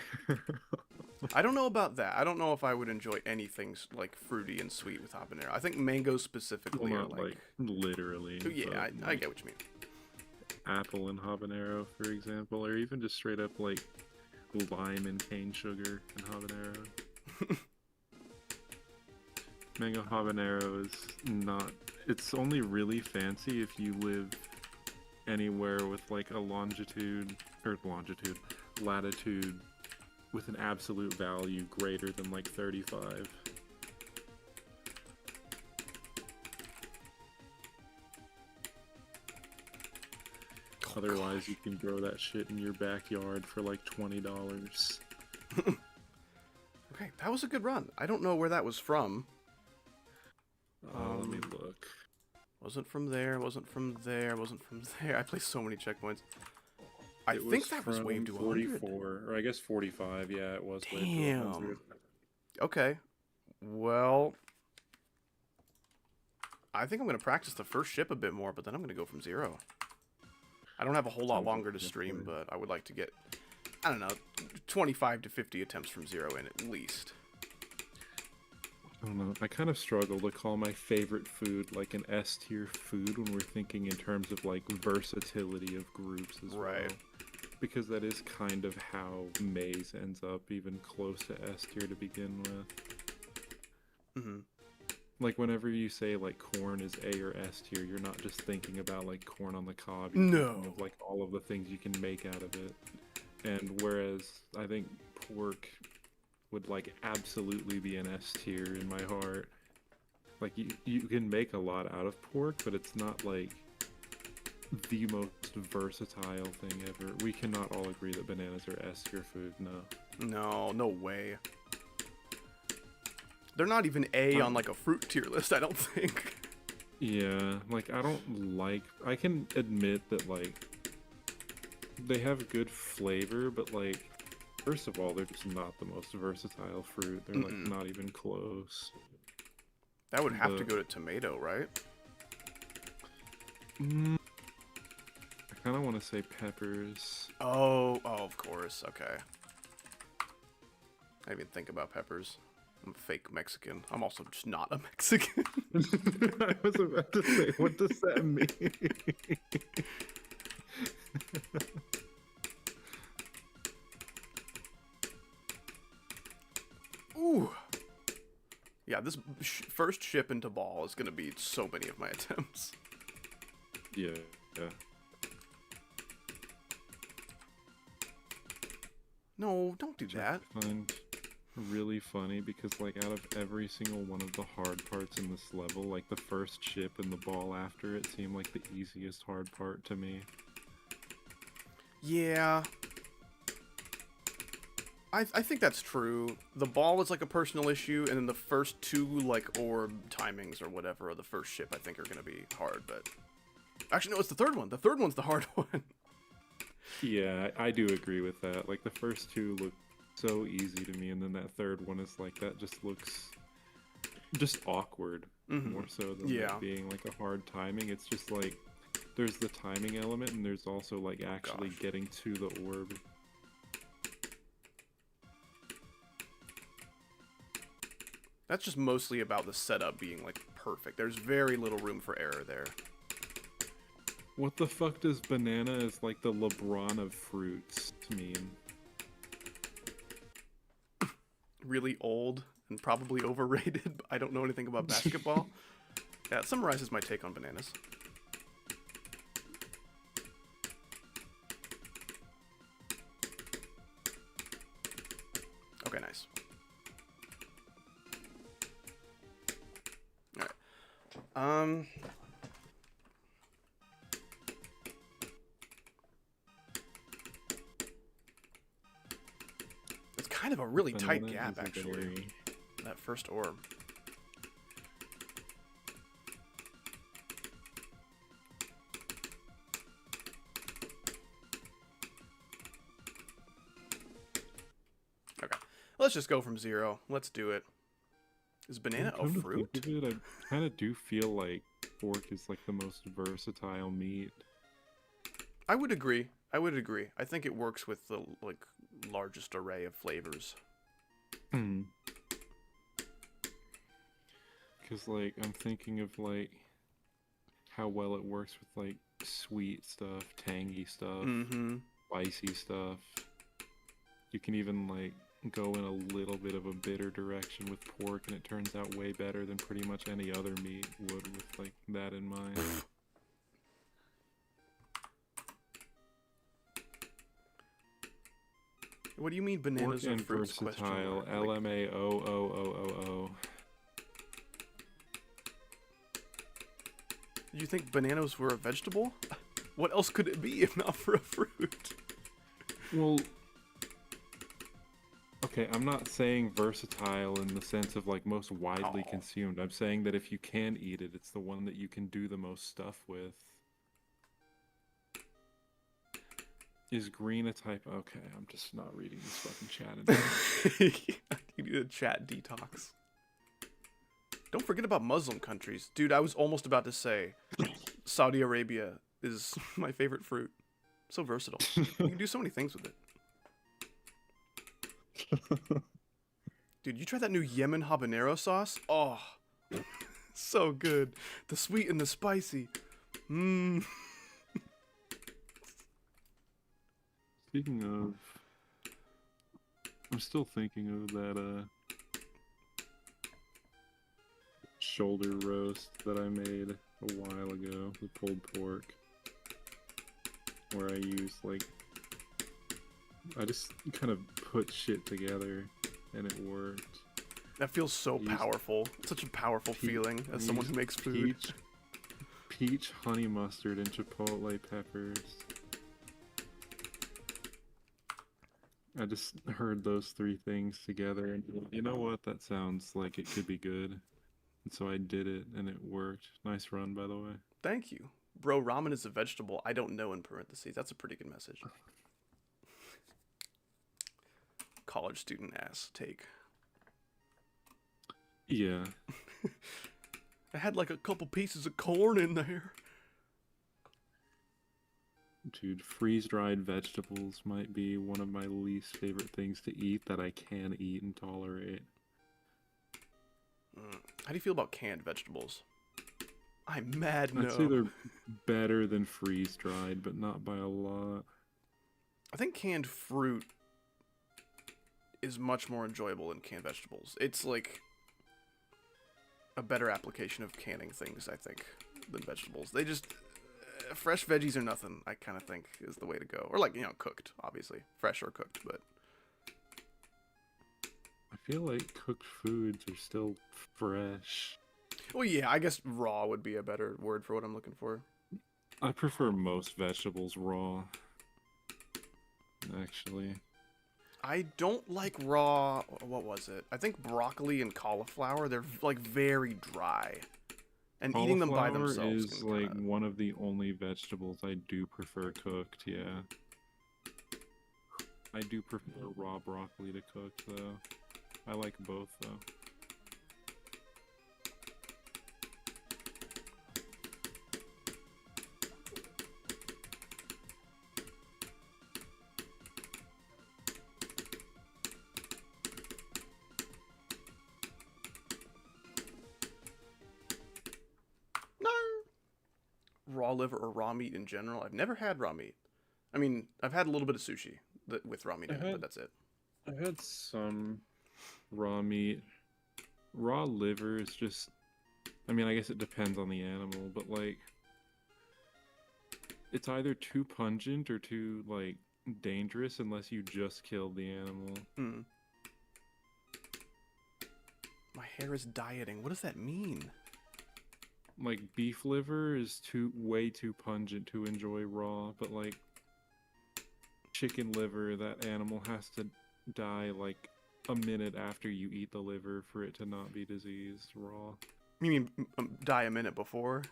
[SPEAKER 2] I don't know about that. I don't know if I would enjoy anything like fruity and sweet with habanero. I think mangoes specifically
[SPEAKER 3] Well,
[SPEAKER 2] are
[SPEAKER 3] not
[SPEAKER 2] like
[SPEAKER 3] literally.
[SPEAKER 2] Yeah, I get what you mean.
[SPEAKER 3] Apple and habanero, for example, or even just straight up like lime and cane sugar and habanero. Mango habanero is not. It's only really fancy if you live anywhere with like a latitude with an absolute value greater than like 35. Otherwise, you can grow that shit in your backyard for like $20.
[SPEAKER 2] Okay, that was a good run. I don't know where that was from.
[SPEAKER 3] Let me look.
[SPEAKER 2] Wasn't from there, wasn't from there, wasn't from there. I placed so many checkpoints. I
[SPEAKER 3] It
[SPEAKER 2] think that was wave to 100.
[SPEAKER 3] 44, or I guess 45. Yeah, it was wave to
[SPEAKER 2] Damn.
[SPEAKER 3] 100.
[SPEAKER 2] Okay. Well, I think I'm going to practice the first ship a bit more, but then I'm going to go from 0. I don't have a whole lot
[SPEAKER 3] Sounds
[SPEAKER 2] longer
[SPEAKER 3] like
[SPEAKER 2] to
[SPEAKER 3] a good
[SPEAKER 2] stream,
[SPEAKER 3] plan.
[SPEAKER 2] but I would like to get, I don't know, 25 to 50 attempts from 0 in at least.
[SPEAKER 3] I don't know. I kind of struggle to call my favorite food like an S tier food when we're thinking in terms of like versatility of groups as
[SPEAKER 2] Right.
[SPEAKER 3] well. Because that is kind of how Maze ends up even close to S tier to begin with.
[SPEAKER 2] Mm-hmm.
[SPEAKER 3] Like whenever you say like corn is A or S tier, you're not just thinking about like corn on the cob. You're
[SPEAKER 2] No.
[SPEAKER 3] thinking of like all of the things you can make out of it. And whereas I think pork would like absolutely be an S tier in my heart. Like you can make a lot out of pork, but it's not like the most versatile thing ever. We cannot all agree that bananas are S tier food. No.
[SPEAKER 2] No way. They're not even A on like a fruit tier list, I don't think.
[SPEAKER 3] Yeah, like I can admit that like they have good flavor, but like first of all, they're just not the most versatile fruit. They're like not even close.
[SPEAKER 2] That would have to go to tomato, right?
[SPEAKER 3] I kind of want to say peppers.
[SPEAKER 2] Oh, of course. Okay. I didn't even think about peppers. I'm a fake Mexican. I'm also just not a Mexican.
[SPEAKER 3] I was about to say, what does that mean?
[SPEAKER 2] Ooh. Yeah, this first ship into ball is going to be so many of my attempts.
[SPEAKER 3] Yeah.
[SPEAKER 2] No, don't do that.
[SPEAKER 3] I find really funny because like out of every single one of the hard parts in this level, like the first ship and the ball after it seemed like the easiest hard part to me.
[SPEAKER 2] Yeah. I think that's true. The ball is like a personal issue, and then the first 2 like orb timings or whatever of the first ship I think are going to be hard, but actually no, it's the third one. The third one's the hard one.
[SPEAKER 3] Yeah, I do agree with that. Like the first 2 look so easy to me, and then that third one is like that just looks just awkward more so than it being like a hard timing. It's just like there's the timing element, and there's also like actually getting to the orb.
[SPEAKER 2] That's just mostly about the setup being like perfect. There's very little room for error there.
[SPEAKER 3] What the fuck does banana as like the LeBron of fruits mean?
[SPEAKER 2] Really old and probably overrated. I don't know anything about basketball. Yeah, it summarizes my take on bananas. Okay, nice. Alright. It's kind of a really tight
[SPEAKER 3] Banana
[SPEAKER 2] gap,
[SPEAKER 3] is a
[SPEAKER 2] actually.
[SPEAKER 3] berry.
[SPEAKER 2] That first orb. Okay, let's just go from 0. Let's do it. Is banana a
[SPEAKER 3] Come to
[SPEAKER 2] fruit?
[SPEAKER 3] think of it, I kind of do feel like pork is like the most versatile meat.
[SPEAKER 2] I would agree. I would agree. I think it works with the like largest array of flavors.
[SPEAKER 3] Because like I'm thinking of like how well it works with like sweet stuff, tangy stuff, spicy stuff. You can even like go in a little bit of a bitter direction with pork, and it turns out way better than pretty much any other meat would with like that in mind.
[SPEAKER 2] What do you mean bananas
[SPEAKER 3] Pork
[SPEAKER 2] are
[SPEAKER 3] and
[SPEAKER 2] fruits?
[SPEAKER 3] versatile,
[SPEAKER 2] Like,
[SPEAKER 3] LMAO.
[SPEAKER 2] you think bananas were a vegetable? What else could it be if not for a fruit?
[SPEAKER 3] Well, okay, I'm not saying versatile in the sense of like most widely consumed. I'm saying that if you can eat it, it's the one that you can do the most stuff with. Is green a type? Okay, I'm just not reading this fucking chat anymore.
[SPEAKER 2] You need a chat detox. Don't forget about Muslim countries. Dude, I was almost about to say Saudi Arabia is my favorite fruit. So versatile. You can do so many things with it. Dude, you tried that new Yemen habanero sauce? Oh, so good. The sweet and the spicy. Mmm.
[SPEAKER 3] Speaking of, I'm still thinking of that shoulder roast that I made a while ago with pulled pork, where I used like, I just kind of put shit together and it worked.
[SPEAKER 2] That feels so powerful. Such a powerful feeling as someone who makes food.
[SPEAKER 3] Peach, honey mustard, and chipotle peppers. I just heard those 3 things together, and you know what? That sounds like it could be good. And so I did it, and it worked. Nice run, by the way.
[SPEAKER 2] Thank you. Bro, ramen is a vegetable. I don't know in parentheses. That's a pretty good message. College student ass take.
[SPEAKER 3] Yeah.
[SPEAKER 2] I had like a couple pieces of corn in there.
[SPEAKER 3] Dude, freeze-dried vegetables might be one of my least favorite things to eat that I can eat and tolerate.
[SPEAKER 2] How do you feel about canned vegetables? I'm mad no.
[SPEAKER 3] I'd say they're better than freeze-dried, but not by a lot.
[SPEAKER 2] I think canned fruit is much more enjoyable than canned vegetables. It's like a better application of canning things, I think, than vegetables. They just... fresh veggies or nothing, I kind of think, is the way to go. Or, like, you know, cooked, obviously. Fresh or cooked, but...
[SPEAKER 3] I feel like cooked foods are still fresh.
[SPEAKER 2] Well, yeah, I guess raw would be a better word for what I'm looking for.
[SPEAKER 3] I prefer most vegetables raw. Actually.
[SPEAKER 2] I don't like raw... What was it? I think broccoli and cauliflower, they're, like, very dry. And eating them by themselves
[SPEAKER 3] is like one of the only vegetables I do prefer cooked, yeah. I do prefer raw broccoli to cook, though. I like both, though.
[SPEAKER 2] Raw liver or raw meat in general. I've never had raw meat. I mean, I've had a little bit of sushi with raw meat in it, but that's it.
[SPEAKER 3] I've had some raw meat. Raw liver is just... I mean, I guess it depends on the animal, but, like... It's either too pungent or too, like, dangerous unless you just killed the animal.
[SPEAKER 2] My hair is dieting. What does that mean?
[SPEAKER 3] Like, beef liver is way too pungent to enjoy raw, but like chicken liver, that animal has to die like a minute after you eat the liver for it to not be diseased raw.
[SPEAKER 2] You mean die a minute before?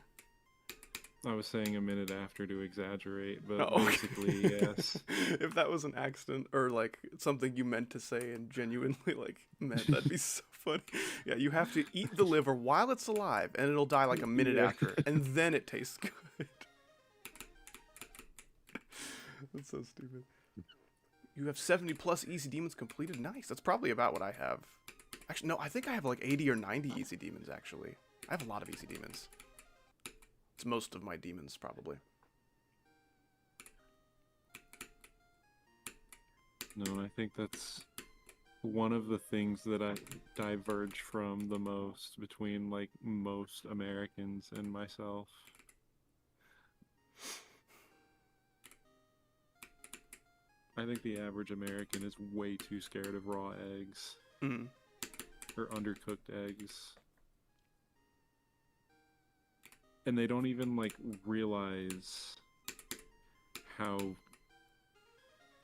[SPEAKER 3] I was saying a minute after to exaggerate, but
[SPEAKER 2] Oh, okay.
[SPEAKER 3] basically, yes.
[SPEAKER 2] If that was an accident or like something you meant to say and genuinely like meant, that'd be so funny. Yeah, you have to eat the liver while it's alive, and it'll die like a minute
[SPEAKER 3] Yeah.
[SPEAKER 2] after, and then it tastes good. That's so stupid. You have 70 plus easy demons completed. Nice. That's probably about what I have. Actually, no, I think I have like 80 or 90 easy demons, actually. I have a lot of easy demons. It's most of my demons, probably.
[SPEAKER 3] No, I think that's one of the things that I diverge from the most between, like, most Americans and myself. I think the average American is way too scared of raw eggs.
[SPEAKER 2] Mm.
[SPEAKER 3] Or undercooked eggs. And they don't even, like, realize how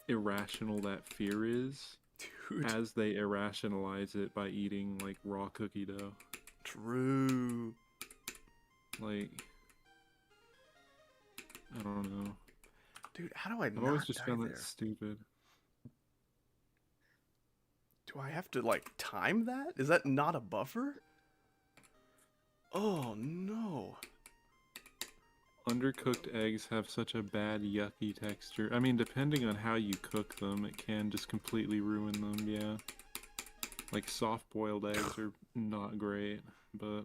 [SPEAKER 3] irrational that fear is.
[SPEAKER 2] Dude.
[SPEAKER 3] As they irrationalize it by eating, like, raw cookie dough.
[SPEAKER 2] True.
[SPEAKER 3] Like, I don't know.
[SPEAKER 2] Dude, how do I
[SPEAKER 3] I've
[SPEAKER 2] not
[SPEAKER 3] always just
[SPEAKER 2] die
[SPEAKER 3] found
[SPEAKER 2] there?
[SPEAKER 3] that stupid.
[SPEAKER 2] Do I have to, like, time that? Is that not a buffer? Oh, no.
[SPEAKER 3] Undercooked eggs have such a bad, yucky texture. I mean, depending on how you cook them, it can just completely ruin them, yeah. Like, soft-boiled eggs are not great, but...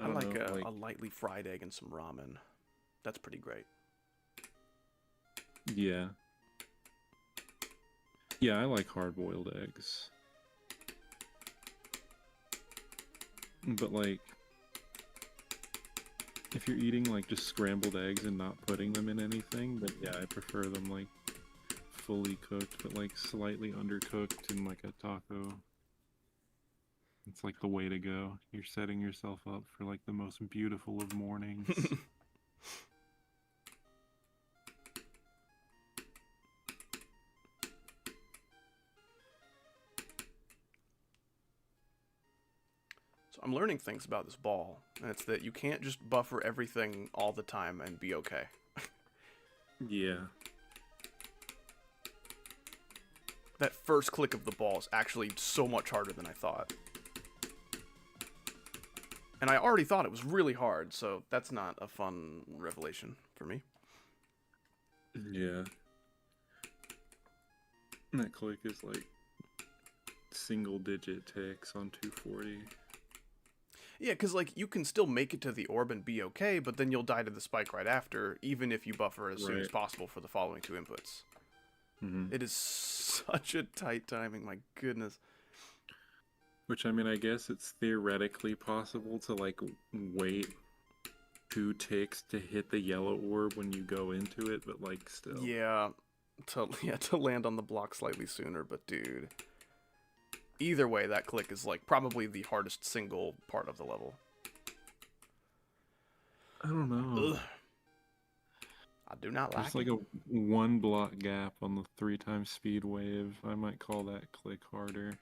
[SPEAKER 2] I
[SPEAKER 3] don't
[SPEAKER 2] like
[SPEAKER 3] know,
[SPEAKER 2] a lightly fried egg and some ramen. That's pretty great.
[SPEAKER 3] Yeah. Yeah, I like hard-boiled eggs. But, like, if you're eating, like, just scrambled eggs and not putting them in anything, then yeah, I prefer them, like, fully cooked, but, like, slightly undercooked in, like, a taco. It's, like, the way to go. You're setting yourself up for, like, the most beautiful of mornings.
[SPEAKER 2] So I'm learning things about this ball, and it's that you can't just buffer everything all the time and be okay.
[SPEAKER 3] Yeah.
[SPEAKER 2] That first click of the ball is actually so much harder than I thought. And I already thought it was really hard, so that's not a fun revelation for me.
[SPEAKER 3] Yeah. That click is, like, single-digit ticks on 240.
[SPEAKER 2] Yeah, because, like, you can still make it to the orb and be okay, but then you'll die to the spike right after, even if you buffer as soon as possible for the following two inputs.
[SPEAKER 3] Mm-hmm.
[SPEAKER 2] It is such a tight timing, my goodness.
[SPEAKER 3] Which, I mean, I guess it's theoretically possible to, like, wait 2 ticks to hit the yellow orb when you go into it, but, like, still.
[SPEAKER 2] Yeah, to land on the block slightly sooner, but dude. Either way, that click is, like, probably the hardest single part of the level.
[SPEAKER 3] I don't know.
[SPEAKER 2] Ugh. I do not like
[SPEAKER 3] There's, like,
[SPEAKER 2] it.
[SPEAKER 3] a 1 block gap on the 3x speed wave. I might call that click harder.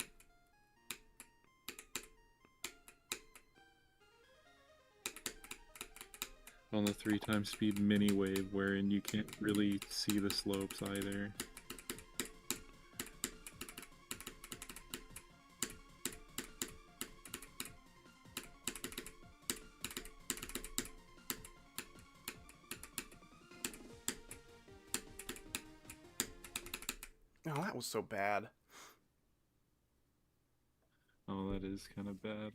[SPEAKER 3] On the 3x speed mini wave, wherein you can't really see the slopes either.
[SPEAKER 2] Oh, that was so bad.
[SPEAKER 3] Oh, that is kind of bad.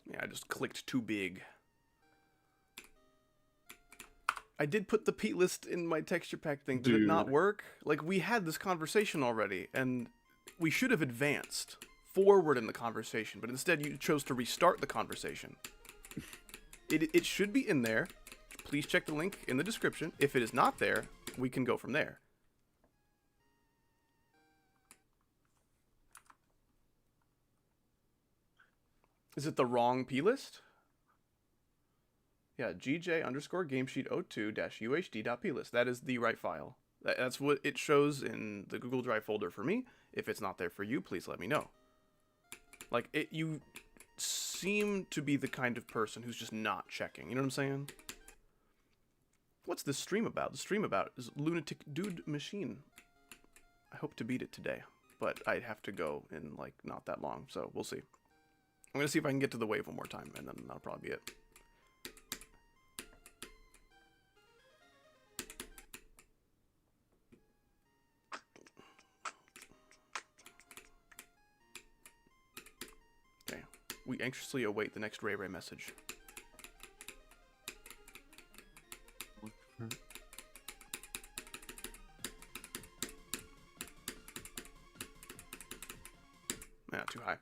[SPEAKER 2] Yeah, I just clicked too big. I did put the P list in my texture pack thing. Did it not work? Like, we had this conversation already, and we should have advanced forward in the conversation, but instead you chose to restart the conversation. It should be in there. Please check the link in the description. If it is not there, we can go from there. Is it the wrong P list? Yeah, gj_gamesheet02-uhd.plist. That is the right file. That's what it shows in the Google Drive folder for me. If it's not there for you, please let me know. Like, you seem to be the kind of person who's just not checking. You know what I'm saying? What's this stream about? The stream about is Lunatic Dude Machine. I hope to beat it today, but I'd have to go in, like, not that long, so we'll see. I'm gonna see if I can get to the wave one more time, and then that'll probably be it. Okay, we anxiously await the next Ray message. Not too high.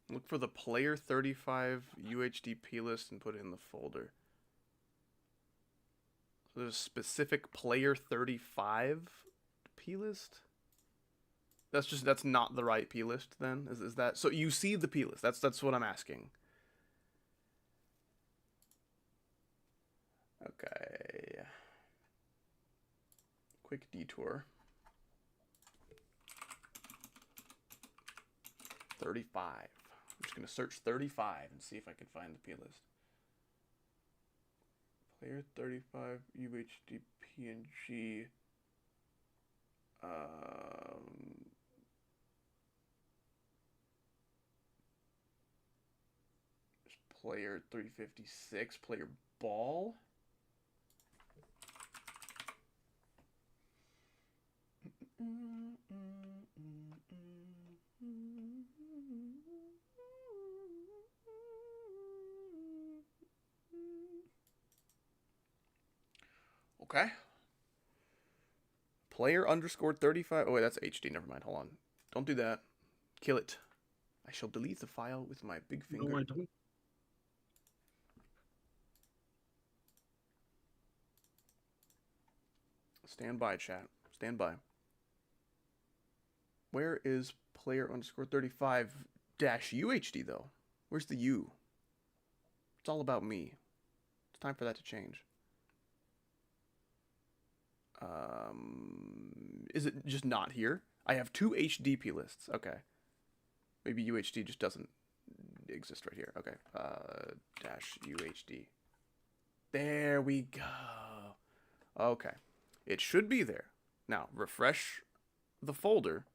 [SPEAKER 2] Look for the player 35 UHD plist and put it in the folder. So there's a specific player 35 plist? That's not the right plist then? Is that so you see the plist? That's what I'm asking. Okay. Quick detour. 35. I'm just going to search 35 and see if I can find the plist. Player 35 UHD PNG. Player 356. Player ball. Okay. Player underscore 35. Oh, wait, that's HD. Never mind. Hold on. Don't do that. Kill it. I shall delete the file with my big finger.
[SPEAKER 3] No, I don't.
[SPEAKER 2] Stand by, chat. Stand by. Where is player underscore 35 dash UHD, though? Where's the U? It's all about me. It's time for that to change. Is it just not here? I have two HDP lists. Okay. Maybe UHD just doesn't exist right here. Okay. Dash UHD. There we go. Okay. It should be there. Now, refresh the folder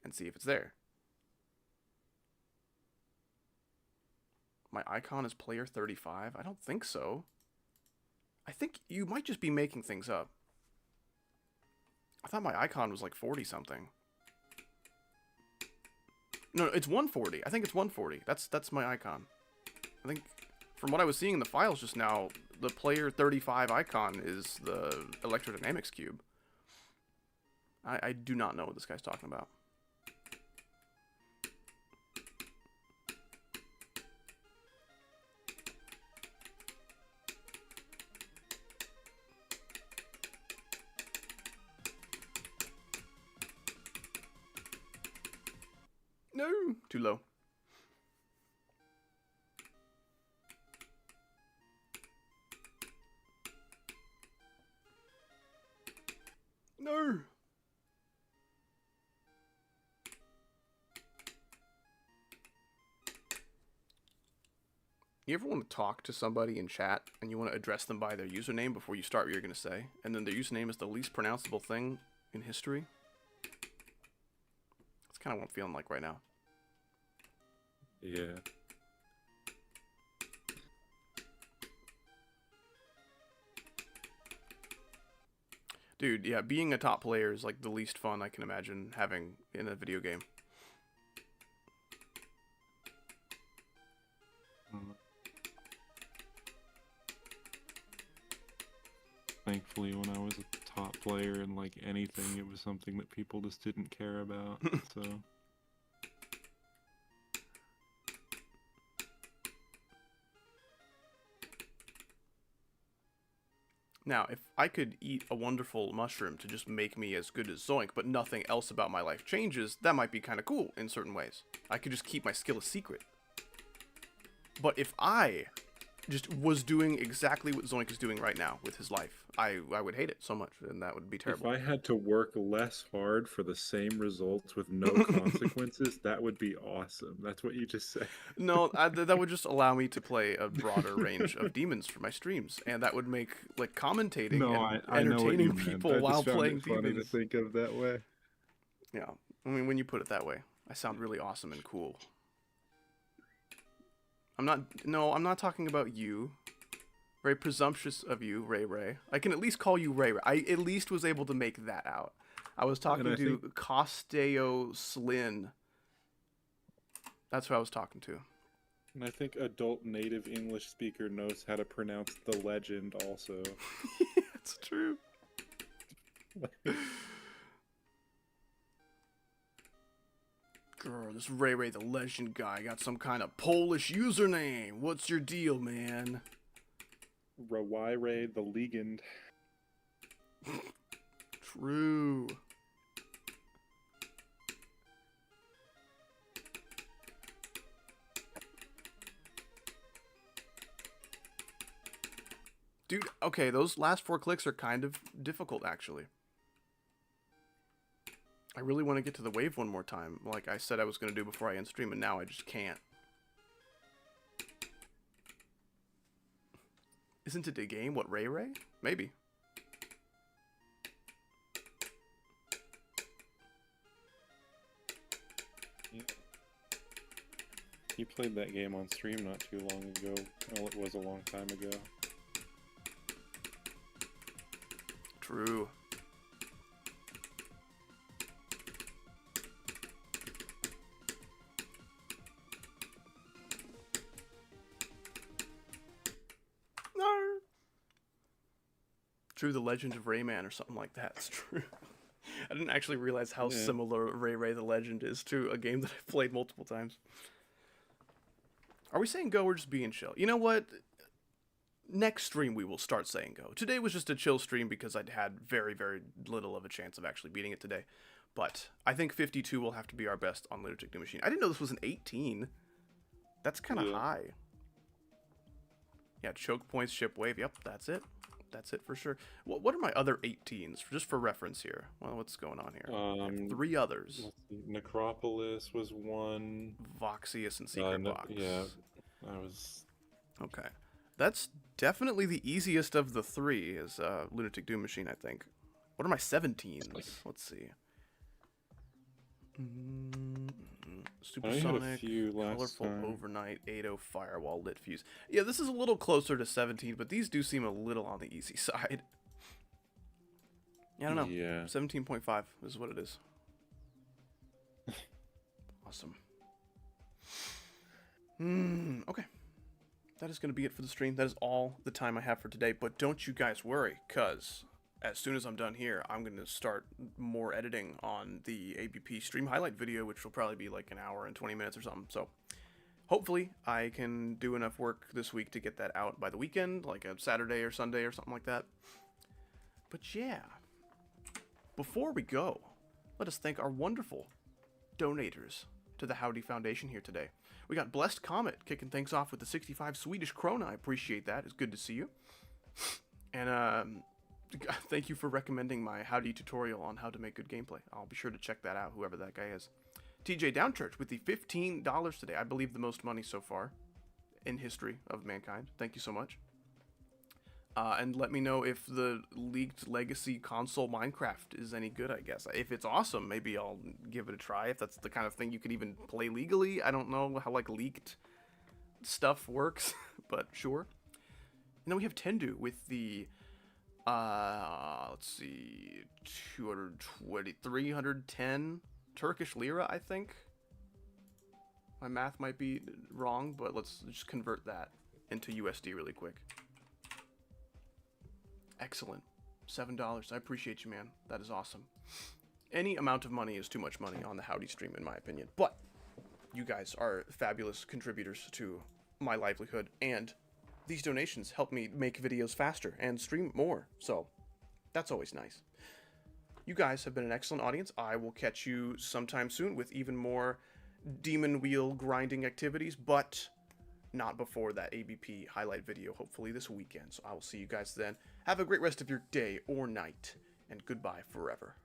[SPEAKER 2] and see if it's there. My icon is player 35? I don't think so. I think you might just be making things up. I thought my icon was like 40 something. No, it's 140. I think it's 140. That's my icon. I think from what I was seeing in the files just now, the player 35 icon is the electrodynamics cube. I do not know what this guy's talking about. No, too low. No. You ever want to talk to somebody in chat and you want to address them by their username before you start what you're going to say, and then their username is the least pronounceable thing in history? That's kind of what I'm feeling like right now.
[SPEAKER 3] Yeah.
[SPEAKER 2] Dude, yeah, being a top player is like the least fun I can imagine having in a video game.
[SPEAKER 3] Thankfully, when I was a top player in like anything, it was something that people just didn't care about. So.
[SPEAKER 2] Now, if I could eat a wonderful mushroom to just make me as good as Zoink, but nothing else about my life changes, that might be kind of cool in certain ways. I could just keep my skill a secret. But if I just was doing exactly what Zoink is doing right now with his life, I would hate it so much, and that would be terrible.
[SPEAKER 3] If I had to work less hard for the same results with no consequences, that would be awesome. That's what you just said.
[SPEAKER 2] No, that would just allow me to play a broader range of demons for my streams, and that would make like commentating and
[SPEAKER 3] I know what you
[SPEAKER 2] entertaining
[SPEAKER 3] meant.
[SPEAKER 2] people
[SPEAKER 3] I just
[SPEAKER 2] while
[SPEAKER 3] found
[SPEAKER 2] playing
[SPEAKER 3] it funny
[SPEAKER 2] demons.
[SPEAKER 3] to think of that way.
[SPEAKER 2] Yeah, I mean, when you put it that way, I sound really awesome and cool. I'm not talking about you. Very presumptuous of you, Ray Ray. I can at least call you Ray Ray. I at least was able to make that out. I was talking to Costeo Slin. That's who I was talking to.
[SPEAKER 3] And I think adult native English speaker knows how to pronounce the legend also.
[SPEAKER 2] It's true. Girl, this Ray Ray the Legend guy got some kind of Polish username. What's your deal, man?
[SPEAKER 3] Ray the Legend.
[SPEAKER 2] True. Dude, okay, those last 4 clicks are kind of difficult, actually. I really want to get to the wave one more time, like I said I was going to do before I end stream, and now I just can't. Isn't it a game? What, Ray Ray? Maybe.
[SPEAKER 3] Yeah. You played that game on stream not too long ago. Well, it was a long time ago.
[SPEAKER 2] True. True, the Legend of Rayman or something like that. It's true. I didn't actually realize how similar Ray Ray the Legend is to a game that I've played multiple times. Are we saying go or just being chill? You know what? Next stream we will start saying go. Today was just a chill stream because I'd had very, very little of a chance of actually beating it today. But I think 52 will have to be our best on Lunatic New Machine. I didn't know this was an 18. That's kind of high. Yeah, choke points, ship wave. Yep, that's it. That's it for sure. What are my other 18s? Just for reference here. Well, what's going on here? I have 3 others.
[SPEAKER 3] Necropolis was 1.
[SPEAKER 2] Voxius and Secret Box.
[SPEAKER 3] Yeah, I was...
[SPEAKER 2] Okay. That's definitely the easiest of the 3 is Lunatic Doom Machine, I think. What are my 17s? Let's see. Supersonic, Colorful Overnight, 8-0 Firewall, Lit Fuse. Yeah, this is a little closer to 17, but these do seem a little on the easy side. Yeah, I don't know.
[SPEAKER 3] Yeah.
[SPEAKER 2] 17.5 is what it is. Awesome. Okay. That is going to be it for the stream. That is all the time I have for today, but don't you guys worry, because as soon as I'm done here, I'm going to start more editing on the ABP stream highlight video, which will probably be like an hour and 20 minutes or something. So hopefully I can do enough work this week to get that out by the weekend, like a Saturday or Sunday or something like that. But yeah, before we go, let us thank our wonderful donators to the Howdy Foundation here today. We got Blessed Comet kicking things off with the 65 Swedish krona. I appreciate that. It's good to see you. And thank you for recommending my Howdy tutorial on how to make good gameplay. I'll be sure to check that out, whoever that guy is. TJ Downchurch with the $15 today. I believe the most money so far in history of mankind. Thank you so much. And let me know if the leaked legacy console Minecraft is any good, I guess. If it's awesome, maybe I'll give it a try. If that's the kind of thing you could even play legally. I don't know how, like, leaked stuff works, but sure. And then we have Tendu with the... let's see, 310 Turkish lira, I think. My math might be wrong, but let's just convert that into USD really quick. Excellent. $7. I appreciate you, man. That is awesome. Any amount of money is too much money on the Howdy stream, in my opinion. But you guys are fabulous contributors to my livelihood, and these donations help me make videos faster and stream more, so that's always nice. You guys have been an excellent audience. I will catch you sometime soon with even more demon wheel grinding activities, but not before that ABP highlight video, hopefully this weekend. So I will see you guys then. Have a great rest of your day or night, and goodbye forever.